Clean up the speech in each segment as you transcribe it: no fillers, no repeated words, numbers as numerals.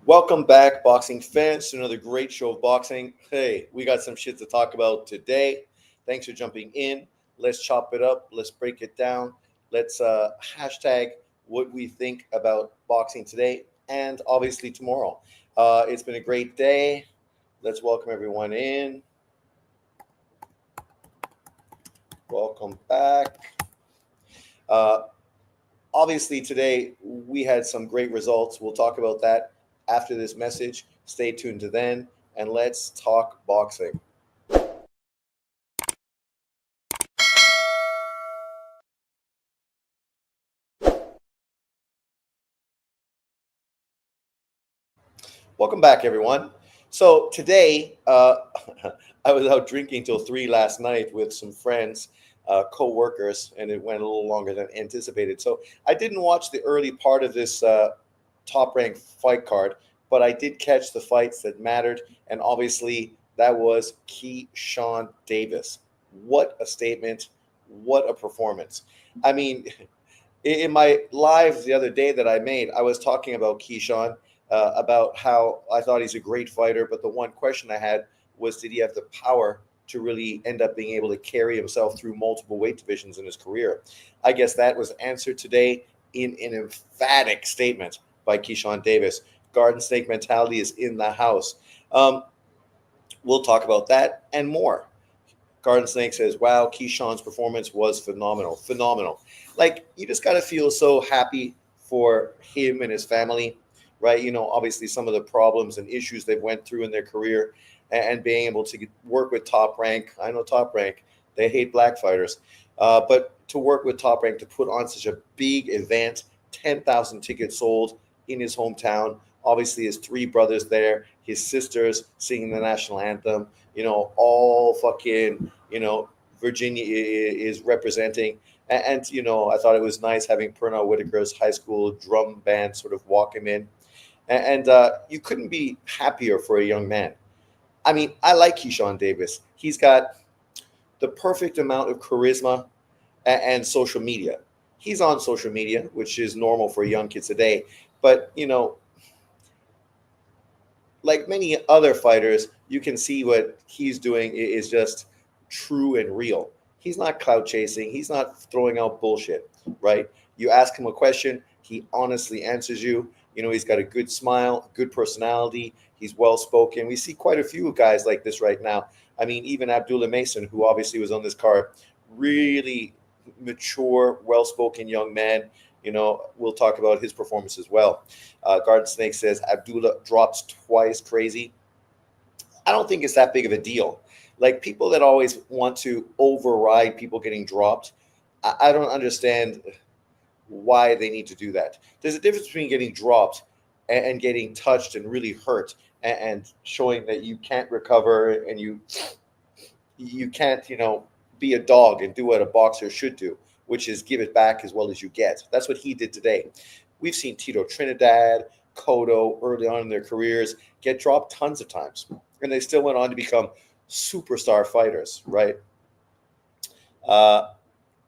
Welcome back, boxing fans, to another great show of boxing. Hey, we got some shit to talk about today. Thanks for jumping in. Let's chop it up. Let's break it down. Let's hashtag what we think about boxing today and obviously tomorrow. It's been a great day. Let's welcome everyone in. Welcome back. Uh, Obviously, today we had some great results. We'll talk about that after this message. Stay tuned to then, and let's talk boxing. Welcome back, everyone. So today, I was out drinking till 3 last night with some friends, co-workers, and it went a little longer than anticipated. So I didn't watch the early part of this top-ranked fight card, but I did catch the fights that mattered, and obviously that was Keyshawn Davis. What a statement! What a performance! I mean, in my live the other day that I made, I was talking about Keyshawn, about how I thought he's a great fighter, but the one question I had was, did he have the power to really end up being able to carry himself through multiple weight divisions in his career? I guess that was answered today in an emphatic statement by Keyshawn Davis. Garden Snake mentality is in the house. Um, we'll talk about that and more. Garden Snake says, wow, Keyshawn's performance was phenomenal. Phenomenal. Like, you just got to feel so happy for him and his family, right? You know, obviously some of the problems and issues they've went through in their career, and being able to work with Top Rank. I know Top Rank, they hate black fighters. But to work with Top Rank to put on such a big event, 10,000 tickets sold in his hometown. Obviously, his three brothers there, his sisters singing the national anthem, all fucking, Virginia is representing. And, I thought it was nice having Pernell Whitaker's high school drum band sort of walk him in. And you couldn't be happier for a young man. I mean, I like Keyshawn Davis. He's got the perfect amount of charisma and social media. He's on social media, which is normal for young kids today. But, like many other fighters, you can see what he's doing is just true and real. He's not clout chasing. He's not throwing out bullshit, right? You ask him a question, he honestly answers you. He's got a good smile, good personality. He's well spoken. We see quite a few guys like this right now. I mean, even Abdullah Mason, who obviously was on this card, really mature, well spoken young man. We'll talk about his performance as well. Garden Snake says Abdullah drops twice, crazy. I don't think it's that big of a deal. Like, people that always want to override people getting dropped, I don't understand why they need to do that. There's a difference between getting dropped and getting touched and really hurt, and showing that you can't recover, and you can't, be a dog and do what a boxer should do, which is give it back as well as you get. That's what he did today. We've seen Tito Trinidad, Cotto early on in their careers get dropped tons of times, and they still went on to become superstar fighters, right? Uh,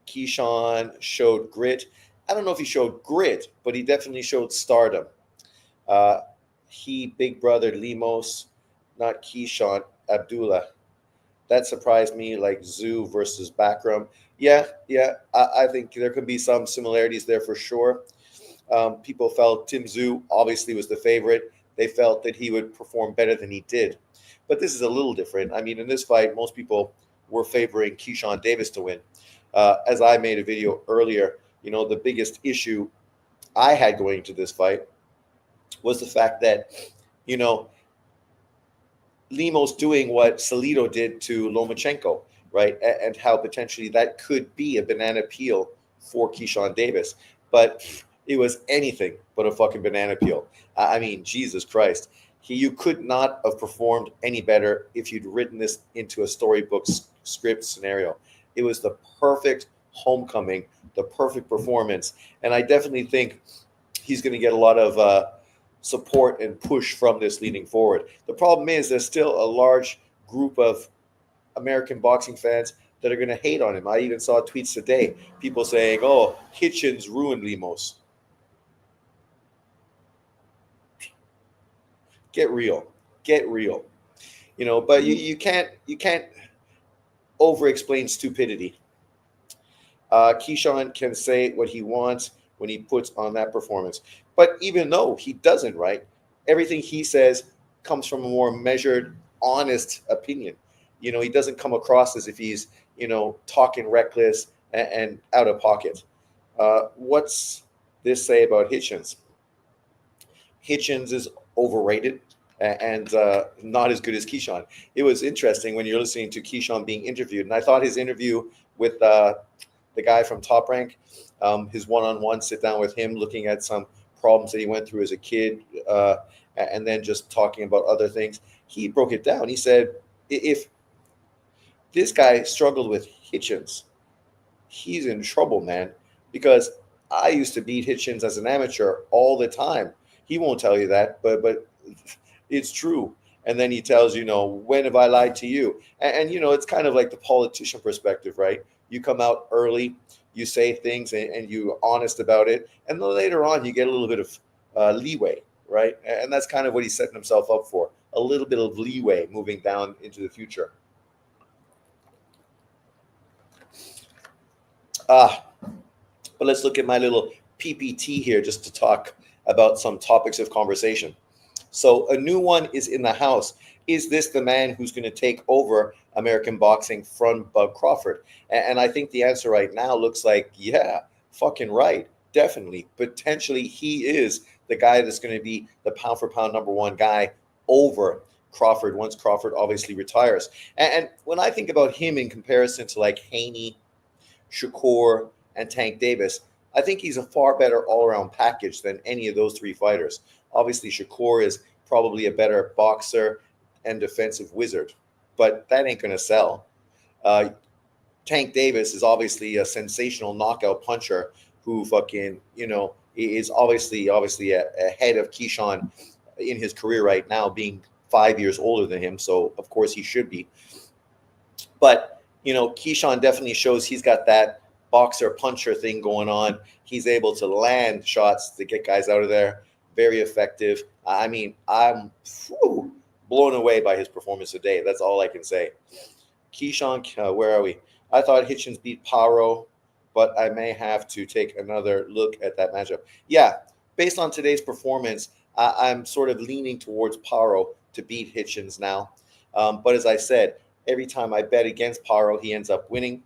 Keyshawn showed grit. I don't know if he showed grit, but he definitely showed stardom. Uh, he big brother Limos, not Keyshawn, Abdullah. That surprised me, like Zoo versus Backrum. Yeah, I think there could be some similarities there for sure. People felt Tim Zoo obviously was the favorite. They felt that he would perform better than he did. But this is a little different. I mean, in this fight, most people were favoring Keyshawn Davis to win. As I made a video earlier, the biggest issue I had going into this fight was the fact that, you know, Limo's doing what Salido did to Lomachenko, right? And how potentially that could be a banana peel for Keyshawn Davis. But it was anything but a fucking banana peel. I mean, Jesus Christ. You could not have performed any better if you'd written this into a storybook script scenario. It was the perfect homecoming, the perfect performance. And I definitely think he's going to get a lot of support and push from this leading forward. The problem is there's still a large group of American boxing fans that are going to hate on him. I even saw tweets today, people saying, oh, Hitchens ruined Lemos. Get real. Get real. But you can't over explain stupidity. Keyshawn can say what he wants when he puts on that performance. But even though he doesn't, right, everything he says comes from a more measured, honest opinion. He doesn't come across as if he's, talking reckless and out of pocket. What's this say about Hitchens? Hitchens is overrated and not as good as Keyshawn. It was interesting when you're listening to Keyshawn being interviewed, and I thought his interview with the guy from Top Rank, his one-on-one sit down with him, looking at some problems that he went through as a kid, and then just talking about other things. He broke it down. He said, if this guy struggled with Hitchens, he's in trouble, man, because I used to beat Hitchens as an amateur all the time. He won't tell you that, but it's true. And then he tells when have I lied to you? And it's kind of like the politician perspective, right? You come out early, you say things, and you're honest about it, and then later on you get a little bit of leeway, right? And that's kind of what he's setting himself up for, a little bit of leeway moving down into the future. But let's look at my little PPT here just to talk about some topics of conversation. So a new one is in the house. Is this the man who's going to take over American boxing from Bud Crawford? And I think the answer right now looks like, yeah, fucking right. Definitely. Potentially he is the guy that's going to be the pound for pound number one guy over Crawford once Crawford obviously retires. And when I think about him in comparison to like Haney, Shakur, and Tank Davis, I think he's a far better all-around package than any of those three fighters. Obviously, Shakur is probably a better boxer and defensive wizard, but that ain't going to sell. Tank Davis is obviously a sensational knockout puncher who fucking, is obviously ahead of Keyshawn in his career right now, being 5 years older than him. So, of course, he should be. But, Keyshawn definitely shows he's got that boxer puncher thing going on. He's able to land shots to get guys out of there. Very effective. I mean, I'm blown away by his performance today. That's all I can say. Keyshawn, where are we? I thought Hitchens beat Paro, but I may have to take another look at that matchup. Yeah, based on today's performance, I'm sort of leaning towards Paro to beat Hitchens now. But as I said, every time I bet against Paro, he ends up winning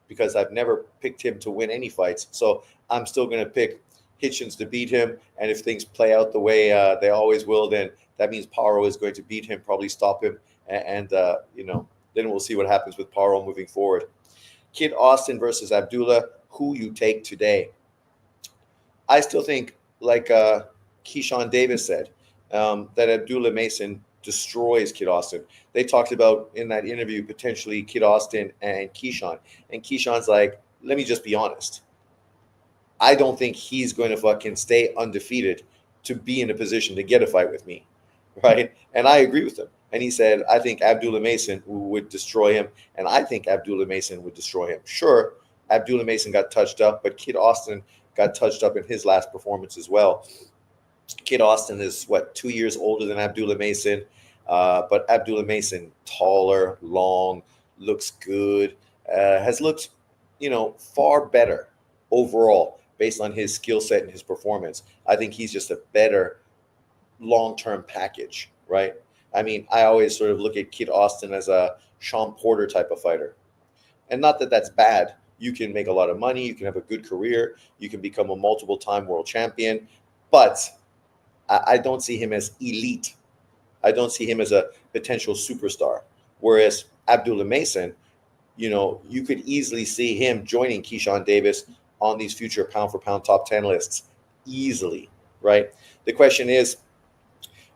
because I've never picked him to win any fights. So I'm still going to pick Hitchens to beat him. And if things play out the way they always will, then that means Paro is going to beat him, probably stop him. And then we'll see what happens with Paro moving forward. Kid Austin versus Abdullah, who you take today? I still think, like Keyshawn Davis said, that Abdullah Mason destroys Kid Austin. They talked about in that interview potentially Kid Austin and Keyshawn. And Keyshawn's like, let me just be honest. I don't think he's going to fucking stay undefeated to be in a position to get a fight with me, right? And I agree with him. And he said, I think Abdullah Mason would destroy him, and I think Abdullah Mason would destroy him. Sure, Abdullah Mason got touched up, but Kid Austin got touched up in his last performance as well. Kid Austin is, 2 years older than Abdullah Mason, but Abdullah Mason, taller, long, looks good, has looked, far better overall based on his skill set and his performance. I think he's just a better long-term package, right? I mean, I always sort of look at Kid Austin as a Sean Porter type of fighter. And not that that's bad. You can make a lot of money. You can have a good career. You can become a multiple-time world champion. But I don't see him as elite. I don't see him as a potential superstar. Whereas Abdullah Mason, you could easily see him joining Keyshawn Davis on these future pound-for-pound top 10 lists easily, right? The question is,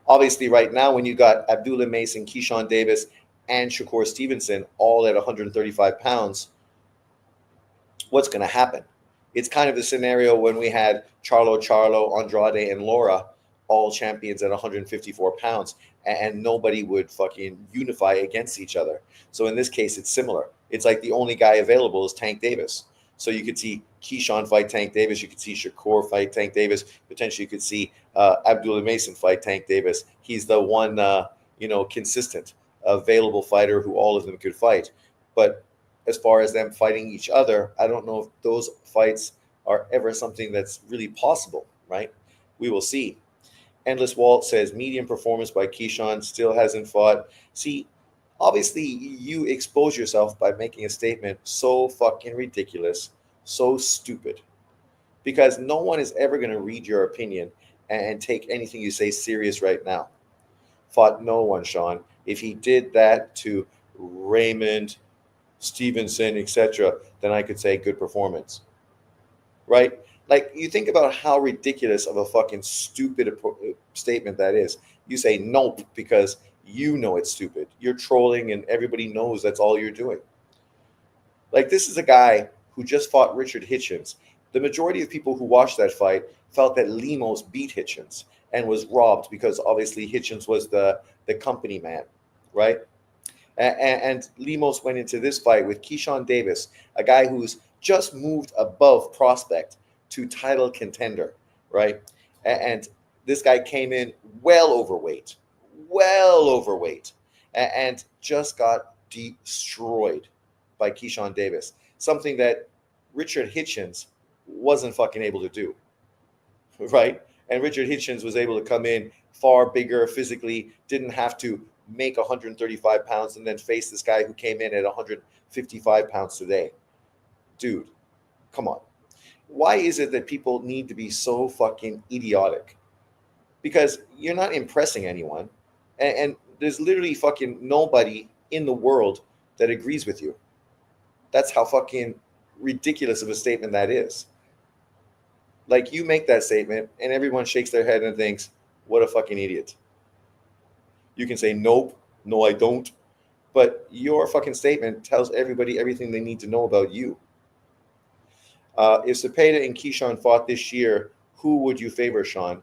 obviously, right now, when you got Abdullah Mason, Keyshawn Davis, and Shakur Stevenson all at 135 pounds, what's going to happen? It's kind of the scenario when we had Charlo, Andrade, and Laura, all champions at 154 pounds, and nobody would fucking unify against each other. So in this case, it's similar. It's like the only guy available is Tank Davis. So you could see Keyshawn fight Tank Davis. You could see Shakur fight Tank Davis. Potentially, you could see Abdullah Mason fight Tank Davis. He's the one, consistent, available fighter who all of them could fight. But as far as them fighting each other, I don't know if those fights are ever something that's really possible, right? We will see. Endless Walt says medium performance by Keyshawn, still hasn't fought. See, obviously you expose yourself by making a statement so fucking ridiculous, so stupid, because no one is ever going to read your opinion and take anything you say serious right now. Fought no one, Sean. If he did that to Raymond, Stevenson, etc., then I could say good performance, right? Like, you think about how ridiculous of a fucking stupid statement that is. You say nope because you know it's stupid. You're trolling and everybody knows that's all you're doing. Like, this is a guy who just fought Richard Hitchens. The majority of people who watched that fight felt that Lemos beat Hitchens and was robbed because obviously Hitchens was the company man, right? And Lemos went into this fight with Keyshawn Davis, a guy who's just moved above prospect to title contender, right? And this guy came in well overweight, and just got destroyed by Keyshawn Davis, something that Richard Hitchens wasn't fucking able to do, right? And Richard Hitchens was able to come in far bigger physically, didn't have to make 135 pounds and then face this guy who came in at 155 pounds today. Dude, come on. Why is it that people need to be so fucking idiotic? Because you're not impressing anyone. And there's literally fucking nobody in the world that agrees with you. That's how fucking ridiculous of a statement that is. Like, you make that statement and everyone shakes their head and thinks, what a fucking idiot. You can say, nope, no, I don't. But your fucking statement tells everybody everything they need to know about you. If Zepeda and Keyshawn fought this year, who would you favor, Sean?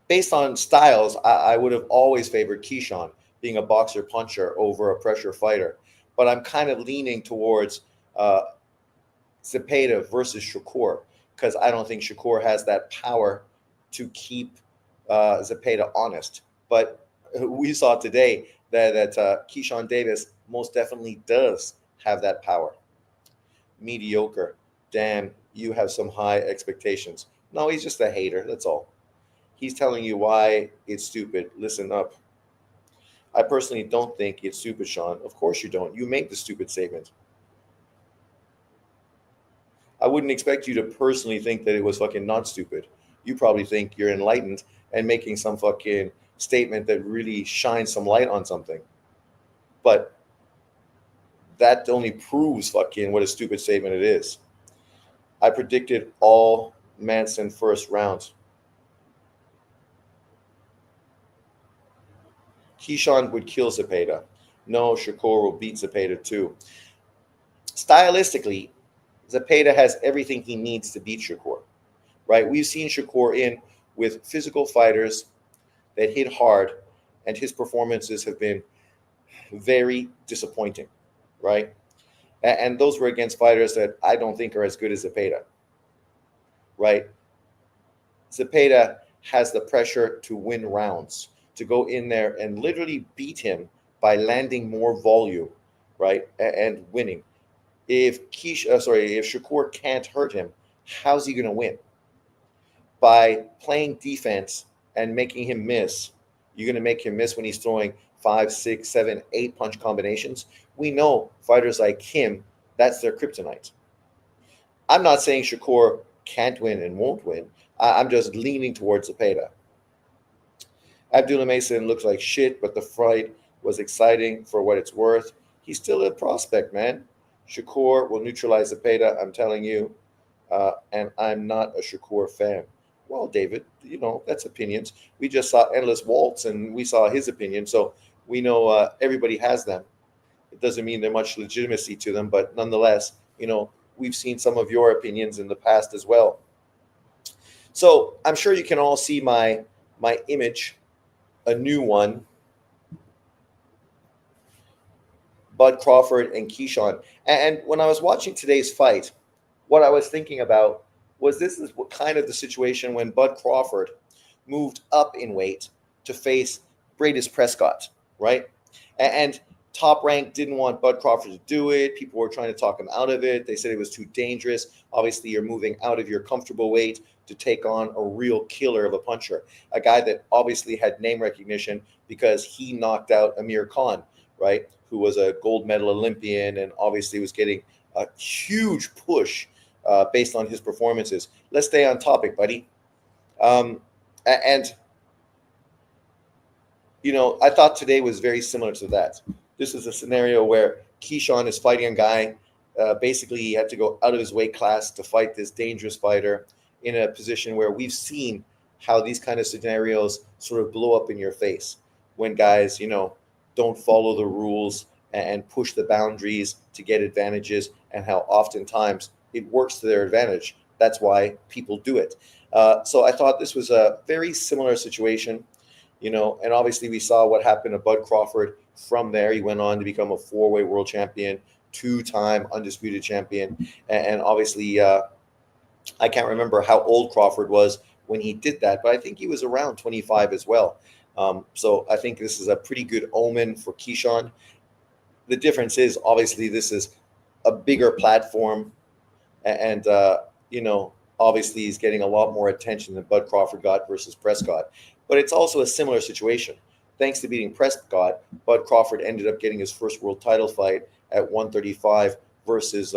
Based on styles, I would have always favored Keyshawn, being a boxer puncher over a pressure fighter. But I'm kind of leaning towards Zepeda versus Shakur, because I don't think Shakur has that power to keep Zepeda honest. But we saw today that Keyshawn Davis most definitely does have that power. Mediocre. Damn, you have some high expectations. No, he's just a hater. That's all. He's telling you why it's stupid. Listen up. I personally don't think it's stupid, Sean. Of course you don't. You make the stupid statement. I wouldn't expect you to personally think that it was fucking not stupid. You probably think you're enlightened and making some fucking statement that really shines some light on something. But that only proves fucking what a stupid statement it is. I predicted all Manson first round. Keyshawn would kill Zepeda. No, Shakur will beat Zepeda too. Stylistically, Zepeda has everything he needs to beat Shakur, right? We've seen Shakur in with physical fighters that hit hard, and his performances have been very disappointing, right? And those were against fighters that I don't think are as good as Zepeda, right? Zepeda has the pressure to win rounds, to go in there and literally beat him by landing more volume, right, and winning. If Shakur can't hurt him, how's he going to win? By playing defense and making him miss. You're going to make him miss when he's throwing 5, 6, 7, 8 punch combinations. We know fighters like him, that's their kryptonite. I'm not saying Shakur can't win and won't win. I'm just leaning towards Zepeda. Abdullah Mason looks like shit, but the fight was exciting for what it's worth. He's still a prospect, man. Shakur will neutralize Zepeda, I'm telling you. And I'm not a Shakur fan. Well, David, that's opinions. We just saw Endless Waltz, and we saw his opinion. So we know everybody has them. It doesn't mean there's much legitimacy to them, but nonetheless, we've seen some of your opinions in the past as well. So I'm sure you can all see my image, a new one. Bud Crawford and Keyshawn. And when I was watching today's fight, what I was thinking about was this is what kind of the situation when Bud Crawford moved up in weight to face Bradis Prescott, right? And Top Rank didn't want Bud Crawford to do it. People were trying to talk him out of it. They said it was too dangerous. Obviously, you're moving out of your comfortable weight to take on a real killer of a puncher, a guy that obviously had name recognition because he knocked out Amir Khan, right? Who was a gold medal Olympian and obviously was getting a huge push based on his performances. Let's stay on topic, buddy. Um, and I thought today was very similar to that. This is a scenario where Keyshawn is fighting a guy. Basically, he had to go out of his weight class to fight this dangerous fighter in a position where we've seen how these kind of scenarios sort of blow up in your face when guys, don't follow the rules and push the boundaries to get advantages, and how oftentimes it works to their advantage. That's why people do it. So I thought this was a very similar situation. And obviously we saw what happened to Bud Crawford. From there, he went on to become a four-way world champion, two-time undisputed champion. And obviously, I can't remember how old Crawford was when he did that, but I think he was around 25 as well. So I think this is a pretty good omen for Keyshawn. The difference is, obviously, this is a bigger platform. And obviously he's getting a lot more attention than Bud Crawford got versus Prescott. But it's also a similar situation. Thanks to beating Prescott, Bud Crawford ended up getting his first world title fight at 135 versus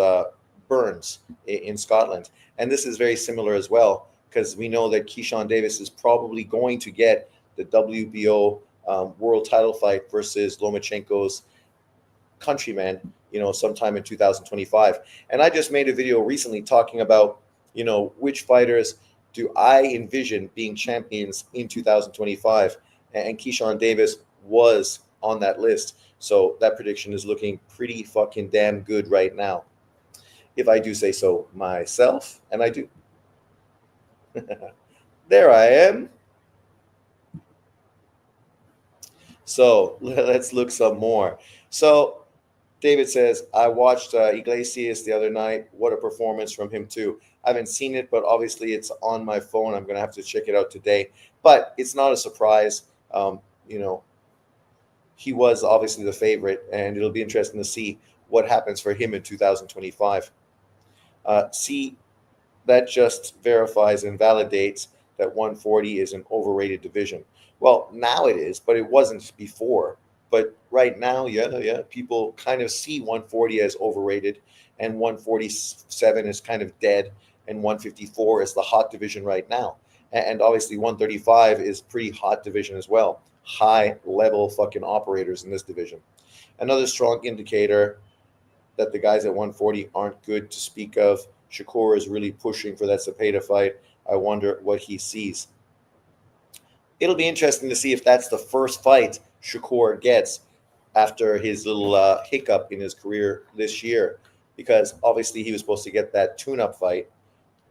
Burns in Scotland. And this is very similar as well, because we know that Keyshawn Davis is probably going to get the WBO world title fight versus Lomachenko's countryman, sometime in 2025. And I just made a video recently talking about, which fighters do I envision being champions in 2025? And Keyshawn Davis was on that list. So that prediction is looking pretty fucking damn good right now, if I do say so myself, and I do. There I am. So let's look some more. So David says, I watched Iglesias the other night. What a performance from him, too. I haven't seen it, but obviously it's on my phone. I'm going to have to check it out today. But it's not a surprise. He was obviously the favorite, and it'll be interesting to see what happens for him in 2025. See, that just verifies and validates that 140 is an overrated division. Well, now it is, but it wasn't before. But right now, yeah, people kind of see 140 as overrated, and 147 is kind of dead, and 154 is the hot division right now. And obviously 135 is pretty hot division as well. High level fucking operators in this division. Another strong indicator that the guys at 140 aren't good to speak of. Shakur is really pushing for that Zepeda fight. I wonder what he sees. It'll be interesting to see if that's the first fight Shakur gets after his little hiccup in his career this year, because obviously he was supposed to get that tune-up fight.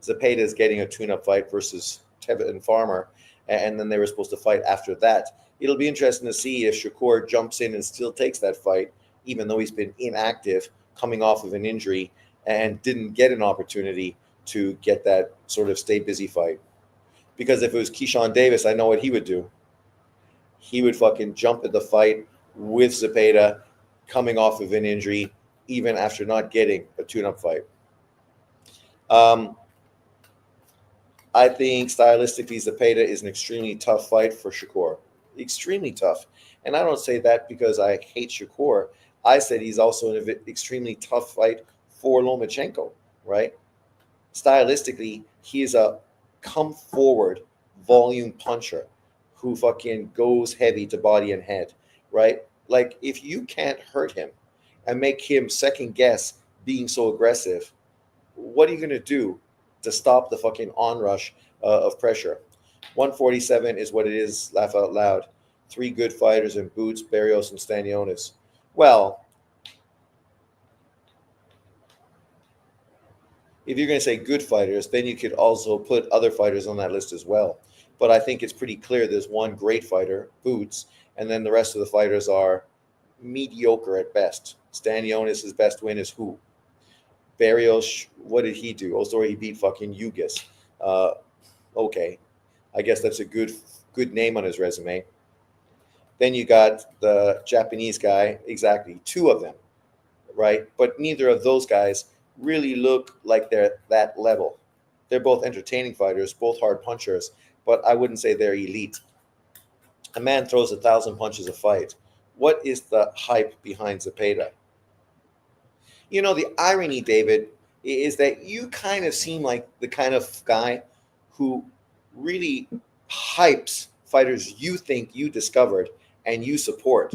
Zepeda is getting a tune-up fight versus Tevin Farmer, and then they were supposed to fight after that. It'll be interesting to see if Shakur jumps in and still takes that fight, even though he's been inactive, coming off of an injury, and didn't get an opportunity to get that sort of stay busy fight. Because if it was Keyshawn Davis, I know what he would do. He would fucking jump at the fight with Zepeda, coming off of an injury, even after not getting a tune-up fight. I think stylistically, Zepeda is an extremely tough fight for Shakur. Extremely tough. And I don't say that because I hate Shakur. I said he's also an extremely tough fight for Lomachenko, right? Stylistically, he is a come-forward volume puncher who fucking goes heavy to body and head, right? Like, if you can't hurt him and make him second-guess being so aggressive, what are you going to do to stop the fucking onrush of pressure? 147 is what it is, laugh out loud. 3 good fighters in Boots, Barrios, and Stanionis. Well, if you're going to say good fighters, then you could also put other fighters on that list as well. But I think it's pretty clear there's one great fighter, Boots, and then the rest of the fighters are mediocre at best. Stanionis' best win is who? Barrios, what did he do? Oh, sorry, he beat fucking Yugis. Uh, okay, I guess that's a good name on his resume. Then you got the Japanese guy, exactly, two of them, right? But neither of those guys really look like they're that level. They're both entertaining fighters, both hard punchers, but I wouldn't say they're elite. A man throws 1,000 punches a fight. What is the hype behind Zepeda? You know, the irony, David, is that you kind of seem like the kind of guy who really hypes fighters you think you discovered and you support.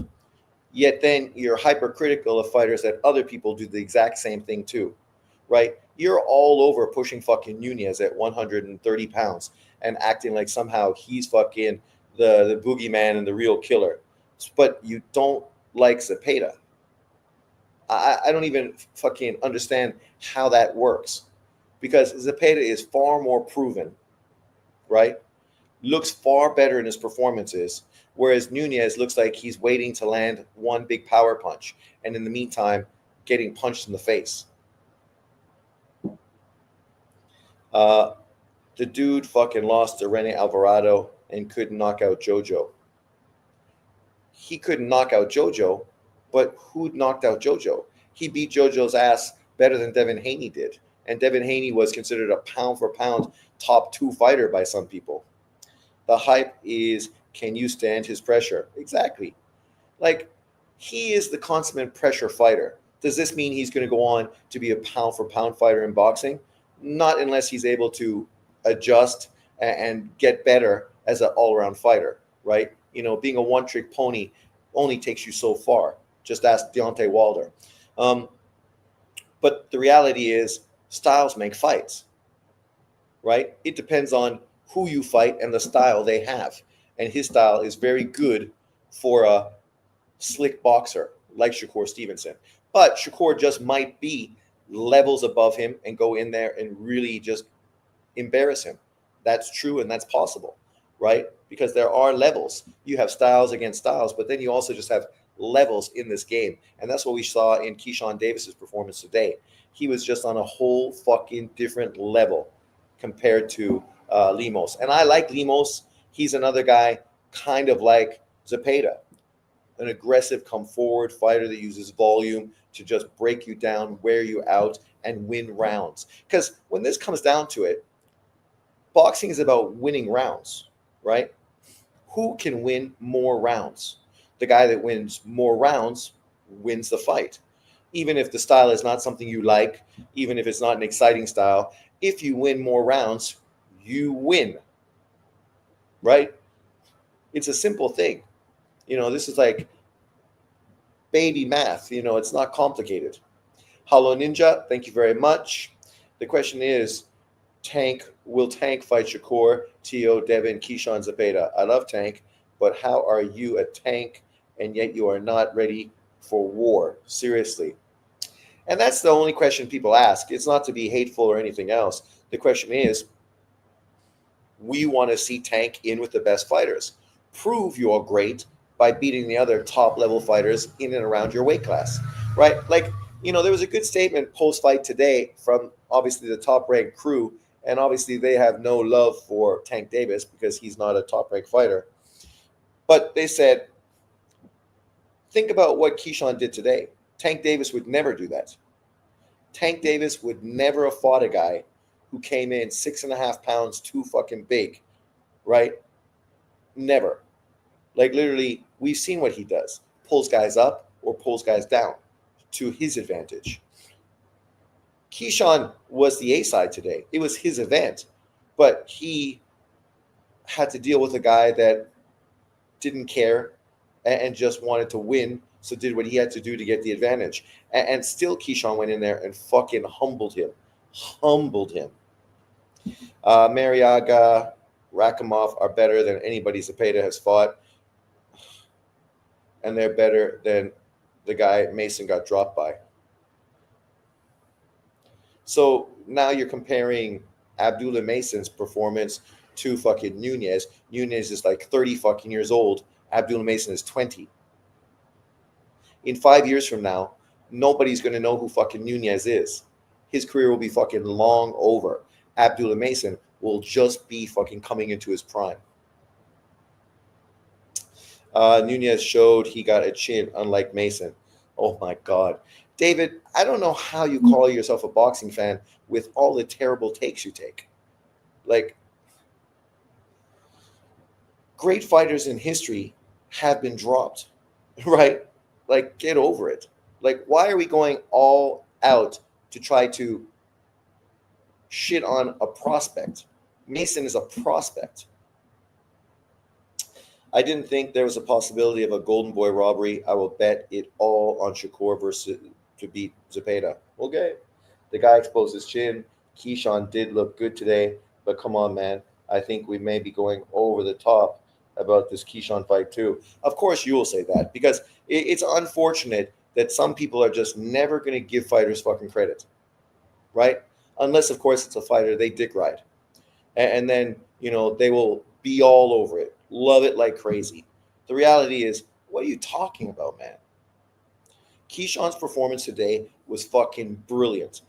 Yet then you're hypercritical of fighters that other people do the exact same thing too, right? You're all over pushing fucking Nunez at 130 pounds and acting like somehow he's fucking the boogeyman and the real killer. But you don't like Zepeda. I don't even fucking understand how that works because Zepeda is far more proven, right? Looks far better in his performances, whereas Nunez looks like he's waiting to land one big power punch, and in the meantime, getting punched in the face. Uh, the dude fucking lost to Rene Alvarado and couldn't knock out JoJo. He couldn't knock out JoJo, but who knocked out JoJo? He beat JoJo's ass better than Devin Haney did, and Devin Haney was considered a pound for pound top 2 fighter by some people. The hype is, can you stand his pressure? Exactly. Like, he is the consummate pressure fighter. Does this mean he's going to go on to be a pound for pound fighter in boxing? Not unless he's able to adjust and get better as an all around fighter, right? You know, being a one trick pony only takes you so far. Just ask Deontay Wilder. But the reality is, styles make fights, right? It depends on who you fight and the style they have. And his style is very good for a slick boxer like Shakur Stevenson. But Shakur just might be levels above him and go in there and really just embarrass him. That's true and that's possible, right? Because there are levels. You have styles against styles, but then you also just have levels in this game. And that's what we saw in Keyshawn Davis's performance today. He was just on a whole fucking different level compared to Lemos. And I like Lemos. He's another guy kind of like Zepeda, an aggressive, come forward fighter that uses volume to just break you down, wear you out, and win rounds. Because when this comes down to it, boxing is about winning rounds, right? Who can win more rounds? The guy that wins more rounds wins the fight. Even if the style is not something you like, even if it's not an exciting style, if you win more rounds, you win, right? It's a simple thing. You know, this is like baby math. You know, it's not complicated. Hello Ninja, thank you very much. The question is, will Tank fight Shakur, Tio, Devin, Keyshawn, Zepeda? I love Tank, but how are you a Tank and yet you are not ready for war? Seriously. And that's the only question people ask. It's not to be hateful or anything else. The question is, we want to see Tank in with the best fighters. Prove you're great by beating the other top level fighters in and around your weight class, right? Like, you know, there was a good statement post-fight today from obviously the top-ranked crew, and obviously they have no love for Tank Davis because he's not a top-ranked fighter. But they said, think about what Keyshawn did today. Tank Davis would never do that. Tank Davis would never have fought a guy who came in 6.5 pounds too fucking big, right? Never. Like literally, we've seen what he does. Pulls guys up or pulls guys down to his advantage. Keyshawn was the A side today. It was his event, but he had to deal with a guy that didn't care and just wanted to win, so did what he had to do to get the advantage. And still Keyshawn went in there and fucking humbled him. Mariaga, Rakimov are better than anybody Zepeda has fought. And they're better than the guy Mason got dropped by. So now you're comparing Abdullah Mason's performance to fucking Nunez. Nunez is like 30 fucking years old. Abdullah Mason is 20. In 5 years from now, nobody's going to know who fucking Nunez is. His career will be fucking long over. Abdullah Mason will just be fucking coming into his prime. Nunez showed he got a chin, unlike Mason. Oh my God. David, I don't know how you call yourself a boxing fan with all the terrible takes you take. Like, great fighters in history have been dropped, right? Like, get over it. Like, why are we going all out to try to shit on a prospect? Mason is a prospect. I didn't think there was a possibility of a Golden Boy robbery. I will bet it all on Shakur versus to beat Zepeda. Okay. The guy exposed his chin. Keyshawn did look good today, but come on, man. I think we may be going over the top about this Keyshawn fight too. Of course, you will say that because it's unfortunate that some people are just never going to give fighters fucking credit, right? Unless, of course, it's a fighter they dick ride, and then they will be all over it, love it like crazy. The reality is, what are you talking about, man? Keyshawn's performance today was fucking brilliant.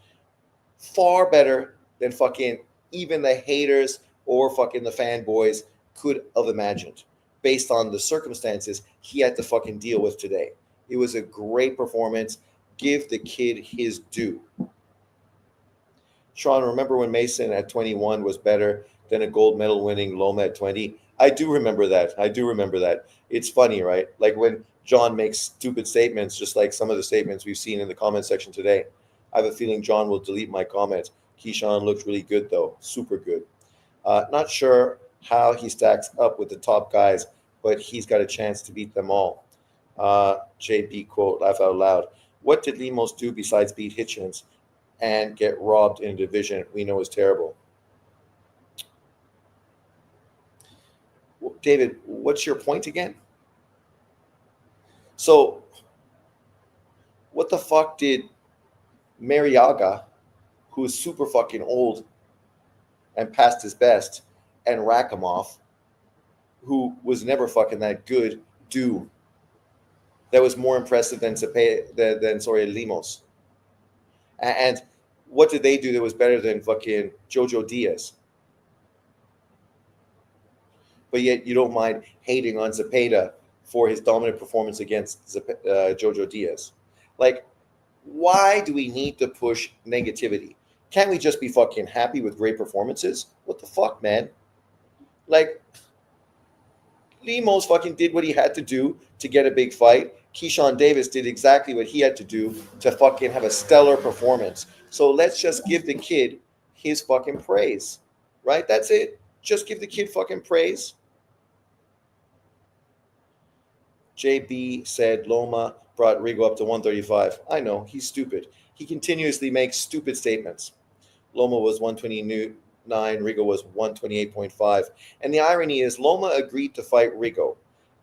Far better than fucking even the haters or fucking the fanboys could have imagined based on the circumstances he had to fucking deal with today. It was a great performance. Give the kid his due. Sean, remember when Mason at 21 was better than a gold medal winning Loma at 20? I do remember that. It's funny, right? Like when John makes stupid statements, just like some of the statements we've seen in the comment section today. I have a feeling John will delete my comment. Keyshawn looked really good, though. Super good. Not sure how he stacks up with the top guys, but he's got a chance to beat them all. JB quote, laugh out loud. What did Lemos do besides beat Hitchens and get robbed in a division we know is terrible? David, what's your point again? So, what the fuck did Mariaga, who's super fucking old and past his best, and Rakimov, who was never fucking that good, do that was more impressive than Lemos? And what did they do that was better than fucking Jojo Diaz? But yet you don't mind hating on Zepeda for his dominant performance against Jojo Diaz. Like, why do we need to push negativity? Can't we just be fucking happy with great performances? What the fuck, man? Like, Lemos fucking did what he had to do to get a big fight. Keyshawn Davis did exactly what he had to do to fucking have a stellar performance. So let's just give the kid his fucking praise, right? That's it. Just give the kid fucking praise. JB said Loma brought Rigo up to 135. I know, he's stupid. He continuously makes stupid statements. Loma was 129, Rigo was 128.5. And the irony is Loma agreed to fight Rigo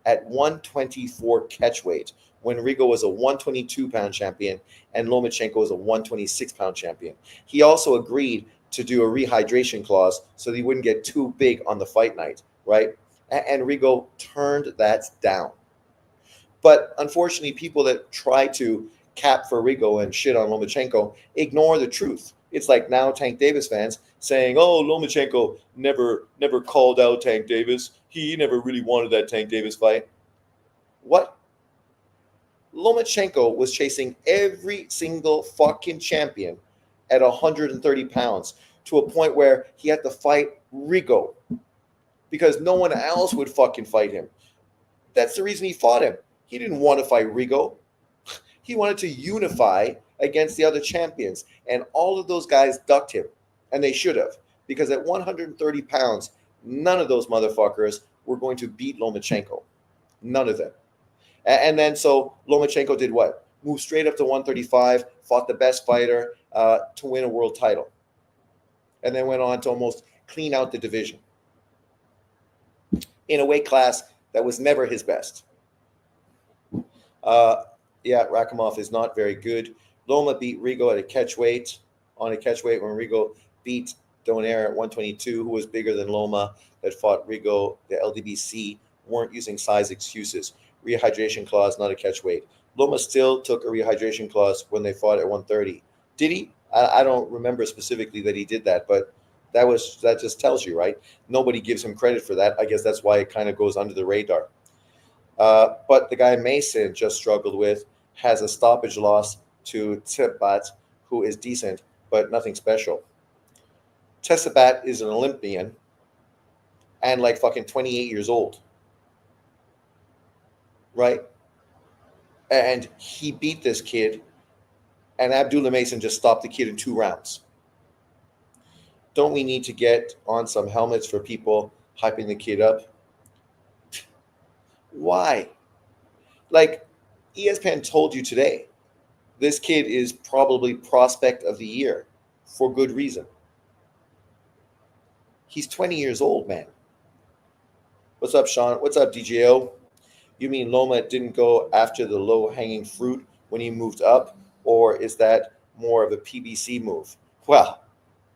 at 124 catchweight when Rigo was a 122-pound champion and Lomachenko was a 126-pound champion. He also agreed to do a rehydration clause so that he wouldn't get too big on the fight night, right? And Rigo turned that down. But unfortunately, people that try to cap for Rigo and shit on Lomachenko ignore the truth. It's like now Tank Davis fans saying, oh, Lomachenko never called out Tank Davis. He never really wanted that Tank Davis fight. What? Lomachenko was chasing every single fucking champion at 130 pounds to a point where he had to fight Rigo because no one else would fucking fight him. That's the reason he fought him. He didn't want to fight Rigo. He wanted to unify against the other champions. And all of those guys ducked him. And they should have. Because at 130 pounds, none of those motherfuckers were going to beat Lomachenko. None of them. And then so Lomachenko did what? Moved straight up to 135, fought the best fighter to win a world title. And then went on to almost clean out the division. In a weight class that was never his best. Rakimov is not very good. Loma beat Rigo at a catchweight, when Rigo beat Donaire at 122, who was bigger than Loma, that fought Rigo. The LDBC weren't using size excuses. Rehydration clause, not a catchweight. Loma still took a rehydration clause when they fought at 130. Did he? I don't remember specifically that he did that, but that just tells you, right? Nobody gives him credit for that. I guess that's why it kind of goes under the radar. But the guy Mason just struggled with has a stoppage loss to Tsebat, who is decent, but nothing special. Tsebat is an Olympian and like fucking 28 years old, right? And he beat this kid, and Abdullah Mason just stopped the kid in 2 rounds. Don't we need to get on some helmets for people hyping the kid up? Why? Like, ESPN told you today, this kid is probably prospect of the year for good reason. He's 20 years old, man. What's up, Sean? What's up, DJO? You mean Loma didn't go after the low-hanging fruit when he moved up, or is that more of a PBC move? Well,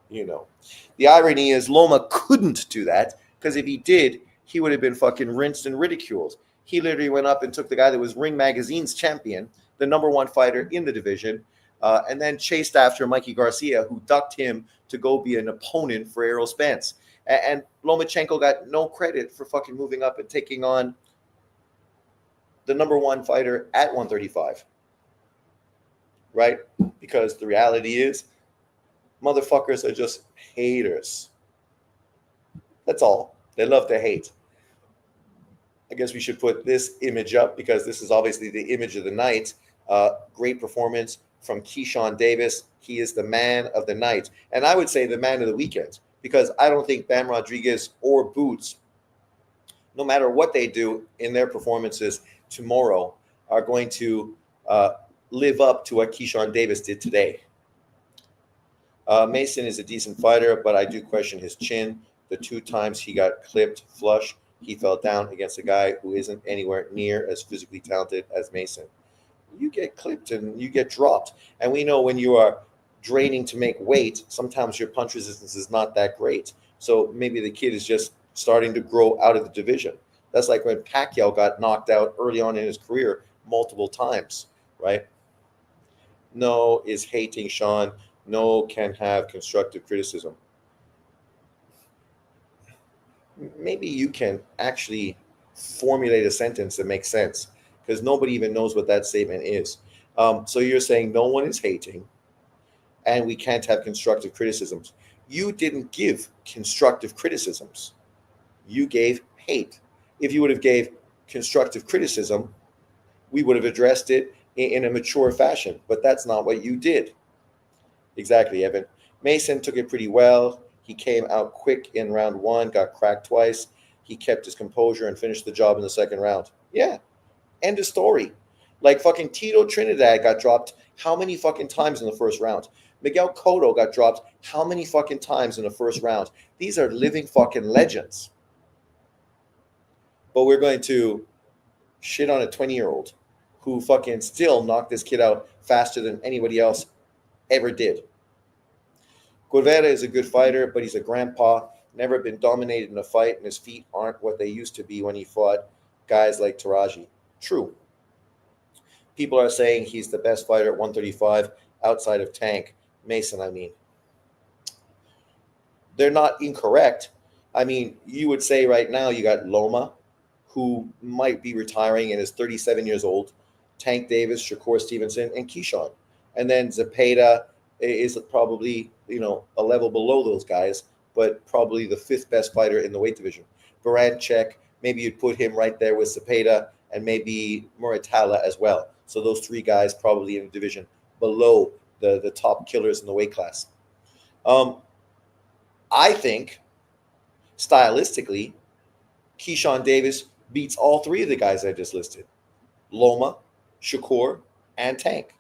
the irony is Loma couldn't do that, because if he did, he would have been fucking rinsed and ridiculed. He literally went up and took the guy that was Ring Magazine's champion, the number one fighter in the division, and then chased after Mikey Garcia, who ducked him to go be an opponent for Errol Spence. And Lomachenko got no credit for fucking moving up and taking on the number one fighter at 135. Right? Because the reality is, motherfuckers are just haters. That's all. They love to hate. I guess we should put this image up because this is obviously the image of the night. Great performance from Keyshawn Davis. He is the man of the night. And I would say the man of the weekend, because I don't think Bam Rodriguez or Boots, no matter what they do in their performances tomorrow, are going to live up to what Keyshawn Davis did today. Mason is a decent fighter, but I do question his chin. The 2 times he got clipped flush, he fell down against a guy who isn't anywhere near as physically talented as Mason. You get clipped and you get dropped. And we know when you are draining to make weight, sometimes your punch resistance is not that great. So maybe the kid is just starting to grow out of the division. That's like when Pacquiao got knocked out early on in his career multiple times, right? No is hating, Sean. No can have constructive criticism. Maybe you can actually formulate a sentence that makes sense, because nobody even knows what that statement is. So you're saying no one is hating and we can't have constructive criticisms. You didn't give constructive criticisms. You gave hate. If you would have gave constructive criticism, we would have addressed it in a mature fashion, but that's not what you did. Exactly, Evan. Mason took it pretty well. He came out quick in round 1, got cracked twice. He kept his composure and finished the job in the second round. Yeah, end of story. Like fucking Tito Trinidad got dropped how many fucking times in the first round? Miguel Cotto got dropped how many fucking times in the first round? These are living fucking legends. But we're going to shit on a 20-year-old who fucking still knocked this kid out faster than anybody else ever did. Guevara is a good fighter, but he's a grandpa, never been dominated in a fight, and his feet aren't what they used to be when he fought guys like Taraji. True. People are saying he's the best fighter at 135 outside of Tank. Mason, I mean. They're not incorrect. I mean, you would say right now you got Loma, who might be retiring and is 37 years old, Tank Davis, Shakur Stevenson, and Keyshawn. And then Zepeda is probably, a level below those guys, but probably the 5th best fighter in the weight division. Baranchek, maybe you'd put him right there with Zepeda and maybe Muratalla as well. So those 3 guys probably in the division below the top killers in the weight class. I think, stylistically, Keyshawn Davis beats all 3 of the guys I just listed. Loma, Shakur, and Tank.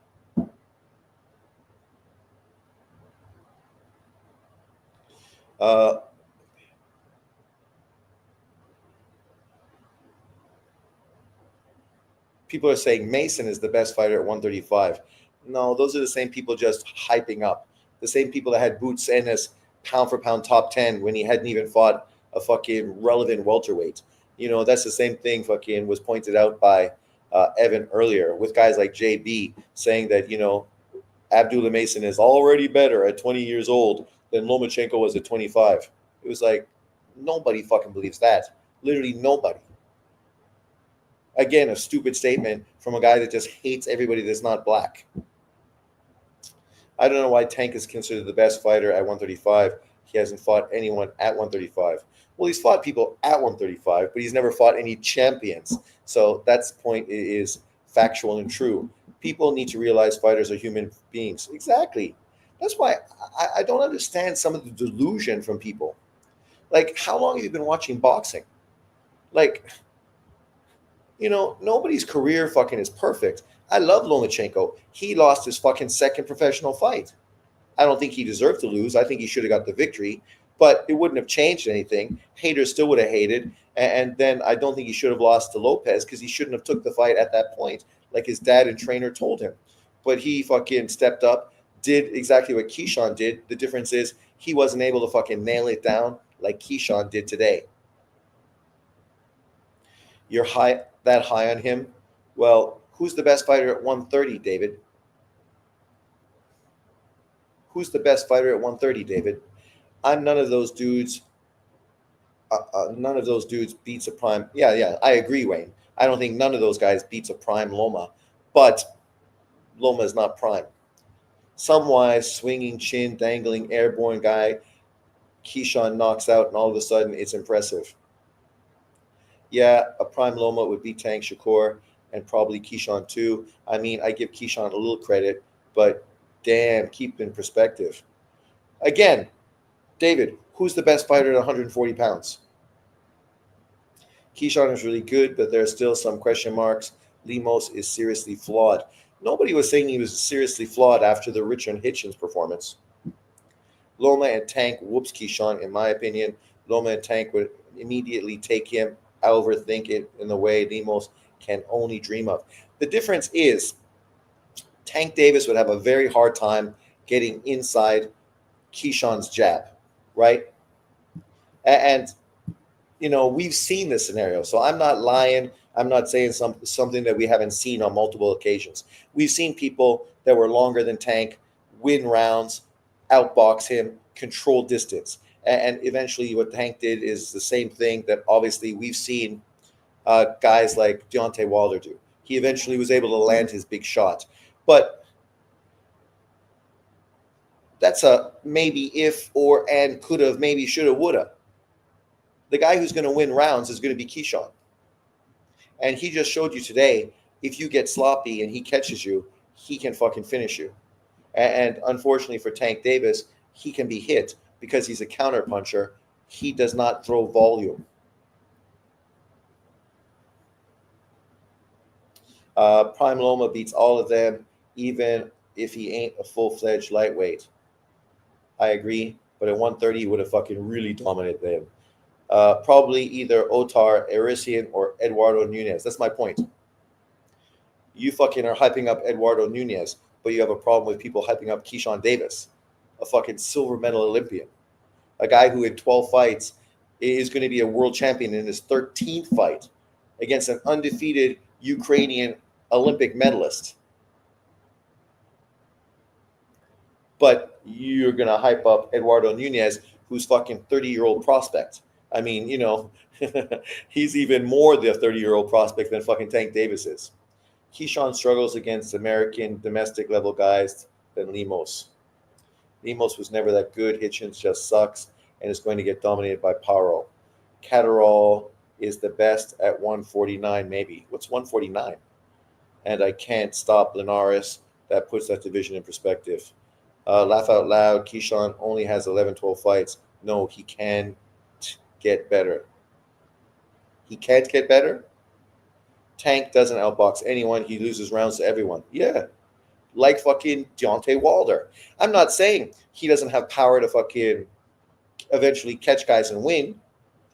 People are saying Mason is the best fighter at 135. No, those are the same people just hyping up. The same people that had Boots Ennis pound for pound top 10 when he hadn't even fought a fucking relevant welterweight. That's the same thing fucking was pointed out by Evan earlier, with guys like JB saying that, Abdullah Mason is already better at 20 years old than Lomachenko was at 25. It was like, nobody fucking believes that. Literally nobody. Again, a stupid statement from a guy that just hates everybody that's not black. I don't know why Tank is considered the best fighter at 135. He hasn't fought anyone at 135. Well, he's fought people at 135, but he's never fought any champions. So that's point is factual and true. People need to realize fighters are human beings. Exactly. That's why I don't understand some of the delusion from people. Like, how long have you been watching boxing? Like, nobody's career fucking is perfect. I love Lomachenko. He lost his fucking second professional fight. I don't think he deserved to lose. I think he should have got the victory, but it wouldn't have changed anything. Haters still would have hated. And then I don't think he should have lost to Lopez because he shouldn't have took the fight at that point, like his dad and trainer told him. But he fucking stepped up, did exactly what Keyshawn did. The difference is he wasn't able to fucking nail it down like Keyshawn did today. You're that high on him? Well, who's the best fighter at 130, David? Who's the best fighter at 130, David? I'm none of those dudes. None of those dudes beats a prime. Yeah, I agree, Wayne. I don't think none of those guys beats a prime Loma, but Loma is not prime. Some wise, swinging chin, dangling, airborne guy, Keyshawn knocks out, and all of a sudden it's impressive. Yeah, a prime Loma would be Tank Shakur and probably Keyshawn too. I mean, I give Keyshawn a little credit, but damn, keep in perspective. Again, David, who's the best fighter at 140 pounds? Keyshawn is really good, but there are still some question marks. Lemos is seriously flawed. Nobody was saying he was seriously flawed after the Richard Hitchens performance. Loma and Tank whoops Keyshawn, in my opinion. Loma and Tank would immediately take him, overthink it in the way Lemos can only dream of. The difference is Tank Davis would have a very hard time getting inside Keyshawn's jab, right? And we've seen this scenario, so I'm not lying. I'm not saying something that we haven't seen on multiple occasions. We've seen people that were longer than Tank win rounds, outbox him, control distance. And eventually what Tank did is the same thing that obviously we've seen guys like Deontay Wilder do. He eventually was able to land his big shot. But that's a maybe if or and could have, maybe should have, would have. The guy who's going to win rounds is going to be Keyshawn. And he just showed you today, if you get sloppy and he catches you, he can fucking finish you. And unfortunately for Tank Davis, he can be hit because he's a counter puncher. He does not throw volume. Prime Loma beats all of them, even if he ain't a full-fledged lightweight. I agree, but at 130, he would have fucking really dominated them. Probably either Otar Erisian or Eduardo Nunez. That's my point. You fucking are hyping up Eduardo Nunez, but you have a problem with people hyping up Keyshawn Davis, a fucking silver medal Olympian, a guy who in 12 fights is going to be a world champion in his 13th fight against an undefeated Ukrainian Olympic medalist. But you're going to hype up Eduardo Nunez, who's fucking 30-year-old prospect. I mean, he's even more the 30-year-old prospect than fucking Tank Davis is. Keyshawn struggles against American domestic level guys than Lemos. Lemos was never that good. Hitchens just sucks and is going to get dominated by Paro. Catterall is the best at 149, maybe. What's 149? And I can't stop Linares. That puts that division in perspective. Laugh out loud. Keyshawn only has 11, 12 fights. No, he can get better. He can't get better? Tank doesn't outbox anyone. He loses rounds to everyone. Yeah. Like fucking Deontay Wilder. I'm not saying he doesn't have power to fucking eventually catch guys and win.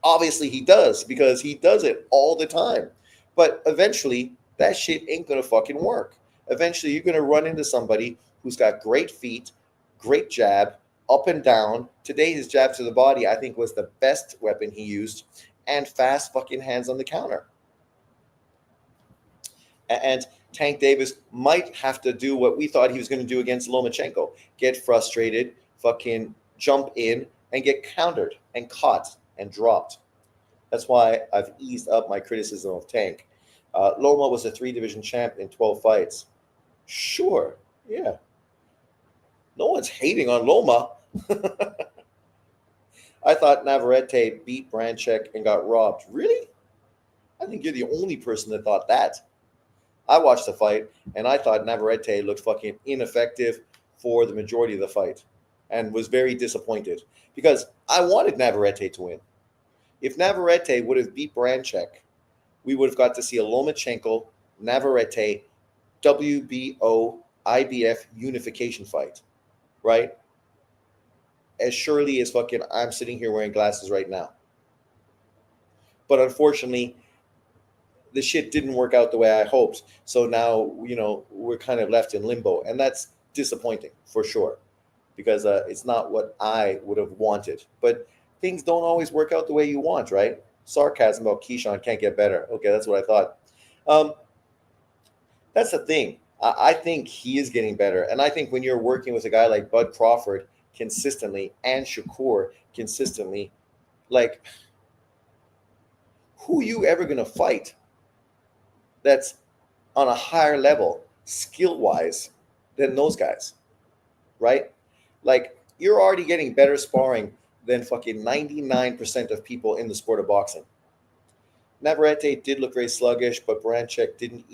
Obviously he does, because he does it all the time. But eventually that shit ain't going to fucking work. Eventually you're going to run into somebody who's got great feet, great jab, up and down. Today his jab to the body, I think, was the best weapon he used, and fast fucking hands on the counter. And Tank Davis might have to do what we thought he was going to do against Lomachenko: get frustrated, fucking jump in, and get countered and caught and dropped. That's why I've eased up my criticism of Tank. Loma was a 3 division champ in 12 fights. Sure, yeah. No one's hating on Loma. I thought Navarrete beat Branchek and got robbed. Really? I think you're the only person that thought that. I watched the fight, and I thought Navarrete looked fucking ineffective for the majority of the fight and was very disappointed because I wanted Navarrete to win. If Navarrete would have beat Branchek, we would have got to see a Lomachenko Navarrete WBO IBF unification fight, right? As surely as fucking I'm sitting here wearing glasses right now. But unfortunately, the shit didn't work out the way I hoped. So now, we're kind of left in limbo. And that's disappointing for sure because it's not what I would have wanted. But things don't always work out the way you want, right? Sarcasm about Keyshawn can't get better. Okay, that's what I thought. That's the thing. I think he is getting better. And I think when you're working with a guy like Bud Crawford consistently and Shakur consistently, like, who are you ever going to fight that's on a higher level skill-wise than those guys, right? Like, you're already getting better sparring than fucking 99% of people in the sport of boxing. Navarrete did look very sluggish, but Branchek didn't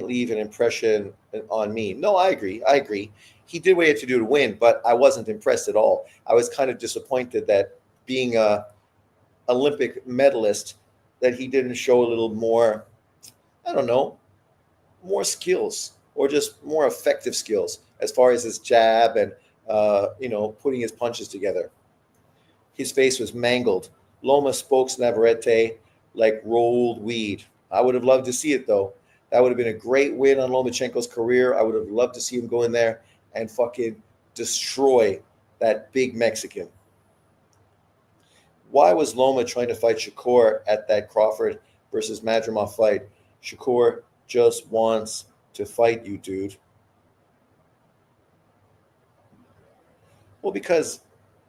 leave an impression on me. No, I agree. He did what he had to do to win, but I wasn't impressed at all. I was kind of disappointed that being a Olympic medalist, that he didn't show a little more, I don't know, more skills or just more effective skills as far as his jab and putting his punches together. His face was mangled. Loma spokes Navarrete like rolled weed. I would have loved to see it though. That would have been a great win on Lomachenko's career. I would have loved to see him go in there and fucking destroy that big Mexican. Why was Loma trying to fight Shakur at that Crawford versus Madrimov fight? Shakur just wants to fight you, dude. Well, because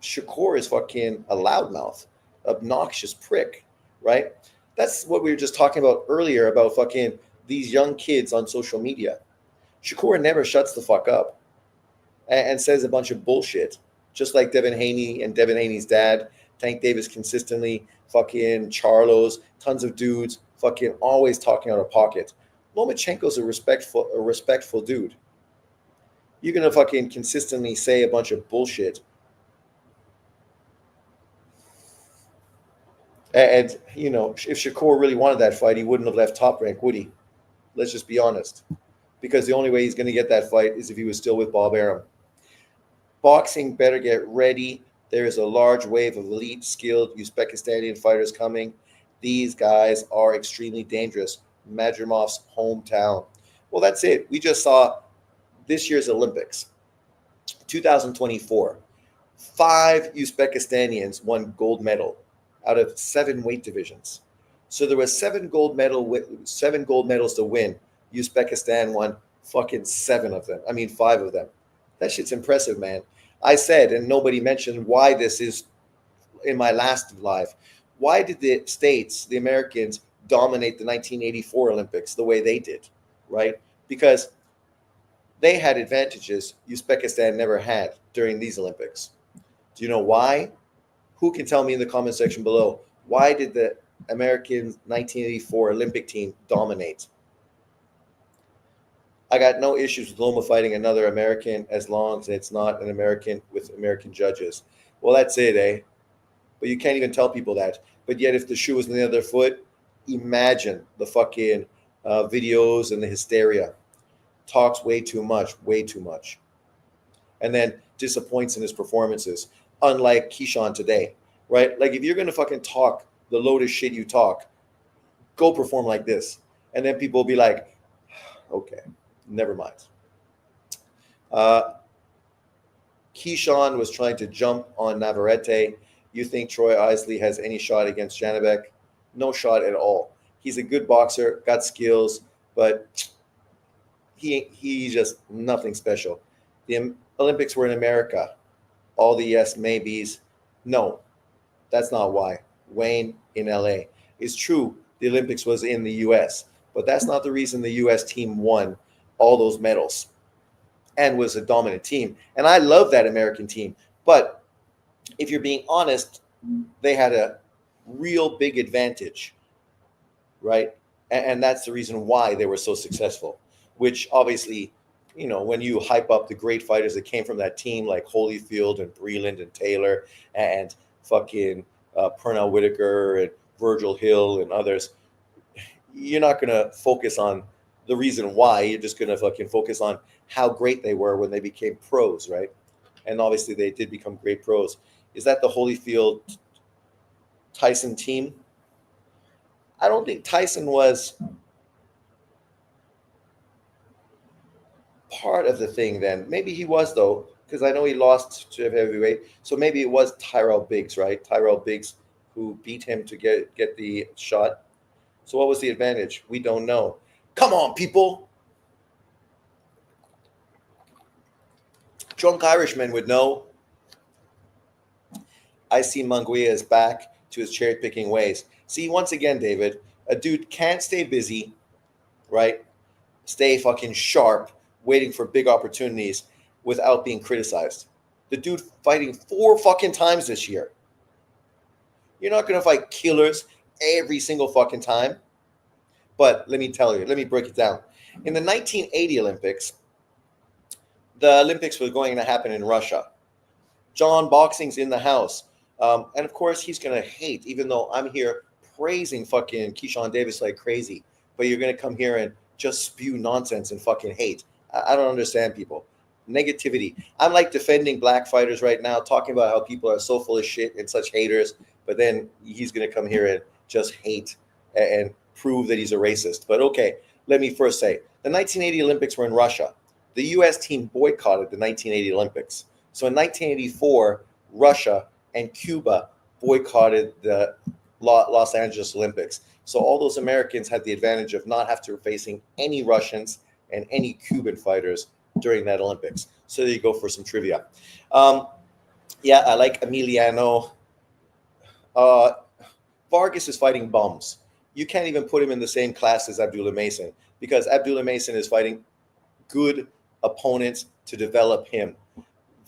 Shakur is fucking a loudmouth, obnoxious prick, right? That's what we were just talking about earlier about fucking these young kids on social media. Shakur never shuts the fuck up and says a bunch of bullshit, just like Devin Haney and Devin Haney's dad. Tank Davis consistently, fucking Charlos, tons of dudes, fucking always talking out of pocket. Lomachenko's a respectful dude. You're gonna fucking consistently say a bunch of bullshit. And if Shakur really wanted that fight, he wouldn't have left Top Rank, would he? Let's just be honest. Because the only way he's going to get that fight is if he was still with Bob Arum. Boxing better get ready. There is a large wave of elite, skilled Uzbekistani fighters coming. These guys are extremely dangerous. Madrimov's hometown. Well, that's it. We just saw this year's Olympics, 2024. 5 Uzbekistanians won gold medal out of 7 weight divisions. So there were 7 gold medals to win. Uzbekistan won fucking 7 of them. 5 of them. That shit's impressive, man. I said, and nobody mentioned why this is in my last live. Why did the States, the Americans, dominate the 1984 Olympics the way they did, right? Because they had advantages Uzbekistan never had during these Olympics. Do you know why? Who can tell me in the comment section below? Why did the American 1984 Olympic team dominate? I got no issues with Loma fighting another American as long as it's not an American with American judges. Well, that's it, eh? But you can't even tell people that. But yet, if the shoe was on the other foot, imagine the fucking videos and the hysteria. Talks way too much. And then disappoints in his performances, unlike Keyshawn today, right? Like, if you're going to fucking talk the loaded shit you talk, go perform like this. And then people will be like, okay, never mind. Keyshawn was trying to jump on Navarrete. You think Troy Isley has any shot against Janibek? No shot at all. He's a good boxer, got skills, but he's just nothing special. The Olympics were in America. All the yes maybes. No, that's not why. Wayne in LA. It's true the Olympics was in the US, but that's not the reason the US team won all those medals and was a dominant team. And I love that American team. But if you're being honest, they had a real big advantage, right? And that's the reason why they were so successful, which obviously, when you hype up the great fighters that came from that team, like Holyfield and Breland and Taylor and fucking Pernell Whitaker and Virgil Hill and others, you're not going to focus on the reason why. You're just going to fucking focus on how great they were when they became pros, right? And obviously they did become great pros. Is that the Holyfield Tyson team? I don't think Tyson was part of the thing then. Maybe he was, though, because I know he lost to heavyweight. So maybe it was Tyrell Biggs, right? Tyrell Biggs who beat him to get the shot. So what was the advantage? We don't know. Come on, people. Drunk Irishman would know. I see Munguia is back to his cherry-picking ways. See, once again, David, a dude can't stay busy, right? Stay fucking sharp, waiting for big opportunities without being criticized. The dude fighting 4 fucking times this year. You're not going to fight killers every single fucking time. But let me tell you, let me break it down. In the 1980 Olympics, the Olympics were going to happen in Russia. John Boxing's in the house. And of course, he's going to hate, even though I'm here praising fucking Keyshawn Davis like crazy. But you're going to come here and just spew nonsense and fucking hate. I don't understand people. Negativity. I'm like defending black fighters right now, talking about how people are so full of shit and such haters. But then he's going to come here and just hate and prove that he's a racist. But okay, let me first say, the 1980 Olympics were in Russia. The U.S. team boycotted the 1980 Olympics. So in 1984, Russia and Cuba boycotted the Los Angeles Olympics. So all those Americans had the advantage of not having to facing any Russians and any Cuban fighters during that Olympics. So there you go for some trivia. Yeah, I like Emiliano. Vargas is fighting bums. You can't even put him in the same class as Abdullah Mason because Abdullah Mason is fighting good opponents to develop him.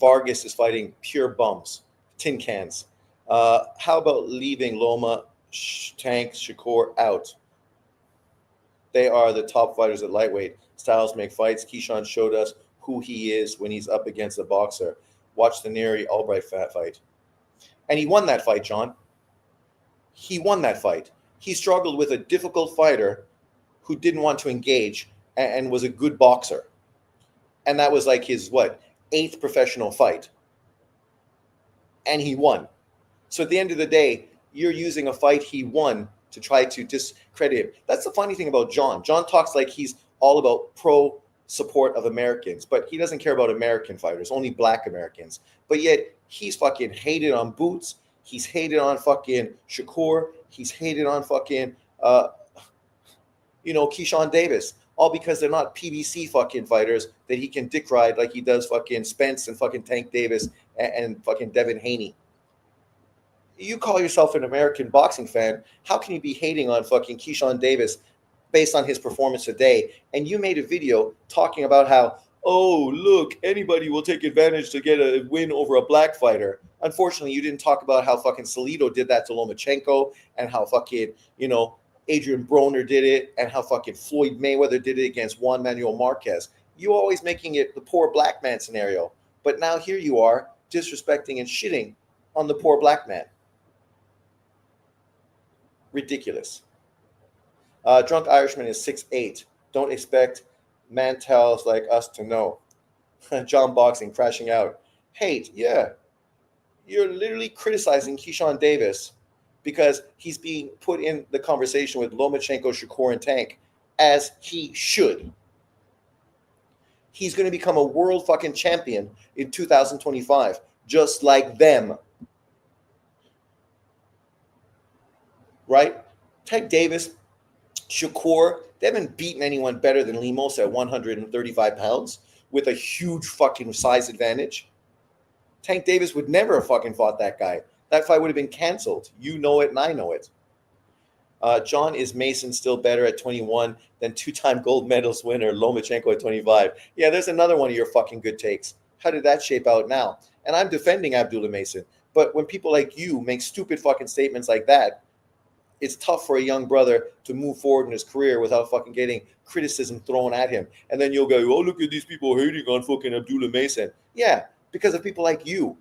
Vargas is fighting pure bums, tin cans. How about leaving Loma, Tank, Shakur out? They are the top fighters at lightweight. Styles make fights. Keyshawn showed us who he is when he's up against a boxer. Watch the Neary Albright fight. And he won that fight, John. He won that fight. He struggled with a difficult fighter who didn't want to engage and was a good boxer. And that was like his, 8th professional fight. And he won. So at the end of the day, you're using a fight he won to try to discredit him. That's the funny thing about John. John talks like he's all about pro support of Americans, but he doesn't care about American fighters, only black Americans. But yet he's fucking hated on Boots. He's hated on fucking Shakur. He's hated on fucking, Keyshawn Davis. All because they're not PBC fucking fighters that he can dick ride like he does fucking Spence and fucking Tank Davis and fucking Devin Haney. You call yourself an American boxing fan. How can you be hating on fucking Keyshawn Davis based on his performance today? And you made a video talking about how, oh, look, anybody will take advantage to get a win over a black fighter. Unfortunately, you didn't talk about how fucking Salido did that to Lomachenko and how fucking, Adrian Broner did it and how fucking Floyd Mayweather did it against Juan Manuel Marquez. You always making it the poor black man scenario. But now here you are disrespecting and shitting on the poor black man. Ridiculous. Drunk Irishman is 6'8". Don't expect mantels like us to know. John Boxing crashing out. Hate, yeah. You're literally criticizing Keyshawn Davis because he's being put in the conversation with Lomachenko, Shakur, and Tank, as he should. He's going to become a world fucking champion in 2025, just like them. Right? Tank Davis, Shakur, They haven't beaten anyone better than Lemos at 135 pounds with a huge fucking size advantage. Tank Davis would never have fucking fought that guy. That fight would have been canceled. You know it, and I know it. John, is Mason still better at 21 than two-time gold medalist winner Lomachenko at 25? Yeah, there's another one of your fucking good takes. How did that shape out now? And I'm defending Abdullah Mason. But when people like you make stupid fucking statements like that, it's tough for a young brother to move forward in his career without fucking getting criticism thrown at him. And then you'll go, oh, look at these people hating on fucking Abdullah Mason. Yeah, because of people like you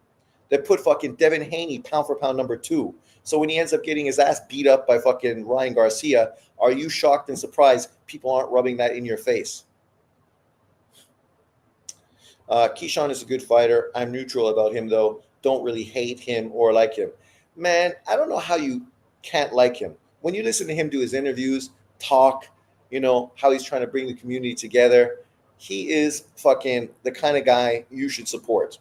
that put fucking Devin Haney pound for pound number 2. So when he ends up getting his ass beat up by fucking Ryan Garcia, are you shocked and surprised people aren't rubbing that in your face? Keyshawn is a good fighter. I'm neutral about him, though. Don't really hate him or like him. Man, I don't know how you can't like him. When you listen to him do his interviews, talk, how he's trying to bring the community together, he is fucking the kind of guy you should support.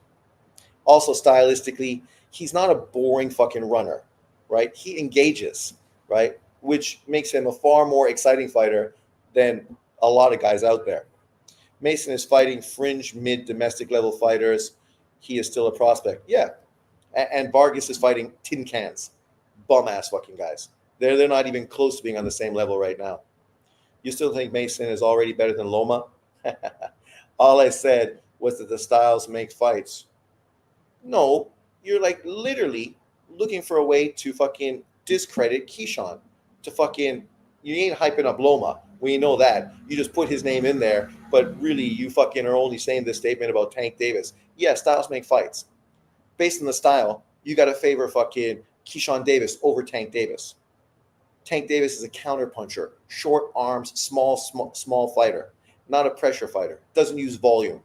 Also, stylistically, he's not a boring fucking runner, right? He engages, right? Which makes him a far more exciting fighter than a lot of guys out there. Mason is fighting fringe mid domestic level fighters. He is still a prospect. Yeah. And Vargas is fighting tin cans, bum ass fucking guys. They're not even close to being on the same level right now. You still think Mason is already better than Loma? All I said was that the styles make fights. No, you're like literally looking for a way to fucking discredit Keyshawn. You ain't hyping up Loma. We know that. You just put his name in there, but really you fucking are only saying this statement about Tank Davis. Yeah, styles make fights. Based on the style, you got to favor fucking Keyshawn Davis over Tank Davis. Tank Davis is a counterpuncher, short arms, small fighter, not a pressure fighter. Doesn't use volume,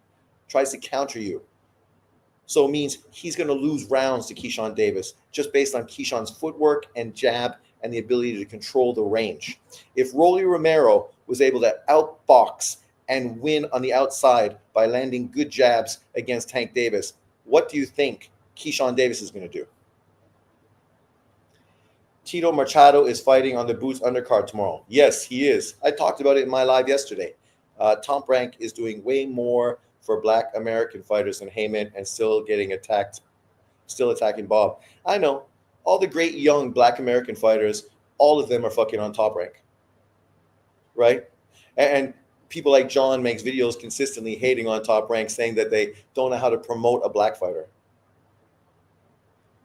tries to counter you. So it means he's going to lose rounds to Keyshawn Davis just based on Keyshawn's footwork and jab and the ability to control the range. If Rolly Romero was able to outbox and win on the outside by landing good jabs against Tank Davis, what do you think Keyshawn Davis is going to do? Tito Machado is fighting on the Boots undercard tomorrow. Yes, he is. I talked about it in my live yesterday. Tom Brank is doing way more for Black American fighters than Heyman and still attacking Bob. I know. All the great young Black American fighters, all of them are fucking on Top Rank. Right? And people like John makes videos consistently hating on Top Rank, saying that they don't know how to promote a black fighter.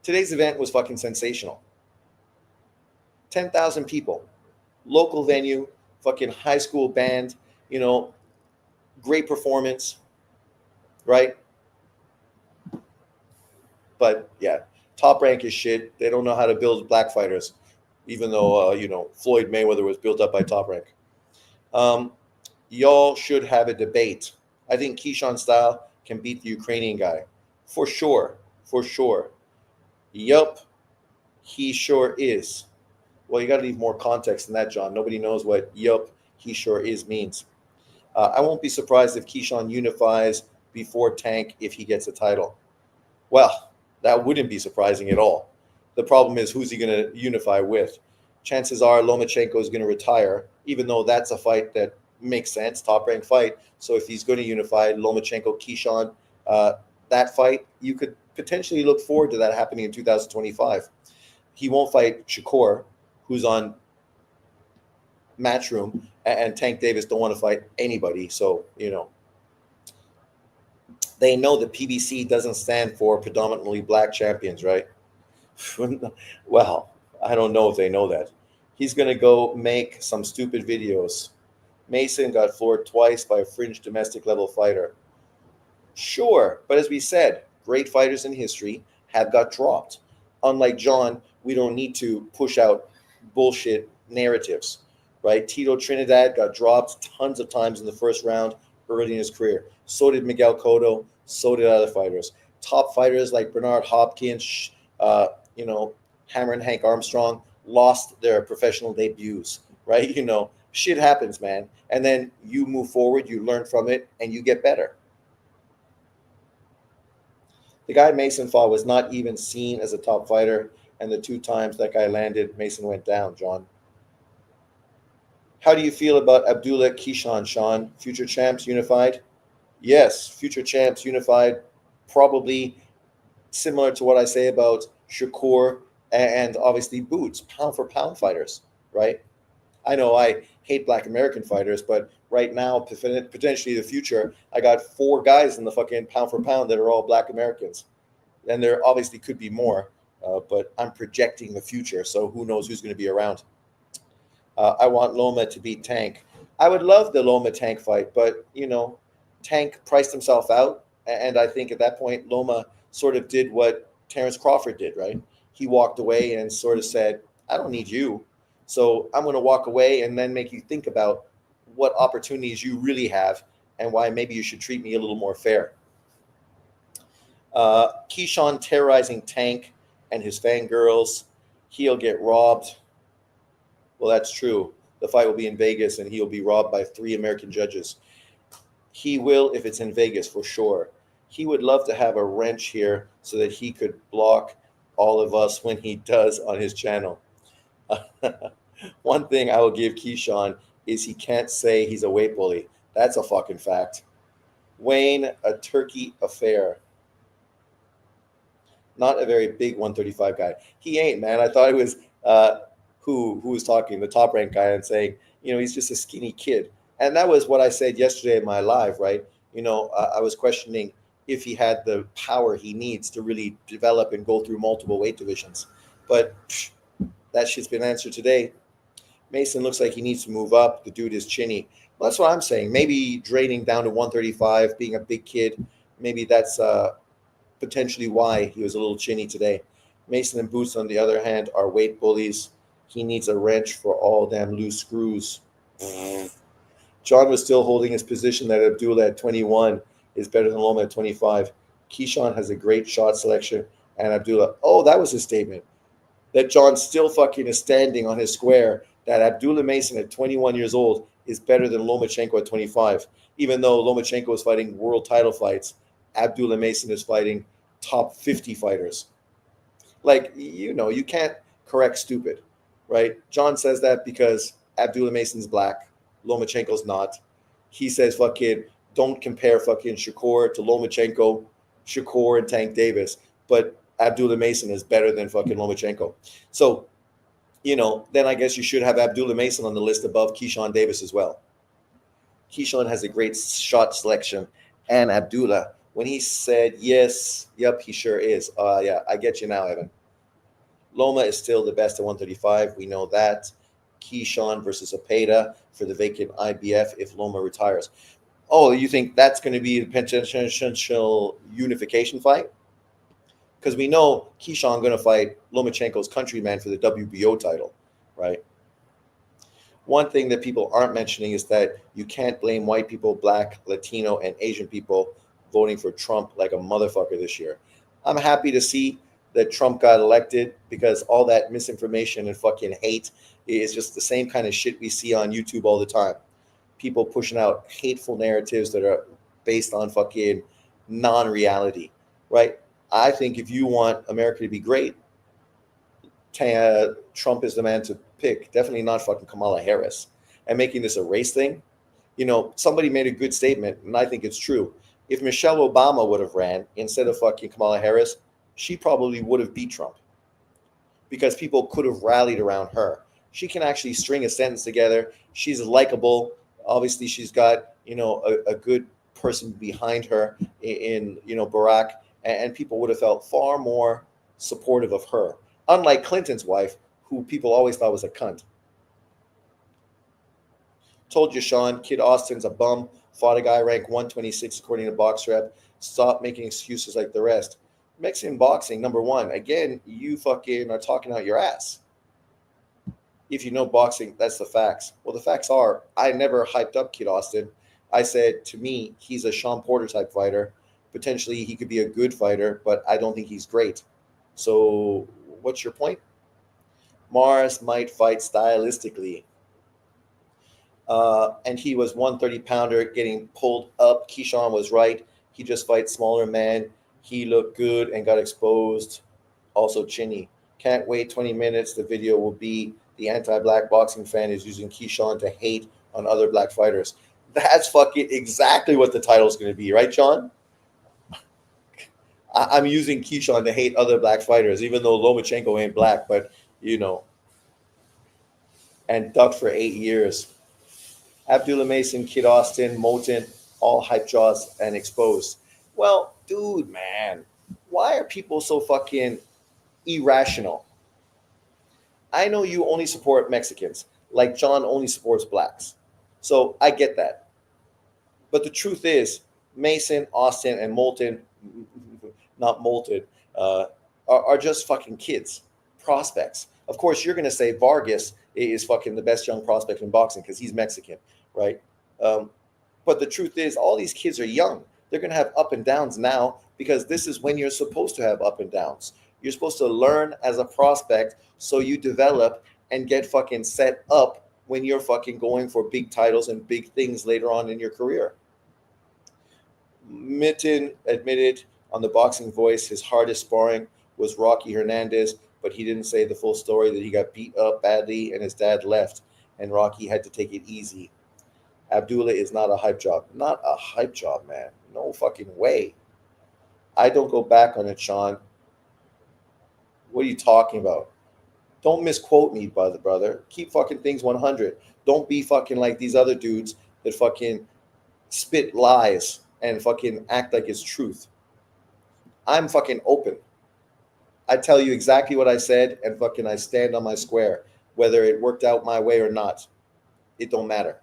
Today's event was fucking sensational. 10,000 people, local venue, fucking high school band, great performance, right? But yeah, Top Rank is shit. They don't know how to build black fighters, even though, Floyd Mayweather was built up by Top Rank. Y'all should have a debate. I think Keyshawn style can beat the Ukrainian guy. For sure. Yup, he sure is. Well, you got to leave more context than that, John. Nobody knows what yup, he sure is means. I won't be surprised if Keyshawn unifies before Tank if he gets a title. Well, that wouldn't be surprising at all. The problem is, who's he going to unify with? Chances are Lomachenko is going to retire, even though that's a fight that makes sense, top-ranked fight. So if he's going to unify Lomachenko, Keyshawn, that fight, you could potentially look forward to that happening in 2025. He won't fight Shakur, who's on Matchroom, and Tank Davis don't want to fight anybody. So, they know that PBC doesn't stand for predominantly black champions, right? Well, I don't know if they know that. He's going to go make some stupid videos. Mason got floored twice by a fringe domestic level fighter. Sure, but as we said, great fighters in history have got dropped. Unlike John, we don't need to push out bullshit narratives, right? Tito Trinidad got dropped tons of times in the first round early in his career. So did Miguel Cotto. So did other fighters. Top fighters like Bernard Hopkins, Hammer and Hank Armstrong lost their professional debuts, right? Shit happens, man. And then you move forward, you learn from it, and you get better. The guy Mason fought was not even seen as a top fighter, and the 2 times that guy landed, Mason went down, John. How do you feel about Abdullah Keyshawn, Sean? Future champs unified? Yes, future champs unified. Probably similar to what I say about Shakur and obviously Boots, pound for pound fighters, right? I know I hate Black American fighters, but right now, potentially the future, I got four guys in the fucking pound for pound that are all Black Americans, and there obviously could be more, but I'm projecting the future, so who knows who's going to be around. I want Loma to beat Tank. I would love the Loma Tank fight, but Tank priced himself out, and I think at that point Loma sort of did what Terrence Crawford did, right? He walked away and sort of said, "I don't need you, so I'm going to walk away and then make you think about what opportunities you really have and why maybe you should treat me a little more fair." Keyshawn terrorizing Tank and his fangirls. He'll get robbed. Well, that's true. The fight will be in Vegas, and he'll be robbed by three American judges. He will if it's in Vegas for sure. He would love to have a wrench here so that he could block all of us when he does on his channel. One thing I will give Keyshawn is he can't say he's a weight bully. That's a fucking fact. Wayne, a turkey affair. Not a very big 135 guy. He ain't, man. I thought it was who was talking, the top ranked guy, and saying, he's just a skinny kid. And that was what I said yesterday in my live, right? I was questioning if he had the power he needs to really develop and go through multiple weight divisions. But that shit's been answered today. Mason looks like he needs to move up. The dude is chinny. Well, that's what I'm saying. Maybe draining down to 135, being a big kid, maybe that's potentially why he was a little chinny today. Mason and Boots, on the other hand, are weight bullies. He needs a wrench for all damn loose screws. John was still holding his position that Abdullah at 21 is better than Loma at 25. Keyshawn has a great shot selection, and Abdullah, that was his statement. That John still fucking is standing on his square, that Abdullah Mason at 21 years old is better than Lomachenko at 25. Even though Lomachenko is fighting world title fights, Abdullah Mason is fighting top 50 fighters. Like, you can't correct stupid, right? John says that because Abdullah Mason's black, Lomachenko's not. He says fucking don't compare fucking Shakur to Lomachenko, Shakur and Tank Davis, but Abdullah Mason is better than fucking Lomachenko. So, then I guess you should have Abdullah Mason on the list above Keyshawn Davis as well. Keyshawn has a great shot selection, and Abdullah, when he said yes, yep, he sure is. Yeah, I get you now, Evan. Loma is still the best at 135. We know that. Keyshawn versus Opeda for the vacant IBF if Loma retires. Oh, you think that's going to be the potential unification fight? Because we know Keyshawn going to fight Lomachenko's countryman for the WBO title, right? One thing that people aren't mentioning is that you can't blame white people, black, Latino, and Asian people voting for Trump like a motherfucker this year. I'm happy to see that Trump got elected because all that misinformation and fucking hate is just the same kind of shit we see on YouTube all the time. People pushing out hateful narratives that are based on fucking non-reality, right? I think if you want America to be great, Trump is the man to pick. Definitely not fucking Kamala Harris. And making this a race thing, somebody made a good statement, and I think it's true. If Michelle Obama would have ran instead of fucking Kamala Harris, she probably would have beat Trump because people could have rallied around her. She can actually string a sentence together. She's likable. Obviously, she's got, a good person behind her in Barack, and people would have felt far more supportive of her. Unlike Clinton's wife, who people always thought was a cunt. Told you, Sean, Kid Austin's a bum. Fought a guy ranked 126 according to BoxRep. Stop making excuses like the rest. Mexican boxing, number one. Again, you fucking are talking out your ass. If you know boxing, that's the facts. Well, the facts are, I never hyped up Kid Austin. I said, to me, he's a Sean Porter type fighter. Potentially, he could be a good fighter, but I don't think he's great. So, what's your point? Mars might fight stylistically. And he was 130-pounder getting pulled up. Keyshawn was right. He just fights smaller men. He looked good and got exposed. Also chinny. Can't wait 20 minutes. The video will be The anti-black boxing fan is using Keyshawn to hate on other black fighters. That's fucking exactly what the title's going to be, right, Sean? I'm using Keyshawn to hate other black fighters, even though Lomachenko ain't black, but you know, and ducked for 8 years. Abdullah Mason, Kid Austin, Moulton, all hype jaws and exposed. Well, dude, man, why are people so fucking irrational? I know you only support Mexicans, like John only supports blacks. So I get that. But the truth is, Mason, Austin, and Moulton, not Moulton, are just fucking kids, prospects. Of course, you're going to say Vargas is fucking the best young prospect in boxing because he's Mexican, right? But the truth is, all these kids are young. They're going to have up and downs now because this is when you're supposed to have up and downs. You're supposed to learn as a prospect so you develop and get fucking set up when you're fucking going for big titles and big things later on in your career. Mitten admitted on the Boxing Voice his hardest sparring was Rocky Hernandez, but he didn't say the full story that he got beat up badly and his dad left and Rocky had to take it easy. Abdullah is not a hype job. Not a hype job, man. No fucking way. I don't go back on it, Sean. What are you talking about? Don't misquote me, brother. Keep fucking things 100. Don't be fucking like these other dudes that fucking spit lies and fucking act like it's truth. I'm fucking open. I tell you exactly what I said and fucking I stand on my square. Whether it worked out my way or not, it don't matter.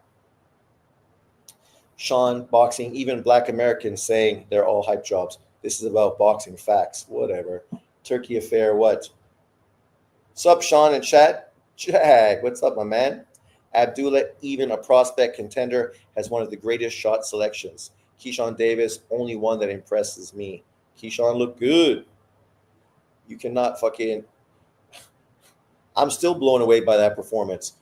Sean, boxing, even black Americans saying they're all hype jobs. This is about boxing facts. Whatever. Turkey affair, what? Sup, Sean and chat? Jag, what's up, my man? Abdullah, even a prospect contender, has one of the greatest shot selections. Keyshawn Davis, only one that impresses me. Keyshawn looked good. You cannot fucking... I'm still blown away by that performance.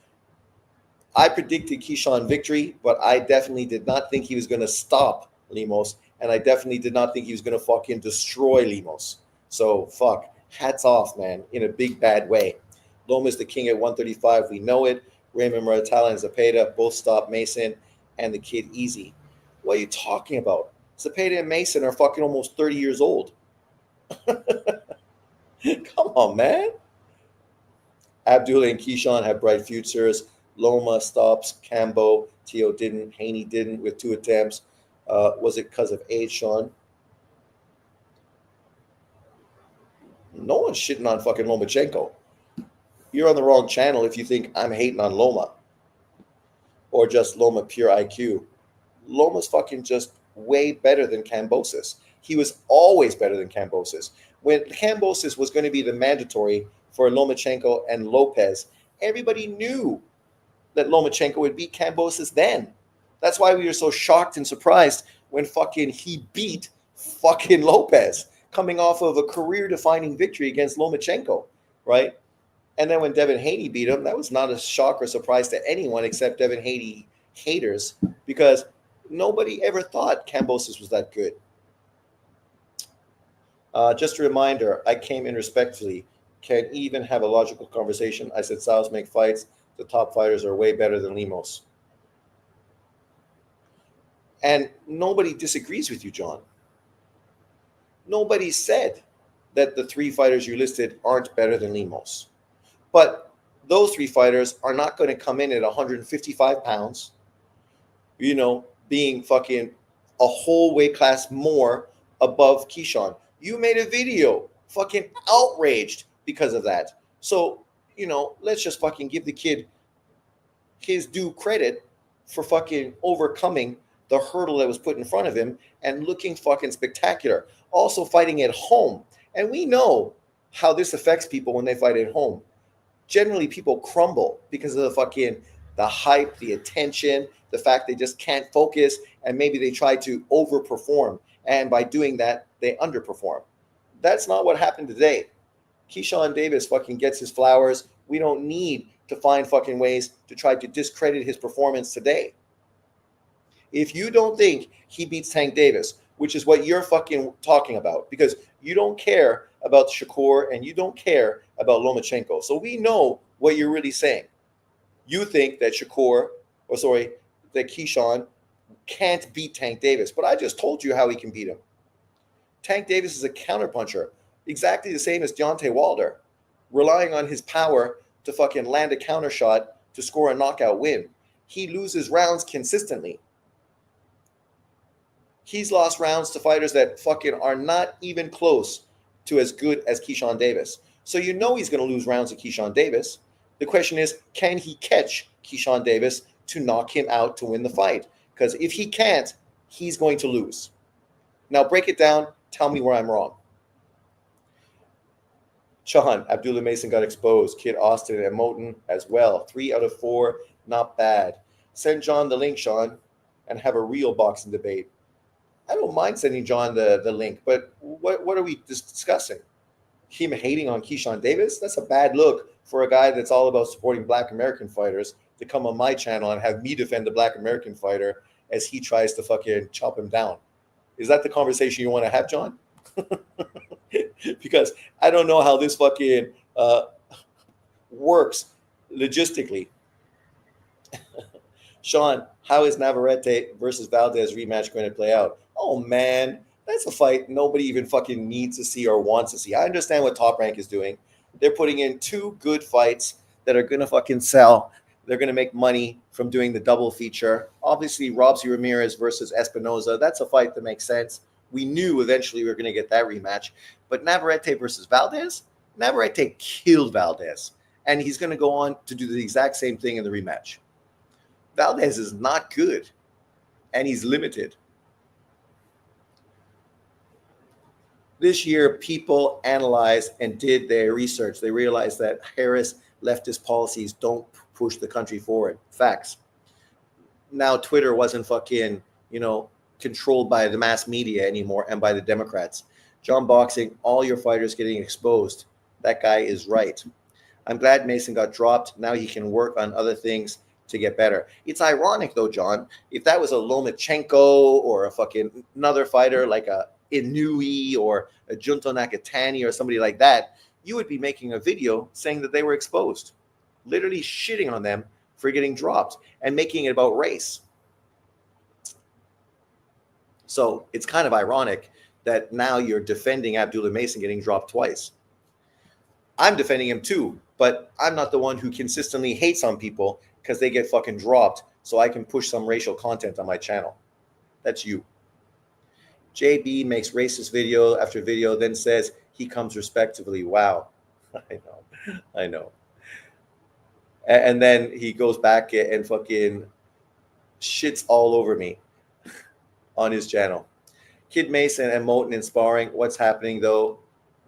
I predicted Keyshawn victory, but I definitely did not think he was going to stop Lemos, and I definitely did not think he was going to fucking destroy Lemos. So, fuck. Hats off, man, in a big, bad way. Loma's the king at 135. We know it. Raymond Muratalla and Zepeda both stopped Mason and the kid easy. What are you talking about? Zepeda and Mason are fucking almost 30 years old. Come on, man. Abdullah and Keyshawn have bright futures. Loma stops. Cambo. Tio didn't. Haney didn't with 2 attempts. Was it because of age, Sean? No one's shitting on fucking Lomachenko. You're on the wrong channel if you think I'm hating on Loma. Or just Loma pure IQ. Loma's fucking just way better than Kambosos. He was always better than Kambosos. When Kambosos was going to be the mandatory for Lomachenko and Lopez, everybody knew that Lomachenko would beat Kambosos then. That's why we were so shocked and surprised when fucking he beat fucking Lopez, coming off of a career-defining victory against Lomachenko, right? And then when Devin Haney beat him, that was not a shock or surprise to anyone except Devin Haney haters, because nobody ever thought Kambosos was that good. Just a reminder, I came in respectfully. Can even have a logical conversation. I said styles make fights. The top fighters are way better than Lemos. And nobody disagrees with you, John. Nobody said that the 3 fighters you listed aren't better than Lemos. But those 3 fighters are not going to come in at 155 pounds, being fucking a whole weight class more above Keyshawn. You made a video fucking outraged because of that. So, let's just fucking give the kid his due credit for fucking overcoming the hurdle that was put in front of him and looking fucking spectacular. Also fighting at home. And we know how this affects people when they fight at home. Generally, people crumble because of the hype, the attention, the fact they just can't focus, and maybe they try to overperform. And by doing that, they underperform. That's not what happened today. Keyshawn Davis fucking gets his flowers. We don't need to find fucking ways to try to discredit his performance today. If you don't think he beats Tank Davis, which is what you're fucking talking about, because you don't care about Shakur and you don't care about Lomachenko. So we know what you're really saying. You think that that Keyshawn can't beat Tank Davis, but I just told you how he can beat him. Tank Davis is a counterpuncher, exactly the same as Deontay Wilder, relying on his power to fucking land a counter shot to score a knockout win. He loses rounds consistently. He's lost rounds to fighters that fucking are not even close to as good as Keyshawn Davis. So you know he's going to lose rounds to Keyshawn Davis. The question is, can he catch Keyshawn Davis to knock him out to win the fight? Because if he can't, he's going to lose. Now break it down. Tell me where I'm wrong. Sean, Abdullah Mason got exposed. Kid Austin and Moten as well. 3 out of 4, not bad. Send John the link, Sean, and have a real boxing debate. I don't mind sending John the link, but what are we discussing? Him hating on Keyshawn Davis? That's a bad look for a guy that's all about supporting Black American fighters to come on my channel and have me defend the Black American fighter as he tries to fucking chop him down. Is that the conversation you want to have, John? Because I don't know how this fucking works logistically. Sean, how is Navarrete versus Valdez rematch going to play out? Oh, man, that's a fight nobody even fucking needs to see or wants to see. I understand what Top Rank is doing. They're putting in 2 good fights that are going to fucking sell. They're going to make money from doing the double feature. Obviously, Robsy Ramirez versus Espinoza, that's a fight that makes sense. We knew eventually we were going to get that rematch. But Navarrete versus Valdez? Navarrete killed Valdez. And he's going to go on to do the exact same thing in the rematch. Valdez is not good. And he's limited. This year, people analyzed and did their research. They realized that Harris leftist policies don't push the country forward. Facts. Now Twitter wasn't fucking, controlled by the mass media anymore and by the Democrats. John Boxing, all your fighters getting exposed. That guy is right. I'm glad Mason got dropped. Now he can work on other things to get better. It's ironic though, John, if that was a Lomachenko or a fucking another fighter like a Inui or a Junto Nakatani or somebody like that, you would be making a video saying that they were exposed, literally shitting on them for getting dropped and making it about race. So it's kind of ironic that now you're defending Abdullah Mason getting dropped twice. I'm defending him too, but I'm not the one who consistently hates on people because they get fucking dropped so I can push some racial content on my channel. That's you. JB makes racist video after video, then says he comes respectively. Wow. I know. And then he goes back and fucking shits all over me on his channel. Kid Mason and Moten in sparring. What's happening though?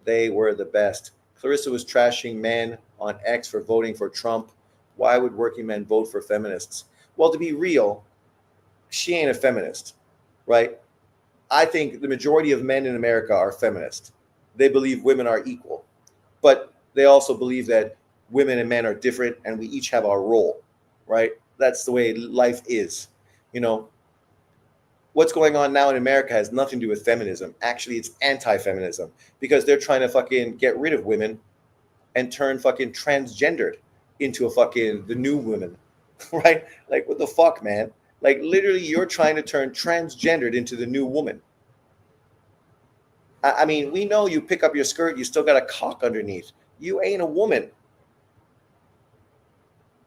They were the best. Clarissa was trashing men on X for voting for Trump. Why would working men vote for feminists? Well, to be real, she ain't a feminist, right? I think the majority of men in America are feminist. They believe women are equal, but they also believe that women and men are different and we each have our role, right? That's the way life is. What's going on now in America has nothing to do with feminism. Actually, it's anti-feminism because they're trying to fucking get rid of women and turn fucking transgendered into the new women, right? Like, what the fuck, man? Like, literally, you're trying to turn transgendered into the new woman. I mean, we know you pick up your skirt, you still got a cock underneath. You ain't a woman.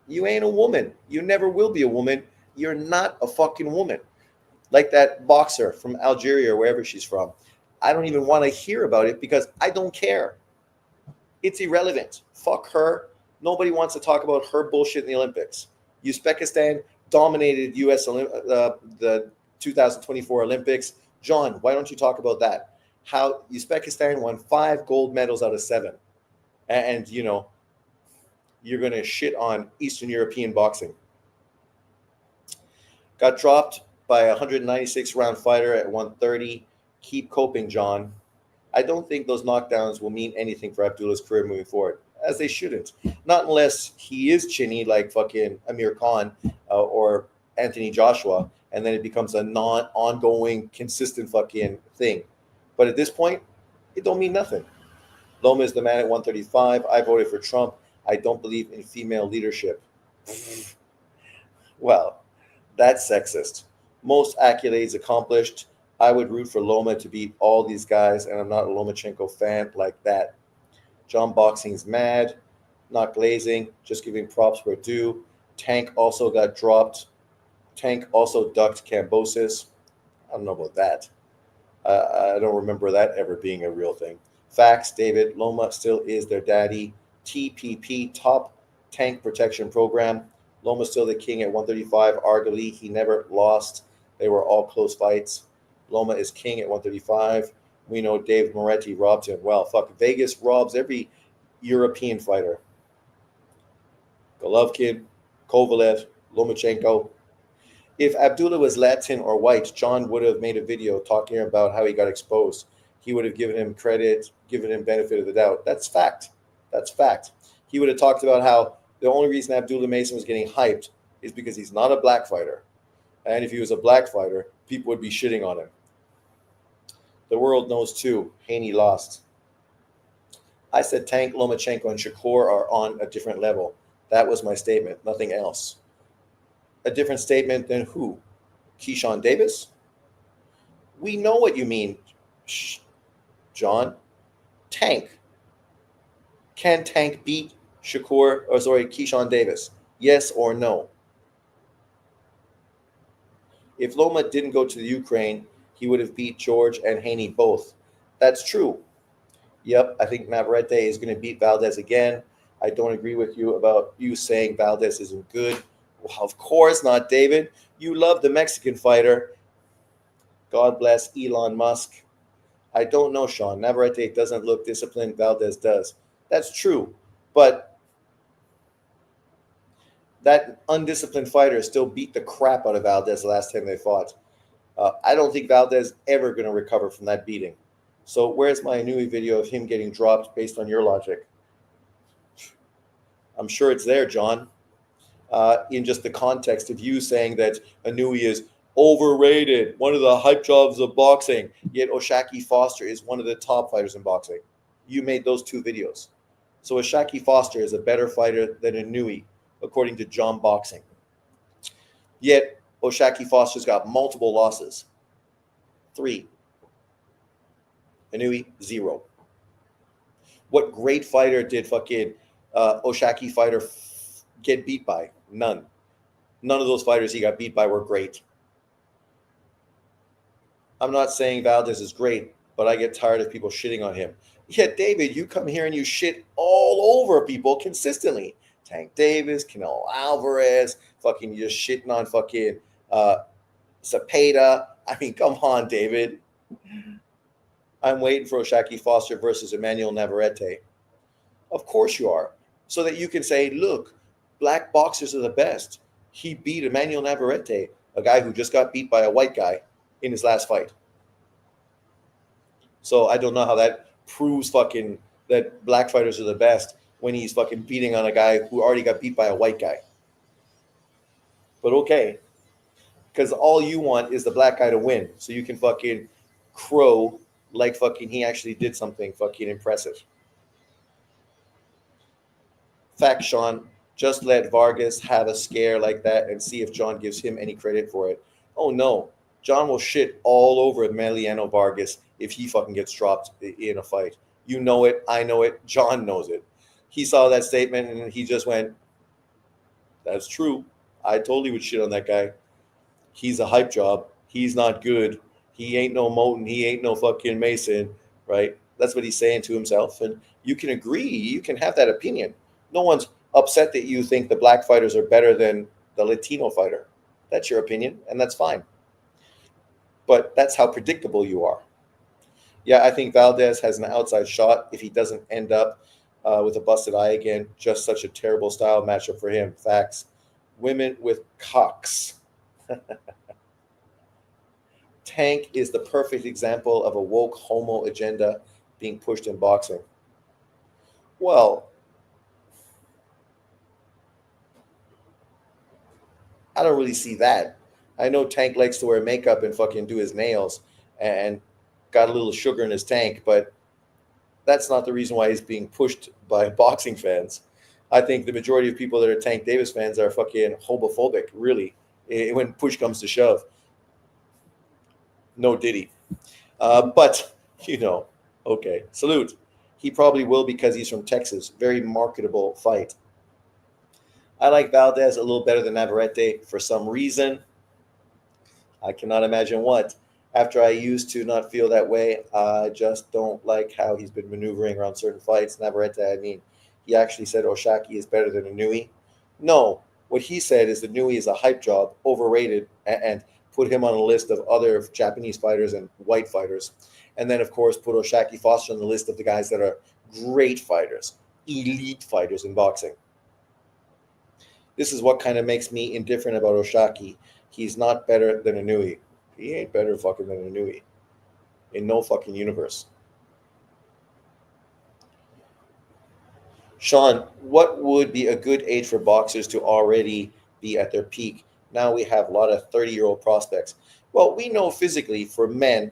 You ain't a woman. You never will be a woman. You're not a fucking woman. Like that boxer from Algeria or wherever she's from. I don't even want to hear about it because I don't care. It's irrelevant. Fuck her. Nobody wants to talk about her bullshit in the Olympics. Uzbekistan dominated the 2024 Olympics. John, why don't you talk about that? How Uzbekistan won 5 gold medals out of 7. And you're going to shit on Eastern European boxing. Got dropped by a 196-round fighter at 130. Keep coping, John. I don't think those knockdowns will mean anything for Abdullah's career moving forward, as they shouldn't. Not unless he is chinny like fucking Amir Khan or Anthony Joshua, and then it becomes a non-ongoing, consistent fucking thing. But at this point, it don't mean nothing. Loma is the man at 135. I voted for Trump. I don't believe in female leadership. Well, that's sexist. Most accolades accomplished. I would root for Loma to beat all these guys, and I'm not a Lomachenko fan like that. John Boxing's mad, not glazing, just giving props where due. Tank also got dropped. Tank also ducked Cambosis. I don't know about that. I don't remember that ever being a real thing. Facts, David. Loma still is their daddy. TPP, top tank protection program. Loma's still the king at 135. Arguably, he never lost. They were all close fights. Loma is king at 135. We know Dave Moretti robbed him. Well, fuck, Vegas robs every European fighter. Golovkin, Kovalev, Lomachenko. If Abdullah was Latin or white, John would have made a video talking about how he got exposed. He would have given him credit, given him benefit of the doubt. That's fact. That's fact. He would have talked about how the only reason Abdullah Mason was getting hyped is because he's not a black fighter. And if he was a black fighter, people would be shitting on him. The world knows too. Haney lost. I said Tank, Lomachenko, and Shakur are on a different level. That was my statement, nothing else. A different statement than who? Keyshawn Davis? We know what you mean, John. Tank. Can Tank beat Keyshawn Davis? Yes or no? If Loma didn't go to the Ukraine, he would have beat George and Haney both. That's true. Yep, I think Navarrete is going to beat Valdez again. I don't agree with you about you saying Valdez isn't good. Well, of course not, David. You love the Mexican fighter. God bless Elon Musk. I don't know, Sean. Navarrete doesn't look disciplined. Valdez does. That's true. But that undisciplined fighter still beat the crap out of Valdez the last time they fought. I don't think Valdez ever going to recover from that beating. So where's my Inui video of him getting dropped based on your logic? I'm sure it's there, John. In just the context of you saying that Inui is overrated, one of the hype jobs of boxing, yet Oshaki Foster is one of the top fighters in boxing. You made those two videos. So Oshaki Foster is a better fighter than Inui, according to John Boxing. Yet Oshaki Foster's got multiple losses. 3. Inui, 0. What great fighter did fucking Oshaki fighter get beat by? None. None of those fighters he got beat by were great. I'm not saying Valdez is great, but I get tired of people shitting on him. Yeah, David, you come here and you shit all over people consistently. Tank Davis, Canelo Alvarez, fucking you're just shitting on fucking Zepeda. I mean, come on, David. I'm waiting for Oshaki Foster versus Emmanuel Navarrete. Of course you are. So that you can say, look, black boxers are the best. He beat Emmanuel Navarrete, a guy who just got beat by a white guy in his last fight. So I don't know how that proves fucking that black fighters are the best when he's fucking beating on a guy who already got beat by a white guy. But okay. Because all you want is the black guy to win. So you can fucking crow like fucking he actually did something fucking impressive. Fact, Sean. Just let Vargas have a scare like that and see if John gives him any credit for it. Oh, no. John will shit all over Emiliano Vargas if he fucking gets dropped in a fight. You know it. I know it. John knows it. He saw that statement and he just went, that's true. I totally would shit on that guy. He's a hype job. He's not good. He ain't no Moten. He ain't no fucking Mason, right? That's what he's saying to himself. And you can agree. You can have that opinion. No one's upset that you think the black fighters are better than the Latino fighter. That's your opinion, and that's fine. But that's how predictable you are. Yeah, I think Valdez has an outside shot if he doesn't end up with a busted eye again. Just such a terrible style matchup for him. Facts. Women with cocks. Tank is the perfect example of a woke homo agenda being pushed in boxing. Well, I don't really see that. I know Tank likes to wear makeup and fucking do his nails and got a little sugar in his tank, but that's not the reason why he's being pushed by boxing fans. I think the majority of people that are Tank Davis fans are fucking homophobic, really. When push comes to shove, no Diddy. But okay, salute. He probably will because he's from Texas. Very marketable fight. I like Valdez a little better than Navarrete for some reason. I cannot imagine what. After I used to not feel that way, I just don't like how he's been maneuvering around certain fights. Navarrete, I mean, he actually said Oshaki is better than Inui. No, what he said is that Inui is a hype job, overrated, and put him on a list of other Japanese fighters and white fighters. And then, of course, put Oshaki Foster on the list of the guys that are great fighters, elite fighters in boxing. This is what kind of makes me indifferent about Oshaki. He's not better than Inui. He ain't better fucking than Inui. In no fucking universe. Sean, what would be a good age for boxers to already be at their peak? Now we have a lot of 30-year-old prospects. Well, we know physically for men,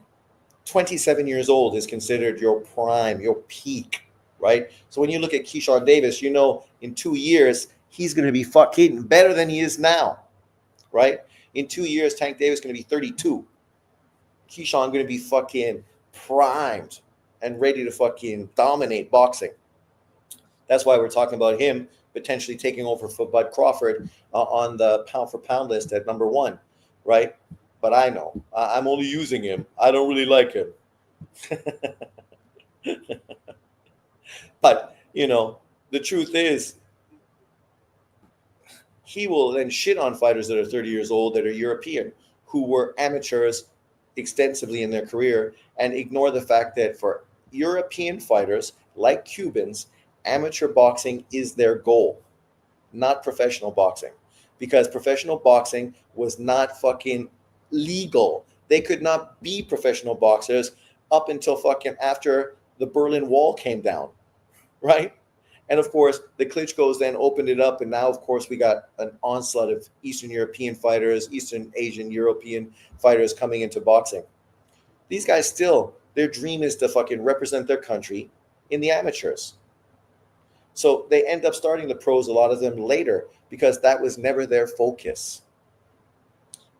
27 years old is considered your prime, your peak, right? So when you look at Keyshawn Davis, in 2 years, he's going to be fucking better than he is now, right? In 2 years, Tank Davis is going to be 32. Keyshawn going to be fucking primed and ready to fucking dominate boxing. That's why we're talking about him potentially taking over for Bud Crawford on the pound-for-pound list at number 1, right? But I know. I'm only using him. I don't really like him. But, the truth is, he will then shit on fighters that are 30 years old that are European, who were amateurs extensively in their career, and ignore the fact that for European fighters, like Cubans, amateur boxing is their goal, not professional boxing. Because professional boxing was not fucking legal. They could not be professional boxers up until fucking after the Berlin Wall came down, right? And of course, the Klitschko's then opened it up, and now, of course, we got an onslaught of Eastern European fighters, Eastern Asian, European fighters coming into boxing. These guys still, their dream is to fucking represent their country in the amateurs. So they end up starting the pros, a lot of them later, because that was never their focus.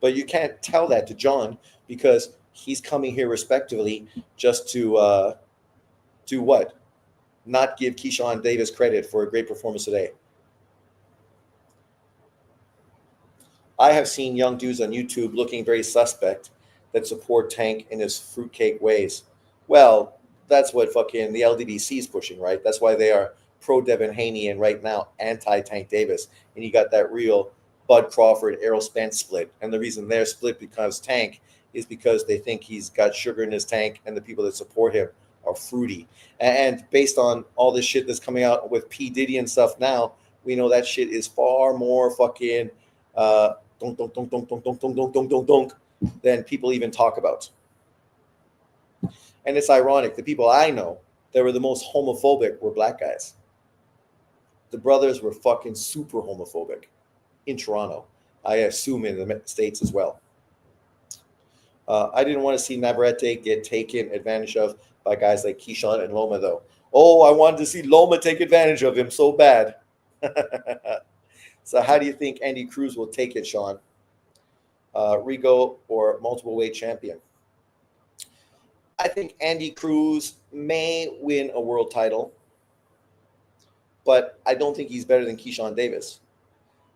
But you can't tell that to John because he's coming here respectively just to do what? Not give Keyshawn Davis credit for a great performance today. I have seen young dudes on YouTube looking very suspect that support Tank in his fruitcake ways. Well, that's what fucking the LDBC is pushing, right? That's why they are pro Devin Haney and right now anti-Tank Davis. And you got that real Bud Crawford, Errol Spence split. And the reason they're split because Tank is because they think he's got sugar in his tank and the people that support him are fruity. And based on all this shit that's coming out with P. Diddy and stuff now, we know that shit is far more fucking than people even talk about. And it's ironic. The people I know that were the most homophobic were black guys. The brothers were fucking super homophobic in Toronto. I assume in the States as well. I didn't want to see Navarrete get taken advantage of by guys like Keyshawn and Loma, though. Oh, I wanted to see Loma take advantage of him so bad. So how do you think Andy Cruz will take it, Sean? Rigo or multiple weight champion? I think Andy Cruz may win a world title, but I don't think he's better than Keyshawn Davis.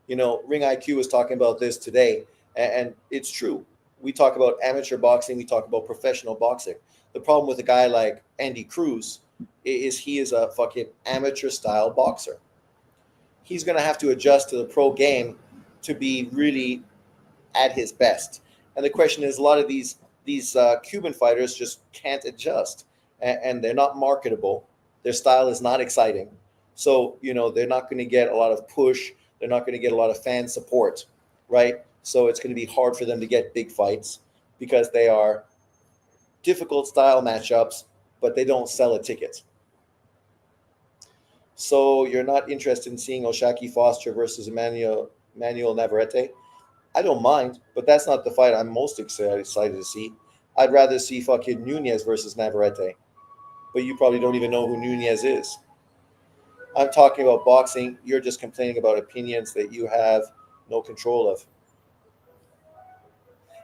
Ring IQ was talking about this today, and it's true. We talk about amateur boxing, we talk about professional boxing. The problem with a guy like Andy Cruz is he is a fucking amateur style boxer. He's going to have to adjust to the pro game to be really at his best. And the question is, a lot of these Cuban fighters just can't adjust, and they're not marketable. Their style is not exciting. So, they're not going to get a lot of push. They're not going to get a lot of fan support, right? So it's going to be hard for them to get big fights because they are difficult style matchups, but they don't sell a ticket. So you're not interested in seeing Oshaki Foster versus Emmanuel Navarrete? I don't mind, but that's not the fight I'm most excited to see. I'd rather see fucking Nunez versus Navarrete. But you probably don't even know who Nunez is. I'm talking about boxing. You're just complaining about opinions that you have no control of.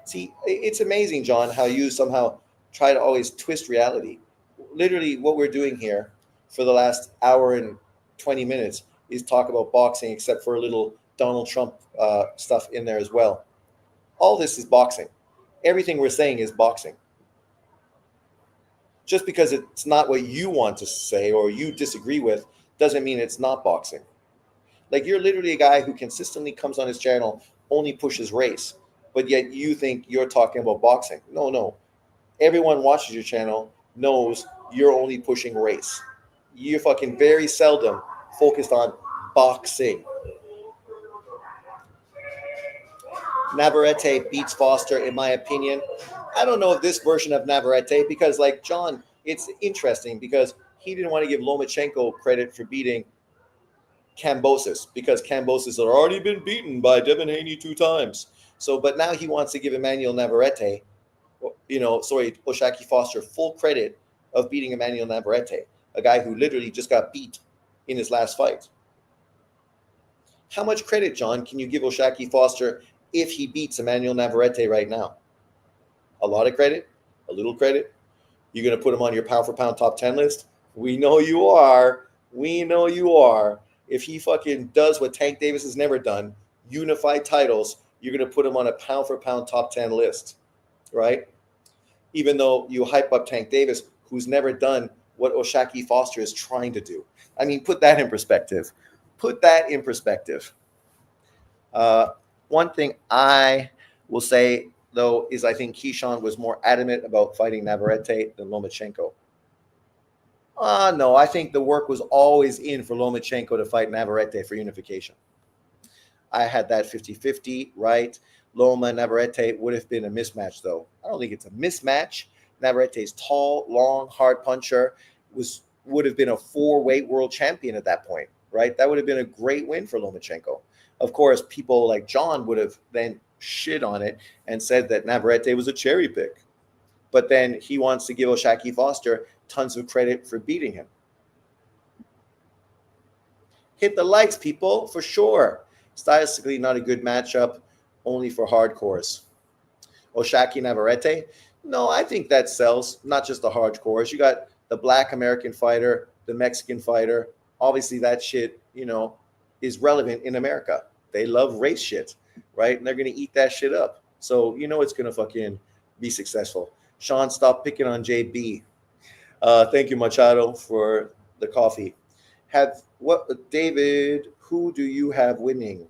See, it's amazing, John, how you somehow try to always twist reality. Literally, what we're doing here for the last hour and 20 minutes is talk about boxing, except for a little Donald Trump stuff in there as well. All this is boxing. Everything we're saying is boxing. Just because it's not what you want to say or you disagree with doesn't mean it's not boxing. Like you're literally a guy who consistently comes on his channel, only pushes race, but yet you think you're talking about boxing. No, no. Everyone watches your channel knows you're only pushing race. You're fucking very seldom focused on boxing. Navarrete beats Foster, in my opinion. I don't know if this version of Navarrete, because like John, it's interesting because he didn't want to give Lomachenko credit for beating Kambosos because Kambosos had already been beaten by Devin Haney 2 times. So, but now he wants to give Emmanuel Navarrete, Oshaki Foster, full credit of beating Emmanuel Navarrete, a guy who literally just got beat in his last fight. How much credit, John, can you give Oshaki Foster if he beats Emmanuel Navarrete right now? A lot of credit? A little credit? You're going to put him on your pound for pound top 10 list? We know you are. We know you are. If he fucking does what Tank Davis has never done, unified titles, you're going to put him on a pound for pound top 10 list, right? Even though you hype up Tank Davis, who's never done what Oshaki Foster is trying to do. I mean, put that in perspective. Put that in perspective. One thing I will say, though, is I think Keyshawn was more adamant about fighting Navarrete than Lomachenko. No, I think the work was always in for Lomachenko to fight Navarrete for unification. I had that 50-50, right? Loma Navarrete would have been a mismatch, though. I don't think it's a mismatch. Navarrete's tall, long, hard puncher would have been a 4-weight world champion at that point, right? That would have been a great win for Lomachenko. Of course, people like John would have then shit on it and said that Navarrete was a cherry pick. But then he wants to give Oshaki Foster tons of credit for beating him. Hit the likes, people, for sure. Stylistically, not a good matchup, only for hardcores. Oshaki Navarrete? No, I think that sells, not just the hardcores. You got the black American fighter, the Mexican fighter. Obviously, that shit, is relevant in America. They love race shit, right? And they're going to eat that shit up. So, it's going to fucking be successful. Sean, stop picking on JB. Thank you, Machado, for the coffee. David, who do you have winning?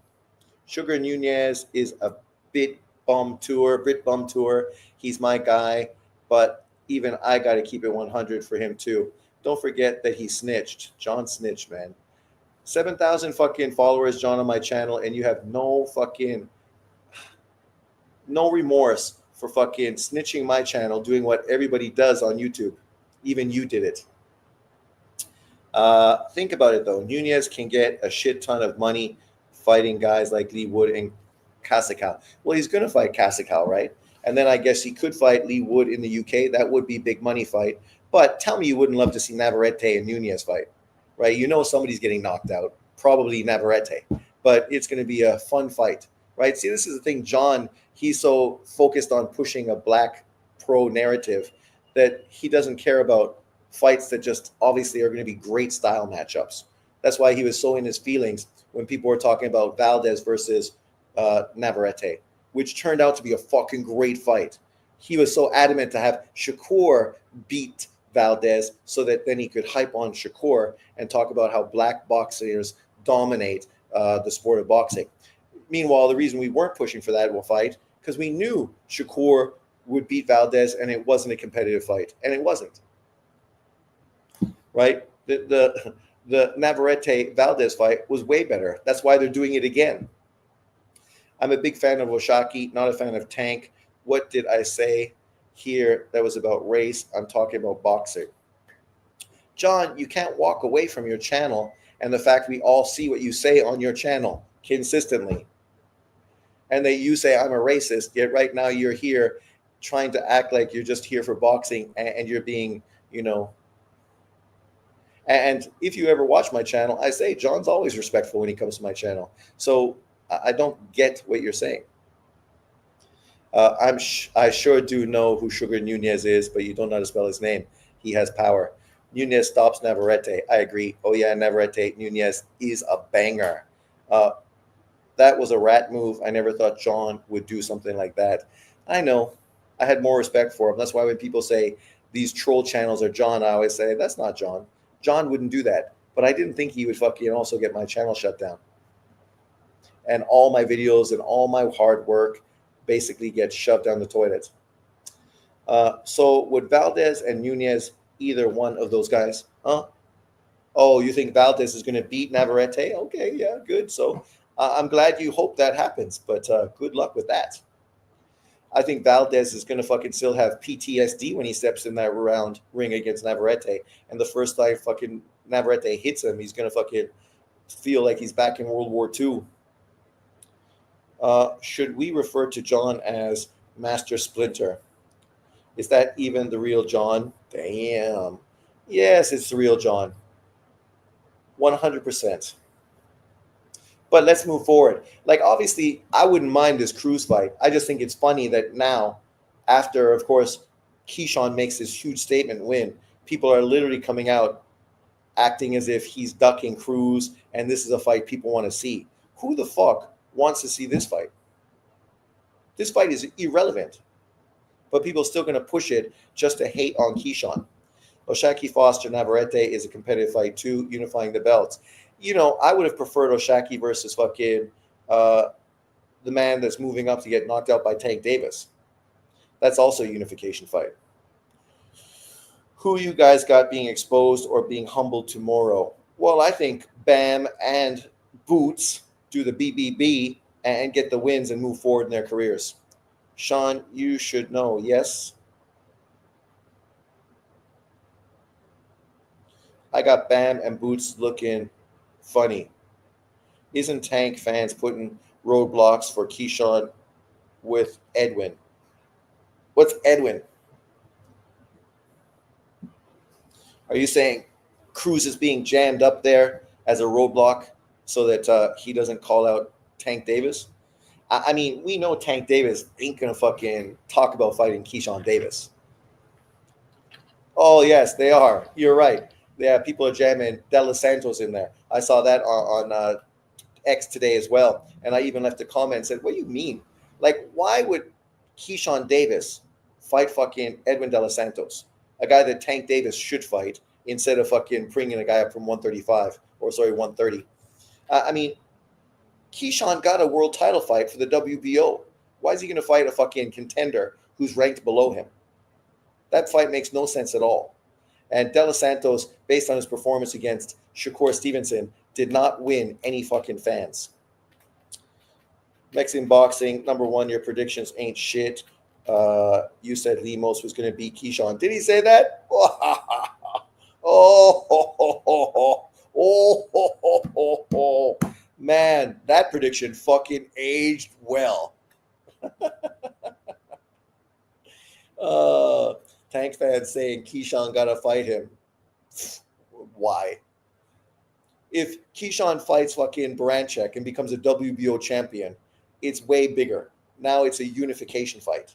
Sugar Nunez is a bit bum tour. He's my guy, but even I got to keep it 100 for him too. Don't forget that he snitched. John snitched, man. 7,000 fucking followers, John, on my channel, and you have no remorse for fucking snitching my channel, doing what everybody does on YouTube. Even you did it. Think about it, though. Nunez can get a shit ton of money fighting guys like Lee Wood and Kasakal. Well, he's going to fight Kasakal, right? And then I guess he could fight Lee Wood in the UK. That would be a big money fight. But tell me you wouldn't love to see Navarrete and Nunez fight, right? Somebody's getting knocked out, probably Navarrete. But it's going to be a fun fight, right? See, this is the thing, John, he's so focused on pushing a black pro narrative that he doesn't care about fights that just obviously are going to be great style matchups. That's why he was so in his feelings when people were talking about Valdez versus Navarrete, which turned out to be a fucking great fight. He was so adamant to have Shakur beat Valdez so that then he could hype on Shakur and talk about how black boxers dominate the sport of boxing. Meanwhile, the reason we weren't pushing for that fight because we knew Shakur would beat Valdez and it wasn't a competitive fight, and it wasn't. Right? The Navarrete Valdez fight was way better. That's why they're doing it again. I'm a big fan of Oshaki, not a fan of Tank. What did I say here that was about race? I'm talking about boxing. John, you can't walk away from your channel and the fact we all see what you say on your channel consistently. And that you say I'm a racist, yet right now you're here trying to act like you're just here for boxing and you're being, And if you ever watch my channel, I say John's always respectful when he comes to my channel. So I don't get what you're saying. I sure do know who Sugar Nunez is, but you don't know how to spell his name. He has power. Nunez stops Navarrete. I agree. Oh yeah, Navarrete Nunez is a banger. Uh, that was a rat move. I never thought John would do something like that. I know. I had more respect for him. That's why when people say these troll channels are John, I always say that's not John. John wouldn't do that. But I didn't think he would fucking also get my channel shut down. And all my videos and all my hard work basically get shoved down the toilet. So would Valdez and Nunez either one of those guys? Huh? Oh, you think Valdez is going to beat Navarrete? Okay, yeah, good. So I'm glad you hope that happens, but good luck with that. I think Valdez is going to fucking still have PTSD when he steps in that round ring against Navarrete. And the first time fucking Navarrete hits him, he's going to fucking feel like he's back in World War II. Should we refer to John as Master Splinter? Is that even the real John? Damn. Yes, it's the real John. 100%. But let's move forward. Like, obviously, I wouldn't mind this Cruz fight. I just think it's funny that now, after, of course, Keyshawn makes this huge statement win, people are literally coming out acting as if he's ducking Cruz and this is a fight people want to see. Who the fuck wants to see this fight? This fight is irrelevant. But people are still going to push it just to hate on Keyshawn. Oshaki Foster Navarrete is a competitive fight too, unifying the belts. You know, I would have preferred Oshaki versus fucking the man that's moving up to get knocked out by Tank Davis. That's also a unification fight. Who you guys got being exposed or being humbled tomorrow? Well, I think Bam and Boots do the BBB and get the wins and move forward in their careers. Sean, you should know, yes? I got Bam and Boots looking funny. Isn't Tank fans putting roadblocks for Keyshawn with Edwin? What's Edwin? Are you saying Cruz is being jammed up there as a roadblock so that he doesn't call out Tank Davis? I mean, we know Tank Davis ain't going to fucking talk about fighting Keyshawn Davis. Oh, yes, they are. You're right. Yeah, people are jamming De Los Santos in there. I saw that on X today as well. And I even left a comment and said, what do you mean? Like, why would Keyshawn Davis fight fucking Edwin De Los Santos, a guy that Tank Davis should fight, instead of fucking bringing a guy up from 130. I mean, Keyshawn got a world title fight for the WBO. Why is he going to fight a fucking contender who's ranked below him? That fight makes no sense at all. And De Los Santos, based on his performance against Shakur Stevenson, did not win any fucking fans. Mexican boxing, number one, your predictions ain't shit. You said Lemos was going to beat Keyshawn. Did he say that? Oh, man, that prediction fucking aged well. Tank fans saying Keyshawn got to fight him. Why? If Keyshawn fights fucking Baranchek and becomes a WBO champion, it's way bigger. Now it's a unification fight.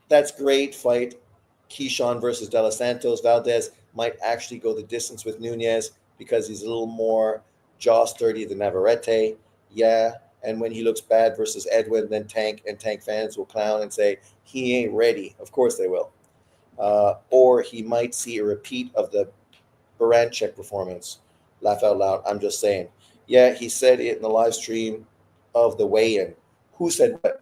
That's great fight. Keyshawn versus De Los Santos. Valdez might actually go the distance with Nunez because he's a little more jaw sturdy than Navarrete. Yeah. And when he looks bad versus Edwin, then Tank fans will clown and say, he ain't ready. Of course they will. Or he might see a repeat of the Baranchek performance. Laugh out loud. I'm just saying. Yeah, he said it in the live stream of the weigh-in. Who said what?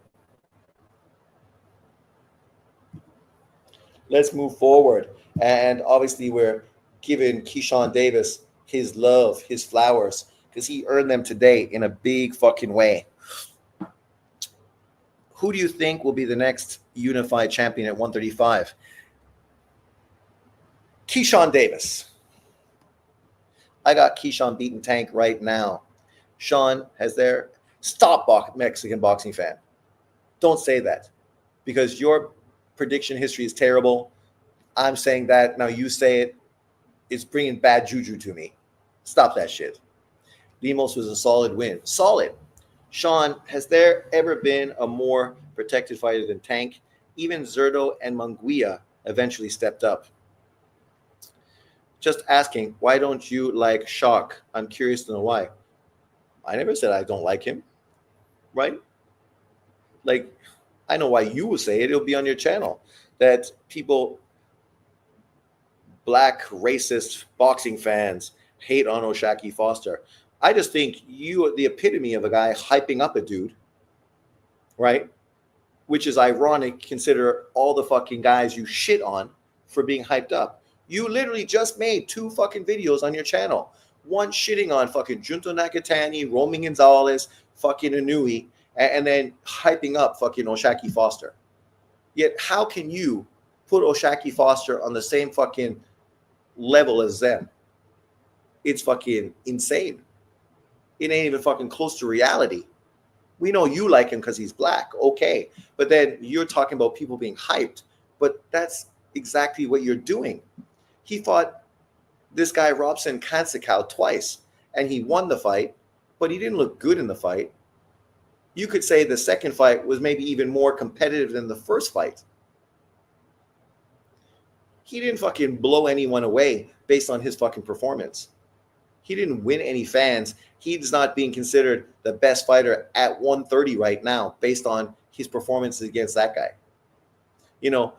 Let's move forward. And obviously we're giving Keyshawn Davis his love, his flowers, because he earned them today in a big fucking way. Who do you think will be the next unified champion at 135? Keyshawn Davis. I got Keyshawn beating Tank right now. Sean, stop, Mexican boxing fan. Don't say that, because your prediction history is terrible. I'm saying that. Now you say it. It's bringing bad juju to me. Stop that shit. Lemos was a solid win. Solid. Sean, has there ever been a more protected fighter than Tank? Even Zerto and Munguia eventually stepped up. Just asking, why don't you like Shock? I'm curious to know why. I never said I don't like him, right? Like, I know why you will say it. It'll be on your channel that people, black racist boxing fans, hate on O'Shaquie Foster. I just think you are the epitome of a guy hyping up a dude, right? Which is ironic, consider all the fucking guys you shit on for being hyped up. You literally just made 2 fucking videos on your channel. One shitting on fucking Junto Nakatani, Romy Gonzalez, fucking Inui, and then hyping up fucking O'Shaquie Foster. Yet how can you put O'Shaquie Foster on the same fucking level as them? It's fucking insane. It ain't even fucking close to reality. We know you like him because he's black, okay. But then you're talking about people being hyped. But that's exactly what you're doing. He fought this guy, Robson Kansakow, twice, and he won the fight, but he didn't look good in the fight. You could say the second fight was maybe even more competitive than the first fight. He didn't fucking blow anyone away based on his fucking performance. He didn't win any fans. He's not being considered the best fighter at 130 right now based on his performances against that guy. You know,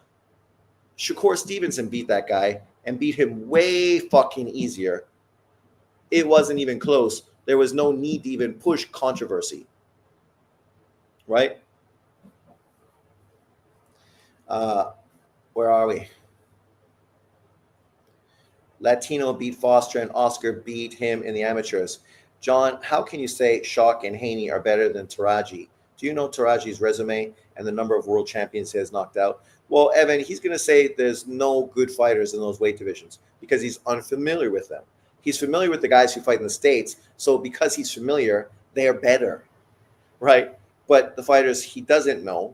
Shakur Stevenson beat that guy and beat him way fucking easier. It wasn't even close. There was no need to even push controversy. Right? Where are we? Latino beat Foster and Oscar beat him in the amateurs. John, how can you say Shock and Haney are better than Taraji? Do you know Taraji's resume and the number of world champions he has knocked out? Well, Evan, he's going to say there's no good fighters in those weight divisions because he's unfamiliar with them. He's familiar with the guys who fight in the States, so because he's familiar, they are better, right? But the fighters he doesn't know,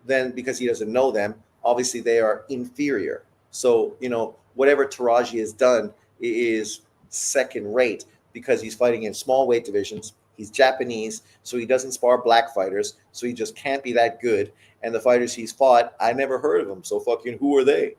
then because he doesn't know them, obviously they are inferior. So, you know, whatever Taraji has done is second rate because he's fighting in small weight divisions. He's Japanese, so he doesn't spar black fighters, so he just can't be that good. And the fighters he's fought, I never heard of them, so fucking who are they?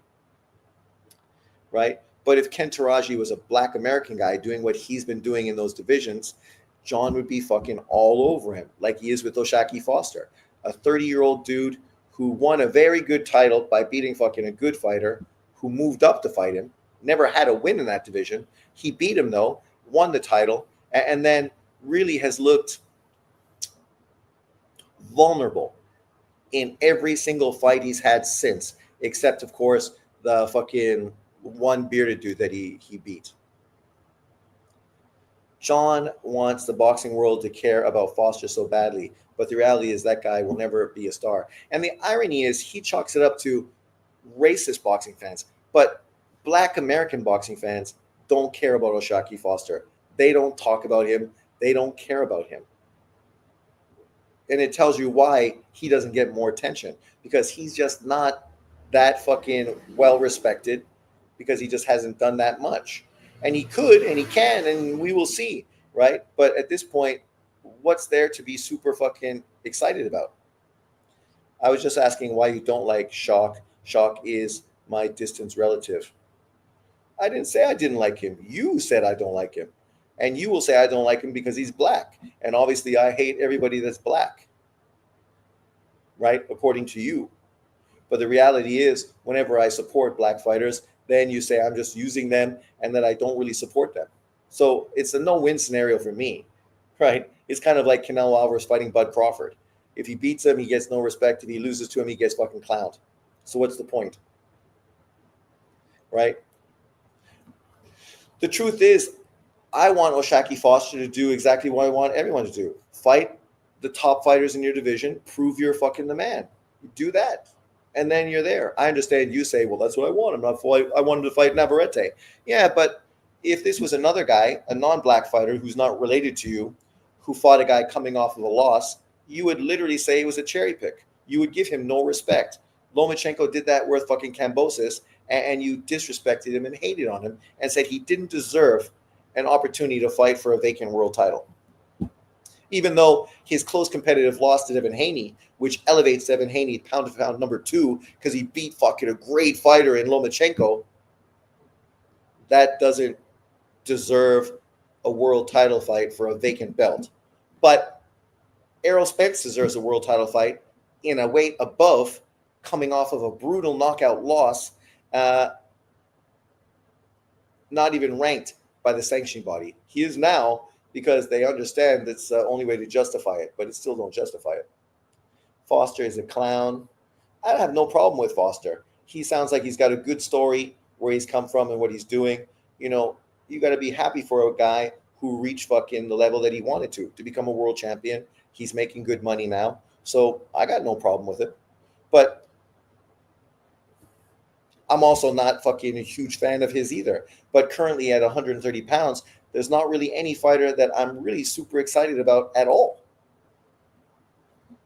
Right? But if Ken Taraji was a black American guy doing what he's been doing in those divisions, John would be fucking all over him like he is with O'Shaquie Foster. A 30-year-old dude who won a very good title by beating fucking a good fighter who moved up to fight him, never had a win in that division. He beat him, though, won the title, and then really has looked vulnerable in every single fight he's had since, except, of course, the fucking one bearded dude that he beat. Sean wants the boxing world to care about Foster so badly, but the reality is that guy will never be a star. And the irony is he chalks it up to racist boxing fans, but black American boxing fans don't care about O'Shaquie Foster. They don't talk about him. They don't care about him. And it tells you why he doesn't get more attention, because he's just not that fucking well respected, because he just hasn't done that much. And he could, and he can, and we will see, right? But at this point, what's there to be super fucking excited about? I was just asking why you don't like Shock. Shock is my distant relative. I didn't say I didn't like him. You said I don't like him. And you will say I don't like him because he's black. And obviously I hate everybody that's black, right? According to you. But the reality is, whenever I support black fighters, then you say I'm just using them and that I don't really support them. So it's a no-win scenario for me, right? It's kind of like Canelo Alvarez fighting Bud Crawford. If he beats him, he gets no respect. If he loses to him, he gets fucking clowned. So what's the point? Right? The truth is, I want O'Shaquie Foster to do exactly what I want everyone to do. Fight the top fighters in your division. Prove you're fucking the man. Do that. And then you're there. I understand you say, well, that's what I want. I wanted to fight Navarrete. Yeah, but if this was another guy, a non-black fighter who's not related to you, who fought a guy coming off of a loss, you would literally say it was a cherry pick. You would give him no respect. Lomachenko did that with fucking Kambosos, and you disrespected him and hated on him and said he didn't deserve an opportunity to fight for a vacant world title. Even though his close competitive loss to Devin Haney, which elevates Devin Haney pound to pound number 2 because he beat fucking a great fighter in Lomachenko, that doesn't deserve a world title fight for a vacant belt. But Errol Spence deserves a world title fight in a weight above, coming off of a brutal knockout loss, not even ranked by the sanctioning body. He is now, because they understand that's the only way to justify it, but it still don't justify it. Foster is a clown. I have no problem with Foster. He sounds like he's got a good story where he's come from and what he's doing. You know, you got to be happy for a guy who reached fucking the level that he wanted to become a world champion. He's making good money now. So I got no problem with it. But I'm also not fucking a huge fan of his either. But currently at 130 pounds, there's not really any fighter that I'm really super excited about at all.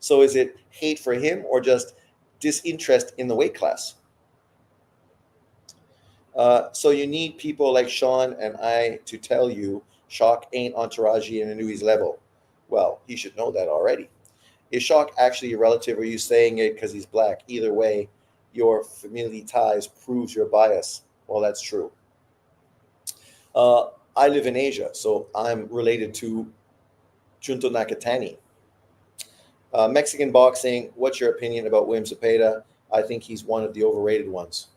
So is it hate for him or just disinterest in the weight class? So you need people like Sean and I to tell you Shock ain't on Taraji and Inui's level. Well, he should know that already. Is Shock actually a relative, or are you saying it because he's black? Either way, your family ties proves your bias. Well, that's true. I live in Asia, so I'm related to Junto Nakatani. Mexican boxing, what's your opinion about William Zepeda? I think he's one of the overrated ones.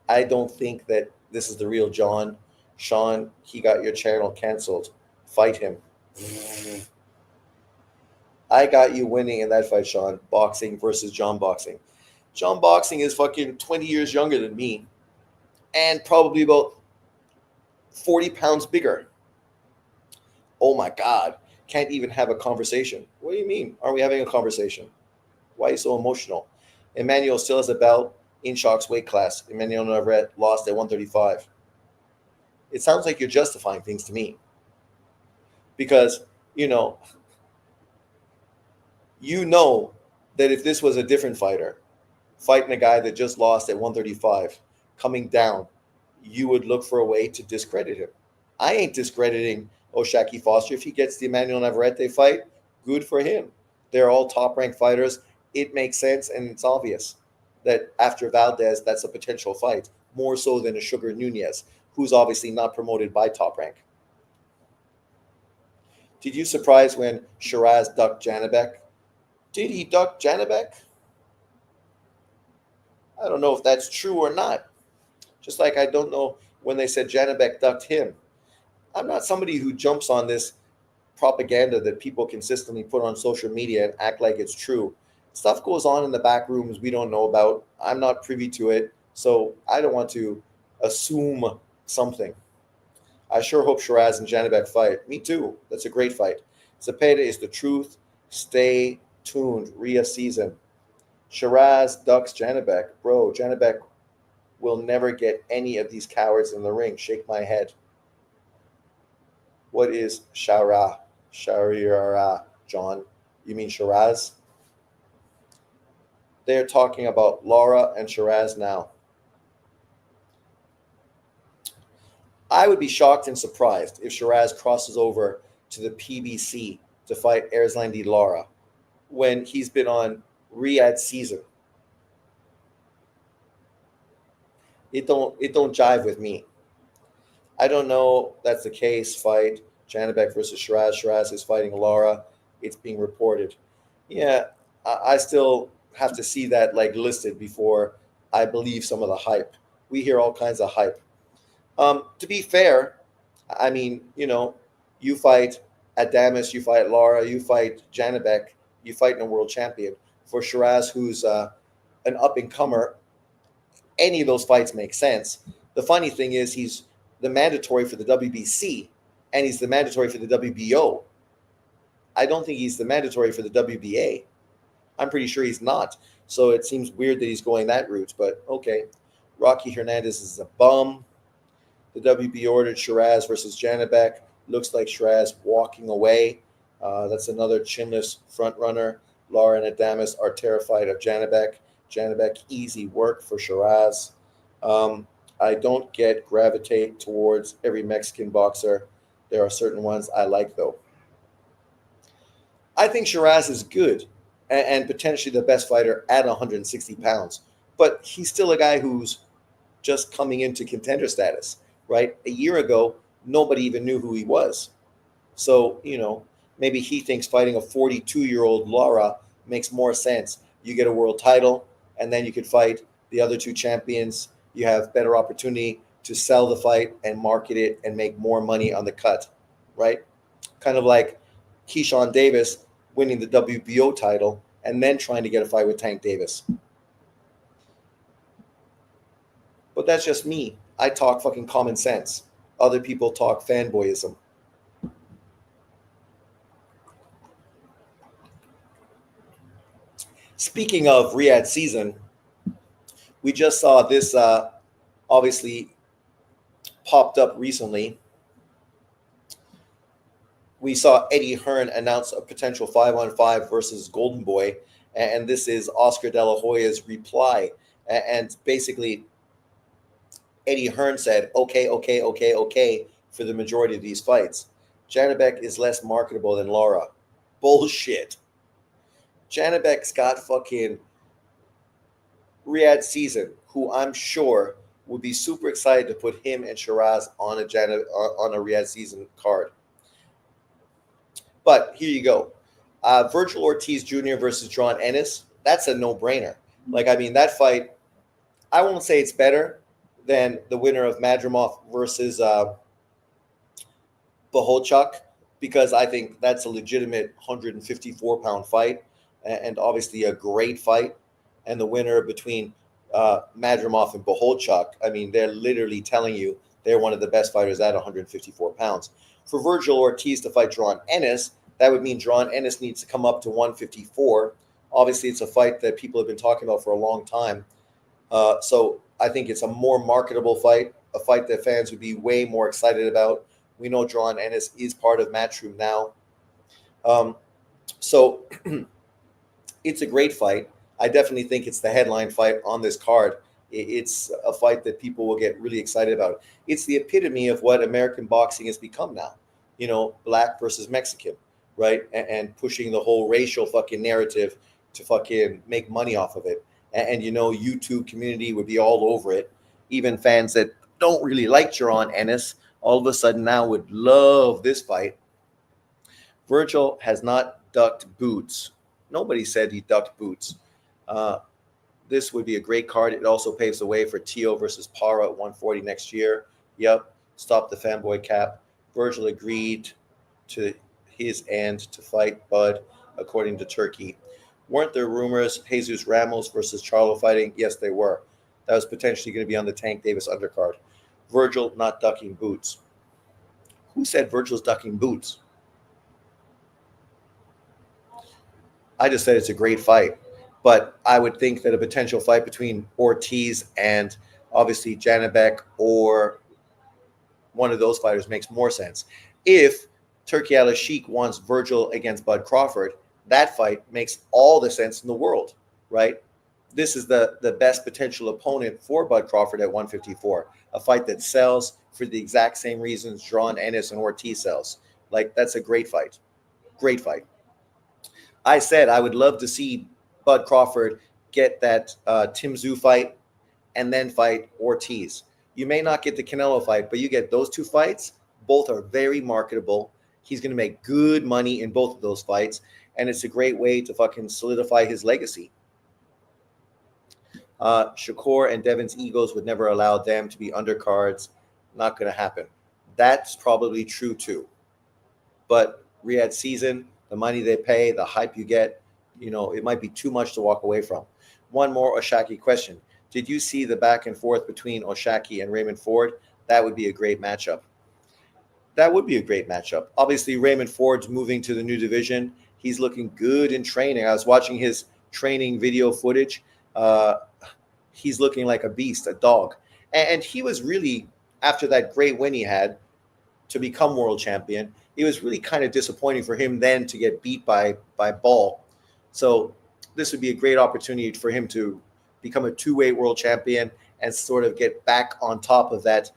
I don't think that this is the real John. Sean, he got your channel canceled. Fight him. I got you winning in that fight, Sean. Boxing versus John Boxing. John Boxing is fucking 20 years younger than me and probably about 40 pounds bigger. Oh my God. Can't even have a conversation. What do you mean? Are we having a conversation? Why are you so emotional? Emmanuel still has a belt in Shock's weight class. Emmanuel Navarrete lost at 135. It sounds like you're justifying things to me. Because, you know that if this was a different fighter, fighting a guy that just lost at 135, coming down, you would look for a way to discredit him. I ain't discrediting O'Shaquie Foster. If he gets the Emmanuel Navarrete fight, good for him. They're all top-ranked fighters. It makes sense, and it's obvious that after Valdez, that's a potential fight, more so than a Sugar Nunez, who's obviously not promoted by Top Rank. Did you surprise when Shiraz ducked Janibek? Did he duck Janibek? I don't know if that's true or not. Just like I don't know when they said Janibek ducked him. I'm not somebody who jumps on this propaganda that people consistently put on social media and act like it's true. Stuff goes on in the back rooms we don't know about. I'm not privy to it, so I don't want to assume something. I sure hope Shiraz and Janibek fight. Me too. That's a great fight. Zepeda is the truth. Stay tuned. Rhea season. Shiraz ducks Janibek. Bro, Janibek will never get any of these cowards in the ring. Shake my head. What is Shara? Shariara, John? You mean Shiraz? They're talking about Laura and Shiraz now. I would be shocked and surprised if Shiraz crosses over to the PBC to fight Erislandy Lara when he's been on Riyadh season. It don't jive with me. I don't know that's the case. Fight Janibek versus Shiraz. Shiraz is fighting Lara. It's being reported. Yeah, I still have to see that like listed before I believe some of the hype. We hear all kinds of hype. To be fair, I mean, you fight Adamus, you fight Lara, you fight Janibek, you fight a world champion. For Shiraz, who's an up-and-comer, any of those fights make sense. The funny thing is he's the mandatory for the WBC, and he's the mandatory for the WBO. I don't think he's the mandatory for the WBA. I'm pretty sure he's not. So it seems weird that he's going that route, but okay. Rocky Hernandez is a bum. The WB ordered Shiraz versus Janibek. Looks like Shiraz walking away. That's another chinless front runner. Lara and Adamus are terrified of Janibek. Janibek, easy work for Shiraz. I don't gravitate towards every Mexican boxer. There are certain ones I like though. I think Shiraz is good and potentially the best fighter at 160 pounds, but he's still a guy who's just coming into contender status, right? A year ago, nobody even knew who he was. So, maybe he thinks fighting a 42-year-old Lara makes more sense. You get a world title, and then you could fight the other two champions. You have better opportunity to sell the fight and market it and make more money on the cut, right? Kind of like Keyshawn Davis winning the WBO title and then trying to get a fight with Tank Davis. But that's just me. I talk fucking common sense. Other people talk fanboyism. Speaking of Riyadh season, we just saw this obviously popped up recently. We saw Eddie Hearn announce a potential 5-on-5 versus Golden Boy, and this is Oscar De La Hoya's reply. And basically, Eddie Hearn said, okay, okay, okay, okay, for the majority of these fights. Janibek is less marketable than Lara. Bullshit. Janibek's got fucking Riyadh season, who I'm sure would be super excited to put him and Shiraz on a Riyadh season card. But here you go. Virgil Ortiz Jr. versus John Ennis. That's a no-brainer. That fight, I won't say it's better than the winner of Madrimov versus Bohocuk, because I think that's a legitimate 154-pound fight and obviously a great fight. And the winner between Madrimov and Bohocuk, they're literally telling you they're one of the best fighters at 154 pounds. For Virgil Ortiz to fight John Ennis, that would mean John Ennis needs to come up to 154. Obviously, it's a fight that people have been talking about for a long time. So I think it's a more marketable fight, a fight that fans would be way more excited about. We know John Ennis is part of Matchroom now. So it's a great fight. I definitely think it's the headline fight on this card. It's a fight that people will get really excited about. It's the epitome of what American boxing has become now. Black versus Mexican, right? And pushing the whole racial fucking narrative to fucking make money off of it. And YouTube community would be all over it. Even fans that don't really like John Ennis all of a sudden now would love this fight. Virgil has not ducked boots. Nobody said he ducked boots. This would be a great card. It also paves the way for Tio versus Para at 140 next year. Yep, stop the fanboy cap. Virgil agreed to his end to fight Bud, according to Turkey. Weren't there rumors Jesus Ramos versus Charlo fighting? Yes, they were. That was potentially going to be on the Tank Davis undercard. Virgil not ducking boots. Who said Virgil's ducking boots? I just said it's a great fight. But I would think that a potential fight between Ortiz and obviously Janibek or one of those fighters makes more sense. If Turki Al-Sheikh wants Virgil against Bud Crawford, that fight makes all the sense in the world, right? This is the best potential opponent for Bud Crawford at 154, a fight that sells for the exact same reasons John Ennis and Ortiz sells. That's a great fight. Great fight. I said I would love to see Bud Crawford get that Tim Tszyu fight and then fight Ortiz. You may not get the Canelo fight, but you get those two fights. Both are very marketable. He's going to make good money in both of those fights, and it's a great way to fucking solidify his legacy. Shakur and Devon's egos would never allow them to be undercards. Not going to happen. That's probably true too. But Riyadh season, the money they pay, the hype you get, it might be too much to walk away from. One more Oshaki question. Did you see the back and forth between Oshaki and Raymond Ford? That would be a great matchup. That would be a great matchup. Obviously, Raymond Ford's moving to the new division. He's looking good in training. I was watching his training video footage. He's looking like a beast, a dog. And he was really, after that great win he had to become world champion, it was really kind of disappointing for him then to get beat by Ball. So this would be a great opportunity for him to become a two-weight world champion, and sort of get back on top of that,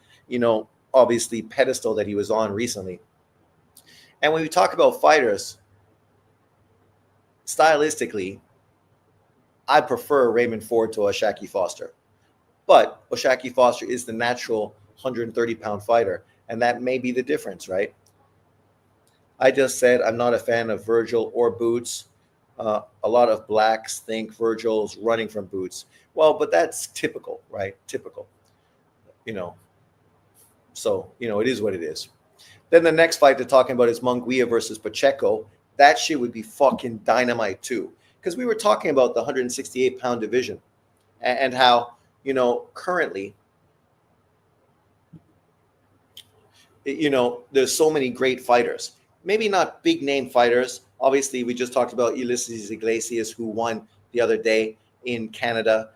obviously pedestal that he was on recently. And when we talk about fighters, stylistically, I prefer Raymond Ford to Oshaki Foster. But Oshaki Foster is the natural 130-pound fighter, and that may be the difference, right? I just said I'm not a fan of Virgil or Boots. A lot of blacks think Virgil's running from Boots. Well, but that's typical, right? Typical. So, it is what it is. Then the next fight they're talking about is Munguia versus Pacheco. That shit would be fucking dynamite too. Because we were talking about the 168-pound division and how, currently, there's so many great fighters. Maybe not big name fighters. Obviously, we just talked about Ulysses Iglesias, who won the other day in Canada,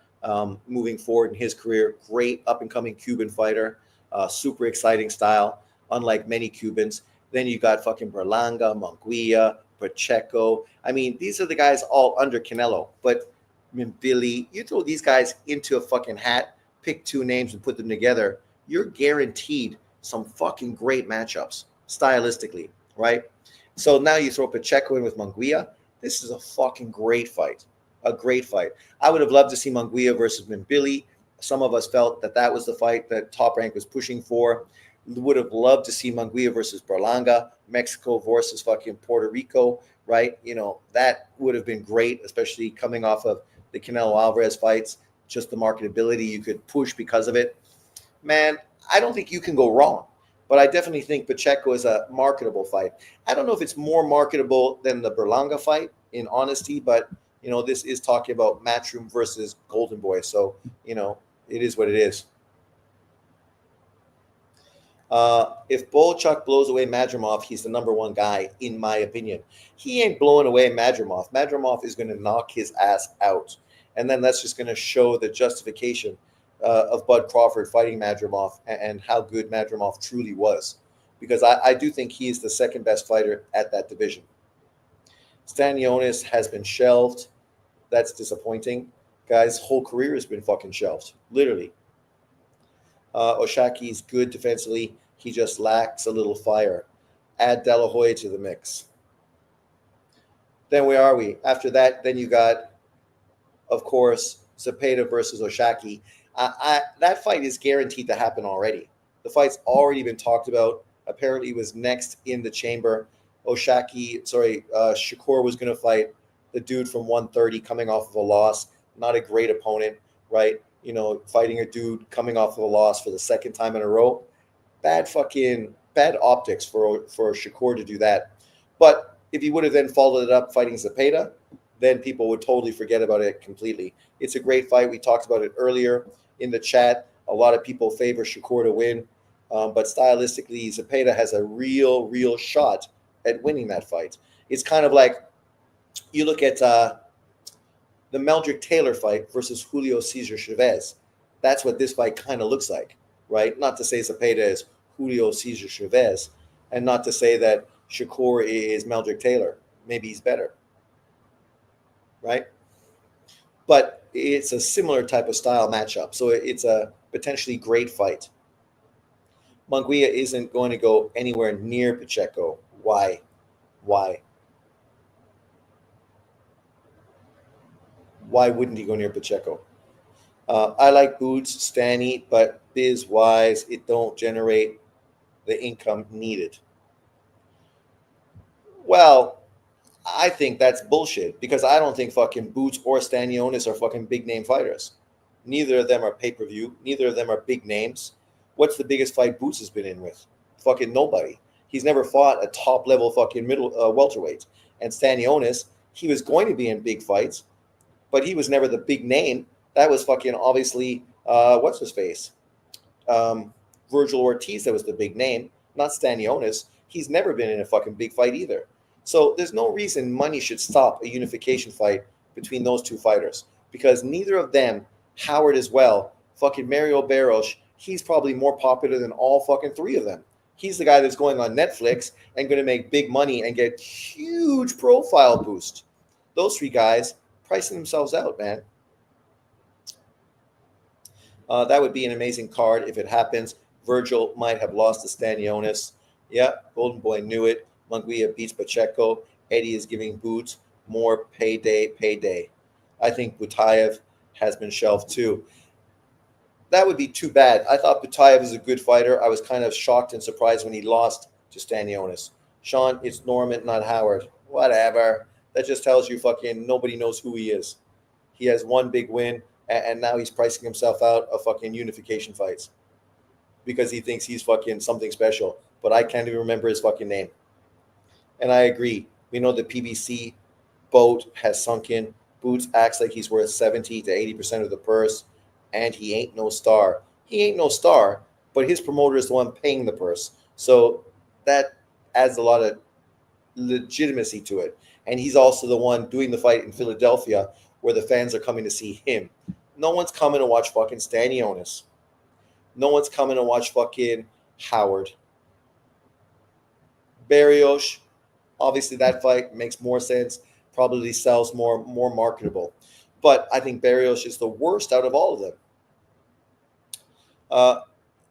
moving forward in his career. Great up-and-coming Cuban fighter. Super exciting style, unlike many Cubans. Then you got fucking Berlanga, Munguia, Pacheco. I mean, these are the guys all under Canelo. But Billy, you throw these guys into a fucking hat, pick two names and put them together, you're guaranteed some fucking great matchups stylistically, right? So now you throw Pacheco in with Munguia. This is a fucking great fight. A great fight. I would have loved to see Munguia versus Billy. Some of us felt that was the fight that Top Rank was pushing for. Would have loved to see Munguia versus Berlanga, Mexico versus fucking Puerto Rico, right? That would have been great, especially coming off of the Canelo Alvarez fights, just the marketability you could push because of it. Man, I don't think you can go wrong, but I definitely think Pacheco is a marketable fight. I don't know if it's more marketable than the Berlanga fight, in honesty, but, this is talking about Matchroom versus Golden Boy, so, it is what it is. If Bolchuk blows away Madrimov, he's the number one guy, in my opinion. He ain't blowing away Madrimov. Madrimov is going to knock his ass out. And then that's just going to show the justification of Bud Crawford fighting Madrimov and how good Madrimov truly was. Because I do think he is the second best fighter at that division. Stanionis has been shelved. That's disappointing. Guy's whole career has been fucking shelved. Literally. Oshaki's good defensively. He just lacks a little fire. Add De La Hoya to the mix. Then where are we? After that, then you got, of course, Zepeda versus Oshaki. That fight is guaranteed to happen already. The fight's already been talked about. Apparently it was next in the chamber. Shakur was going to fight the dude from 130 coming off of a loss. Not a great opponent, right? Fighting a dude coming off of a loss for the second time in a row. Bad optics for Shakur to do that. But if he would have then followed it up fighting Zepeda, then people would totally forget about it completely. It's a great fight. We talked about it earlier in the chat. A lot of people favor Shakur to win. But stylistically, Zepeda has a real shot at winning that fight. It's kind of like you look at the Meldrick Taylor fight versus Julio Cesar Chavez. That's what this fight kind of looks like, right? Not to say Zepeda is Julio Cesar Chavez, and not to say that Shakur is Meldrick Taylor. Maybe he's better, right? But it's a similar type of style matchup, so it's a potentially great fight. Munguia isn't going to go anywhere near Pacheco. Why? Why wouldn't he go near Pacheco? I like Boots, Stanny, but biz-wise, it don't generate the income needed. Well, I think that's bullshit because I don't think fucking Boots or Stanionis are fucking big-name fighters. Neither of them are pay-per-view. Neither of them are big names. What's the biggest fight Boots has been in with? Fucking nobody. He's never fought a top-level fucking welterweight. And Stanionis, he was going to be in big fights, but he was never the big name. That was fucking obviously, what's his face? Virgil Ortiz, that was the big name, not Stanionis. He's never been in a fucking big fight either. So there's no reason money should stop a unification fight between those two fighters because neither of them, Howard as well, fucking Mario Barros, he's probably more popular than all fucking three of them. He's the guy that's going on Netflix and going to make big money and get huge profile boost. Those three guys pricing themselves out, man. That would be an amazing card if it happens. Virgil might have lost to Stanionis. Yeah, Golden Boy knew it. Munguia beats Pacheco. Eddie is giving Boots more payday, payday. I think Butayev has been shelved too. That would be too bad. I thought Butayev is a good fighter. I was kind of shocked and surprised when he lost to Stanionis. Sean, it's Norman, not Howard. Whatever. That just tells you fucking nobody knows who he is. He has one big win, and now he's pricing himself out of fucking unification fights because he thinks he's fucking something special. But I can't even remember his fucking name. And I agree. We know the PBC boat has sunk in. Boots acts like he's worth 70 to 80% of the purse, and he ain't no star. He ain't no star, but his promoter is the one paying the purse. So that adds a lot of legitimacy to it. And he's also the one doing the fight in Philadelphia where the fans are coming to see him. No one's coming to watch fucking Stanionis. No one's coming to watch fucking Howard. Barrios, obviously that fight makes more sense, probably sells more marketable. But I think Barrios is the worst out of all of them.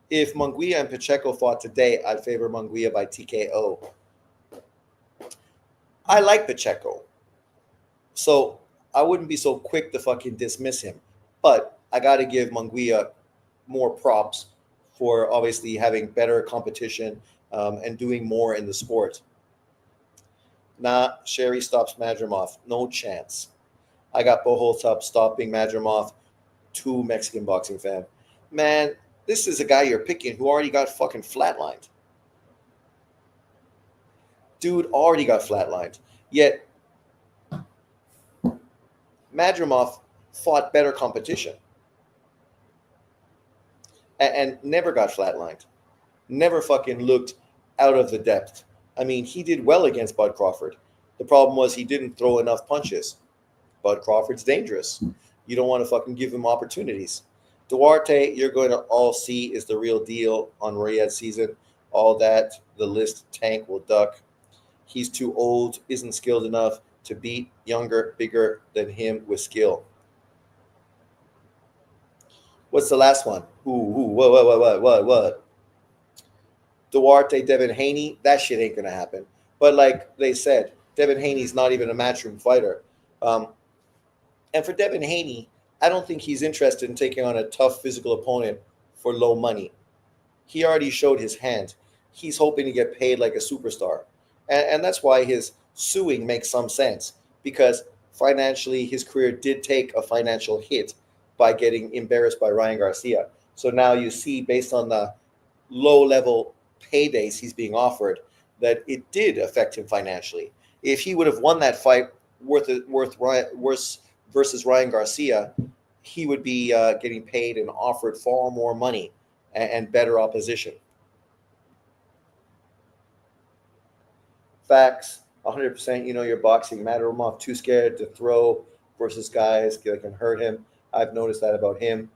If Munguia and Pacheco fought today, I'd favor Munguia by TKO. I like Pacheco, so I wouldn't be so quick to fucking dismiss him. But I got to give Munguia more props for obviously having better competition and doing more in the sport. Nah, Sherry stops Madrimov. No chance. I got Boholtop stopping Madrimov. Too Mexican boxing fan. Man, this is a guy you're picking who already got fucking flatlined. Dude already got flatlined. Yet, Madrimov fought better competition. And never got flatlined. Never fucking looked out of the depth. I mean, he did well against Bud Crawford. The problem was he didn't throw enough punches. Bud Crawford's dangerous. You don't want to fucking give him opportunities. Duarte, you're going to all see is the real deal on Riyadh season. All that, the list tank will duck. He's too old, isn't skilled enough to beat younger, bigger than him with skill. What's the last one? What? Duarte, Devin Haney, that shit ain't going to happen. But like they said, Devin Haney's not even a matchroom fighter. And for Devin Haney, I don't think he's interested in taking on a tough physical opponent for low money. He already showed his hand. He's hoping to get paid like a superstar. And that's why his suing makes some sense, because financially his career did take a financial hit by getting embarrassed by Ryan Garcia. So now you see, based on the low-level paydays he's being offered, that it did affect him financially. If he would have won that fight versus Ryan Garcia, he would be getting paid and offered far more money and better opposition. Facts, 100%. You know your boxing. Madrimov too scared to throw versus guys that can hurt him. I've noticed that about him.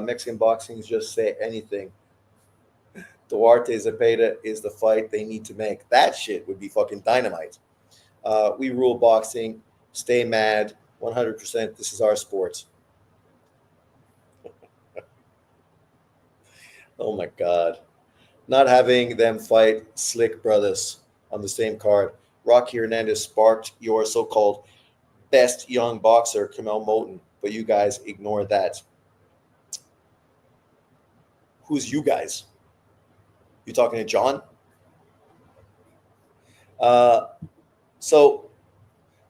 Mexican boxing is just say anything. Duarte Zepeda is the fight they need to make. That shit would be fucking dynamite. We rule boxing. Stay mad. 100%. This is our sport. Oh my God. Not having them fight slick brothers on the same card. Rocky Hernandez sparked your so-called best young boxer, Kamel Moten, but you guys ignore that. Who's you guys? You talking to John? So,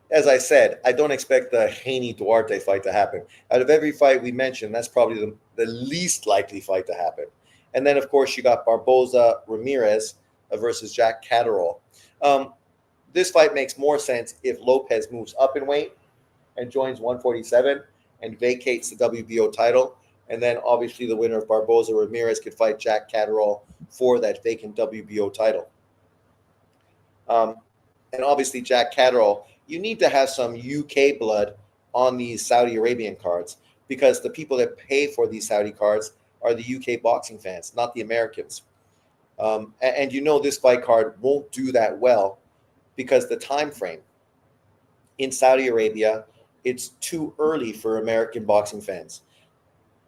as I said, I don't expect the Haney-Duarte fight to happen. Out of every fight we mentioned, that's probably the least likely fight to happen. And then, of course, you got Barboza-Ramirez versus Jack Catterall. This fight makes more sense if Lopez moves up in weight and joins 147 and vacates the WBO title. And then, obviously, the winner of Barboza-Ramirez could fight Jack Catterall for that vacant WBO title. And obviously, Jack Catterall, you need to have some UK blood on these Saudi Arabian cards, because the people that pay for these Saudi cards are the UK boxing fans, not the Americans. And you know this fight card won't do that well because the time frame in Saudi Arabia, it's too early for American boxing fans.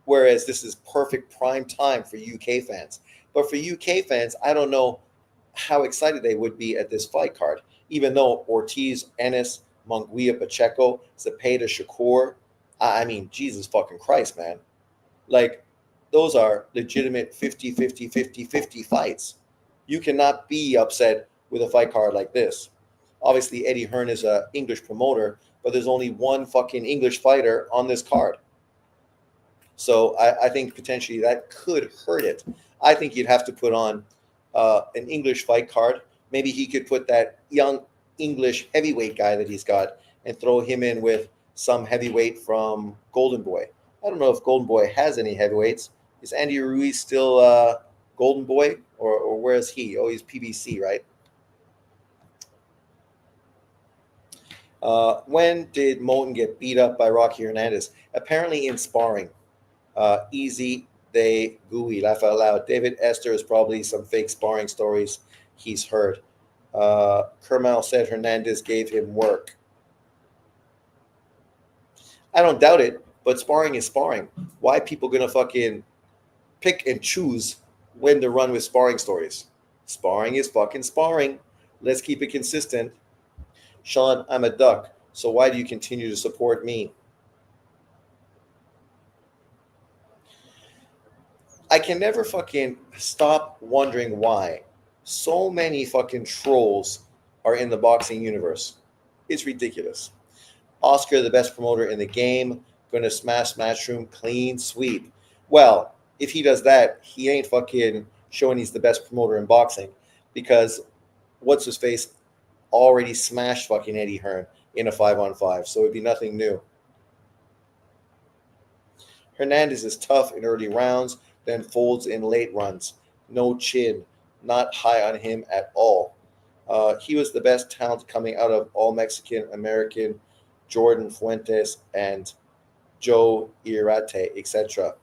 Whereas this is perfect prime time for UK fans. But for UK fans, I don't know how excited they would be at this fight card, even though Ortiz, Ennis, Munguia, Pacheco, Zepeda, Shakur. I mean, Jesus fucking Christ, man. Like, those are legitimate 50-50-50-50 fights. You cannot be upset with a fight card like this. Obviously, Eddie Hearn is an English promoter, but there's only one fucking English fighter on this card. So I think potentially that could hurt it. I think you'd have to put on an English fight card. Maybe he could put that young English heavyweight guy that he's got and throw him in with some heavyweight from Golden Boy. I don't know if Golden Boy has any heavyweights. Is Andy Ruiz still Golden Boy, or where is he? Oh, he's PBC, right? When did Moulton get beat up by Rocky Hernandez? Apparently in sparring. Easy, they gooey, laugh out loud. David Esther is probably some fake sparring stories he's heard. Kermel said Hernandez gave him work. I don't doubt it, but sparring is sparring. Why people gonna fucking pick and choose when to run with sparring stories? Sparring is fucking sparring. Let's keep it consistent. Sean, I'm a duck, so why do you continue to support me? I can never fucking stop wondering why so many fucking trolls are in the boxing universe. It's ridiculous. Oscar, the best promoter in the game, going to smash Matchroom clean sweep. Well, if he does that, he ain't fucking showing he's the best promoter in boxing, because what's his face already smashed fucking Eddie Hearn in a 5-on-5, so it'd be nothing new. Hernandez is tough in early rounds, then folds in late runs. No chin, not high on him at all. He was the best talent coming out of all Mexican American, Jordan Fuentes and Joe Irate, etc.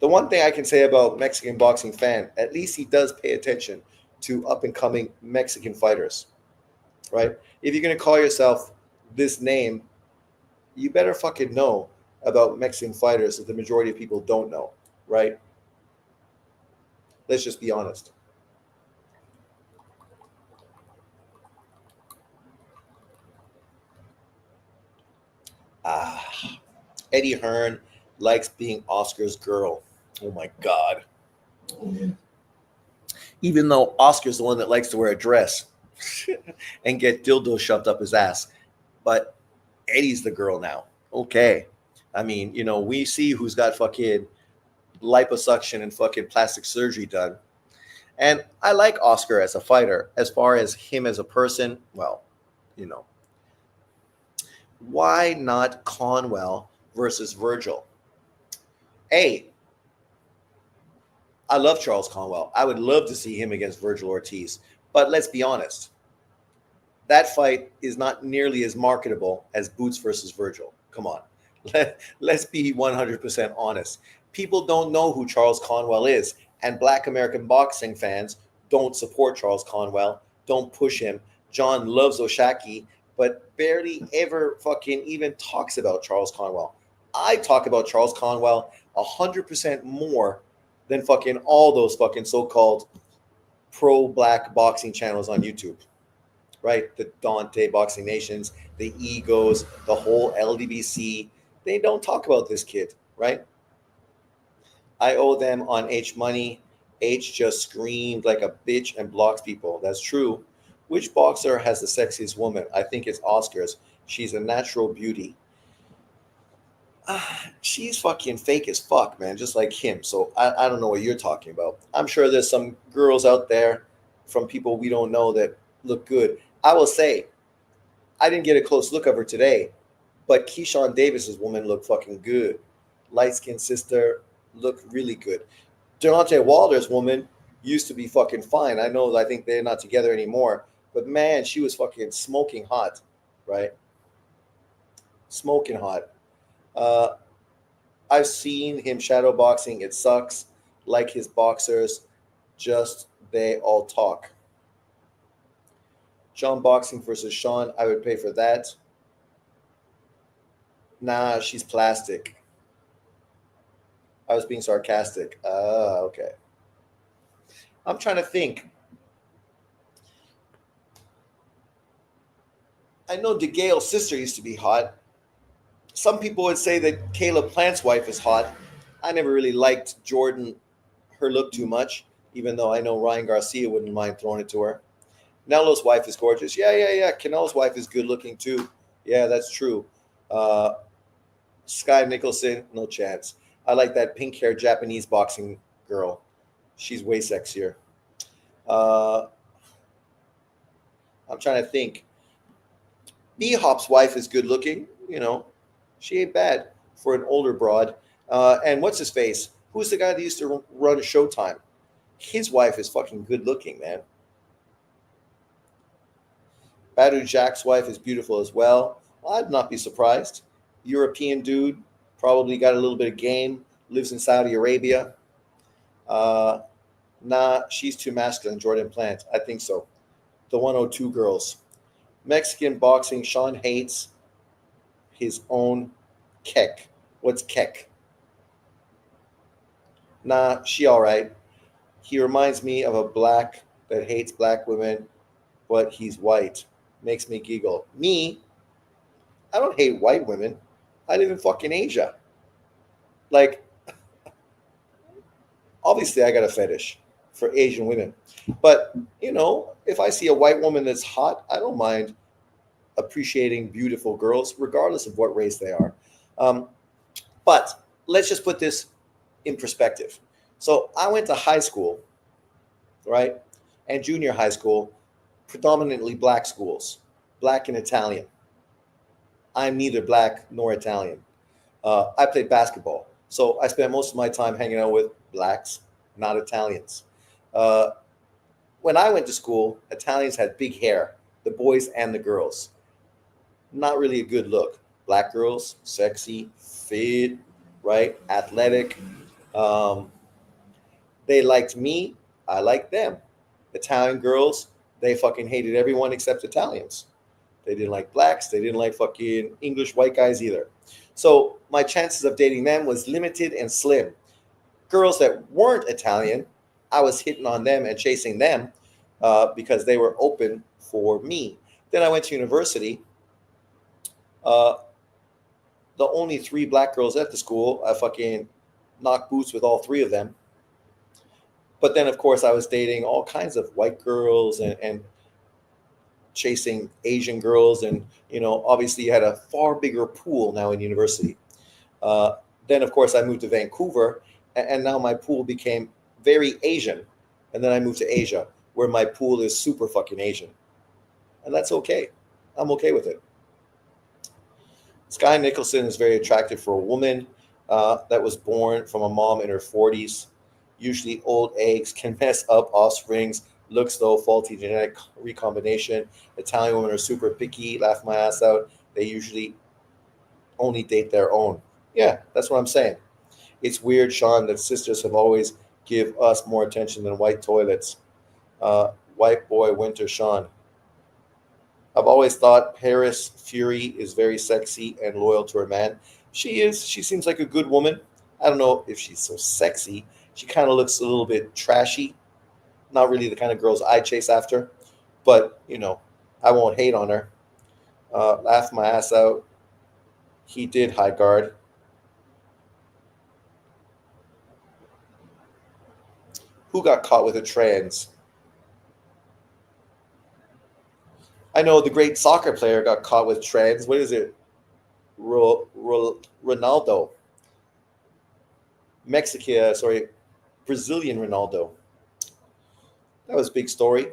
The one thing I can say about Mexican boxing fan, at least he does pay attention to up and coming Mexican fighters, right? If you're gonna call yourself this name, you better fucking know about Mexican fighters that the majority of people don't know, right? Let's just be honest. Ah, Eddie Hearn likes being Oscar's girl. Oh my God. Even though Oscar's the one that likes to wear a dress and get dildo shoved up his ass. But Eddie's the girl now. Okay. I mean, we see who's got fucking liposuction and fucking plastic surgery done. And I like Oscar as a fighter. As far as him as a person, well, you know, why not Conwell versus Virgil? Hey, I love Charles Conwell. I would love to see him against Virgil Ortiz. But let's be honest, that fight is not nearly as marketable as Boots versus Virgil. Come on. Let's be 100% honest. People don't know who Charles Conwell is, and Black American boxing fans don't support Charles Conwell, don't push him. John loves Oshaki, but barely ever fucking even talks about Charles Conwell. I talk about Charles Conwell 100% more than fucking all those fucking so-called pro-black boxing channels on YouTube, right? The Dante Boxing Nations, the Egos, the whole LDBC. They don't talk about this kid, right? I owe them on H money. H just screamed like a bitch and blocks people. That's true. Which boxer has the sexiest woman? I think it's Oscar's. She's a natural beauty. She's fucking fake as fuck, man, just like him. So I don't know what you're talking about. I'm sure there's some girls out there from people we don't know that look good. I will say, I didn't get a close look of her today, but Keyshawn Davis's woman looked fucking good. Light skinned sister looked really good. Deontay Wilder's woman used to be fucking fine. I think they're not together anymore, but man, she was fucking smoking hot, right? Smoking hot. Uh, I've seen him shadow boxing. It sucks. Like his boxers, just they all talk. John boxing versus Sean. I would pay for that. Nah, she's plastic. I was being sarcastic. Okay. I'm trying to think. I know DeGale's sister used to be hot. Some people would say that Caleb Plant's wife is hot. I never really liked Jordan, her look too much, even though I know Ryan Garcia wouldn't mind throwing it to her. Canelo's wife is gorgeous. Yeah, yeah, yeah. Canelo's wife is good looking too. Yeah, that's true. Uh, Sky Nicholson, no chance. I like that pink haired Japanese boxing girl. She's way sexier. Uh, I'm trying to think. B Hop's wife is good looking. She ain't bad for an older broad. And what's his face? Who's the guy that used to run Showtime? His wife is fucking good looking, man. Badu Jack's wife is beautiful as well. I'd not be surprised. European dude, probably got a little bit of game, lives in Saudi Arabia. Uh, nah, she's too masculine, Jordan Plant. I think so. The 102 girls. Mexican boxing, Sean hates his own Keck. What's Keck? Nah, she all right. He reminds me of a black that hates black women, but he's white. Makes me giggle. Me, I don't hate white women. I live in fucking Asia. Like, obviously, I got a fetish for Asian women. But, if I see a white woman that's hot, I don't mind appreciating beautiful girls, regardless of what race they are. Um, but let's just put this in perspective. So I went to high school, right? And junior high school, predominantly black schools, black and Italian. I'm neither black nor Italian. I played basketball. So I spent most of my time hanging out with blacks, not Italians. Uh, when I went to school, Italians had big hair, the boys and the girls. Not really a good look. Black girls, sexy, fit, right? Athletic. Um, they liked me. I liked them. Italian girls, they fucking hated everyone except Italians. They didn't like blacks. They didn't like fucking English white guys either. So my chances of dating them was limited and slim. Girls that weren't Italian, I was hitting on them and chasing them because they were open for me. Then I went to university. Uh, the only three black girls at the school, I fucking knocked boots with all three of them. But then, of course, I was dating all kinds of white girls and chasing Asian girls. And, obviously, you had a far bigger pool now in university. Uh, then, of course, I moved to Vancouver, and now my pool became very Asian. And then I moved to Asia, where my pool is super fucking Asian. And that's okay. I'm okay with it. Sky Nicholson is very attractive for a woman that was born from a mom in her 40s. Usually, old eggs can mess up offsprings. Looks though, faulty genetic recombination. Italian women are super picky. Laugh my ass out. They usually only date their own. Yeah, that's what I'm saying. It's weird, Sean, that sisters have always give us more attention than white toilets. White boy Winter Sean. I've always thought Paris Fury is very sexy and loyal to her man. She is. She seems like a good woman. I don't know if she's so sexy. She kind of looks a little bit trashy. Not really the kind of girls I chase after. But, I won't hate on her. Laugh my ass out. He did high guard. Who got caught with a trans? I know the great soccer player got caught with trans. What is it? Ronaldo. Brazilian Ronaldo. That was a big story.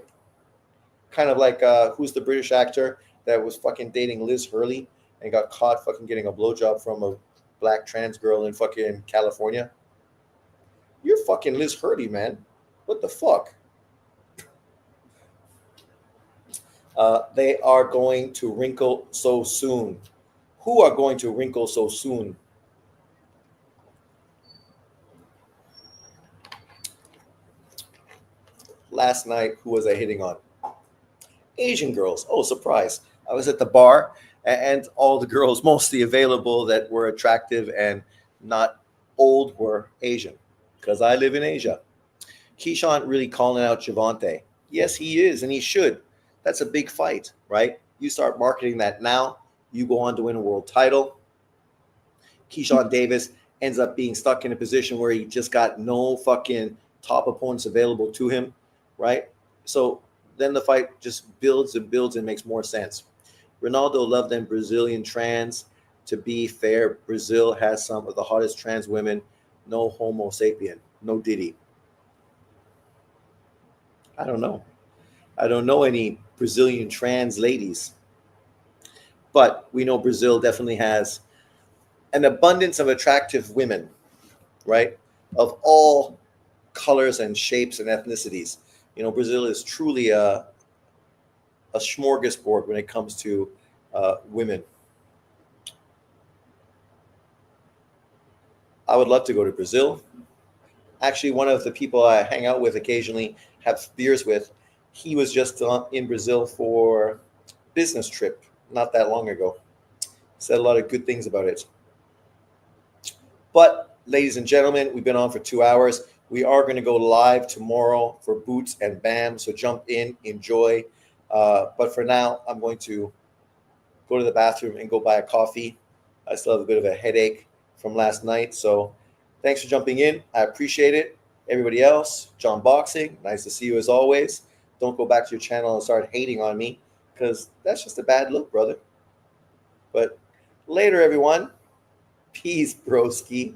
Kind of like who's the British actor that was fucking dating Liz Hurley and got caught fucking getting a blowjob from a black trans girl in fucking California? You're fucking Liz Hurley, man. What the fuck? They are going to wrinkle so soon. Who are going to wrinkle so soon? Last night, who was I hitting on? Asian girls. Oh, surprise. I was at the bar and all the girls mostly available that were attractive and not old were Asian, because I live in Asia. Keyshawn really calling out Javante. Yes, he is, and he should. That's a big fight, right? You start marketing that now, you go on to win a world title. Keyshawn Davis ends up being stuck in a position where he just got no fucking top opponents available to him, right? So then the fight just builds and builds and makes more sense. Ronaldo loved them Brazilian trans. To be fair, Brazil has some of the hottest trans women. No Homo sapien, no Diddy. I don't know. I don't know any Brazilian trans ladies, but we know Brazil definitely has an abundance of attractive women, right? Of all colors and shapes and ethnicities. Brazil is truly a smorgasbord when it comes to women. I would love to go to Brazil. Actually, one of the people I hang out with occasionally, have beers with, he was just in Brazil for business trip not that long ago. Said a lot of good things about it. But, ladies and gentlemen, we've been on for 2 hours. We are going to go live tomorrow for Boots and Bam. So jump in, enjoy. But for now, I'm going to go to the bathroom and go buy a coffee. I still have a bit of a headache from last night. So thanks for jumping in. I appreciate it. Everybody else, John Boxing, nice to see you as always. Don't go back to your channel and start hating on me, because that's just a bad look, brother. But later, everyone. Peace, broski.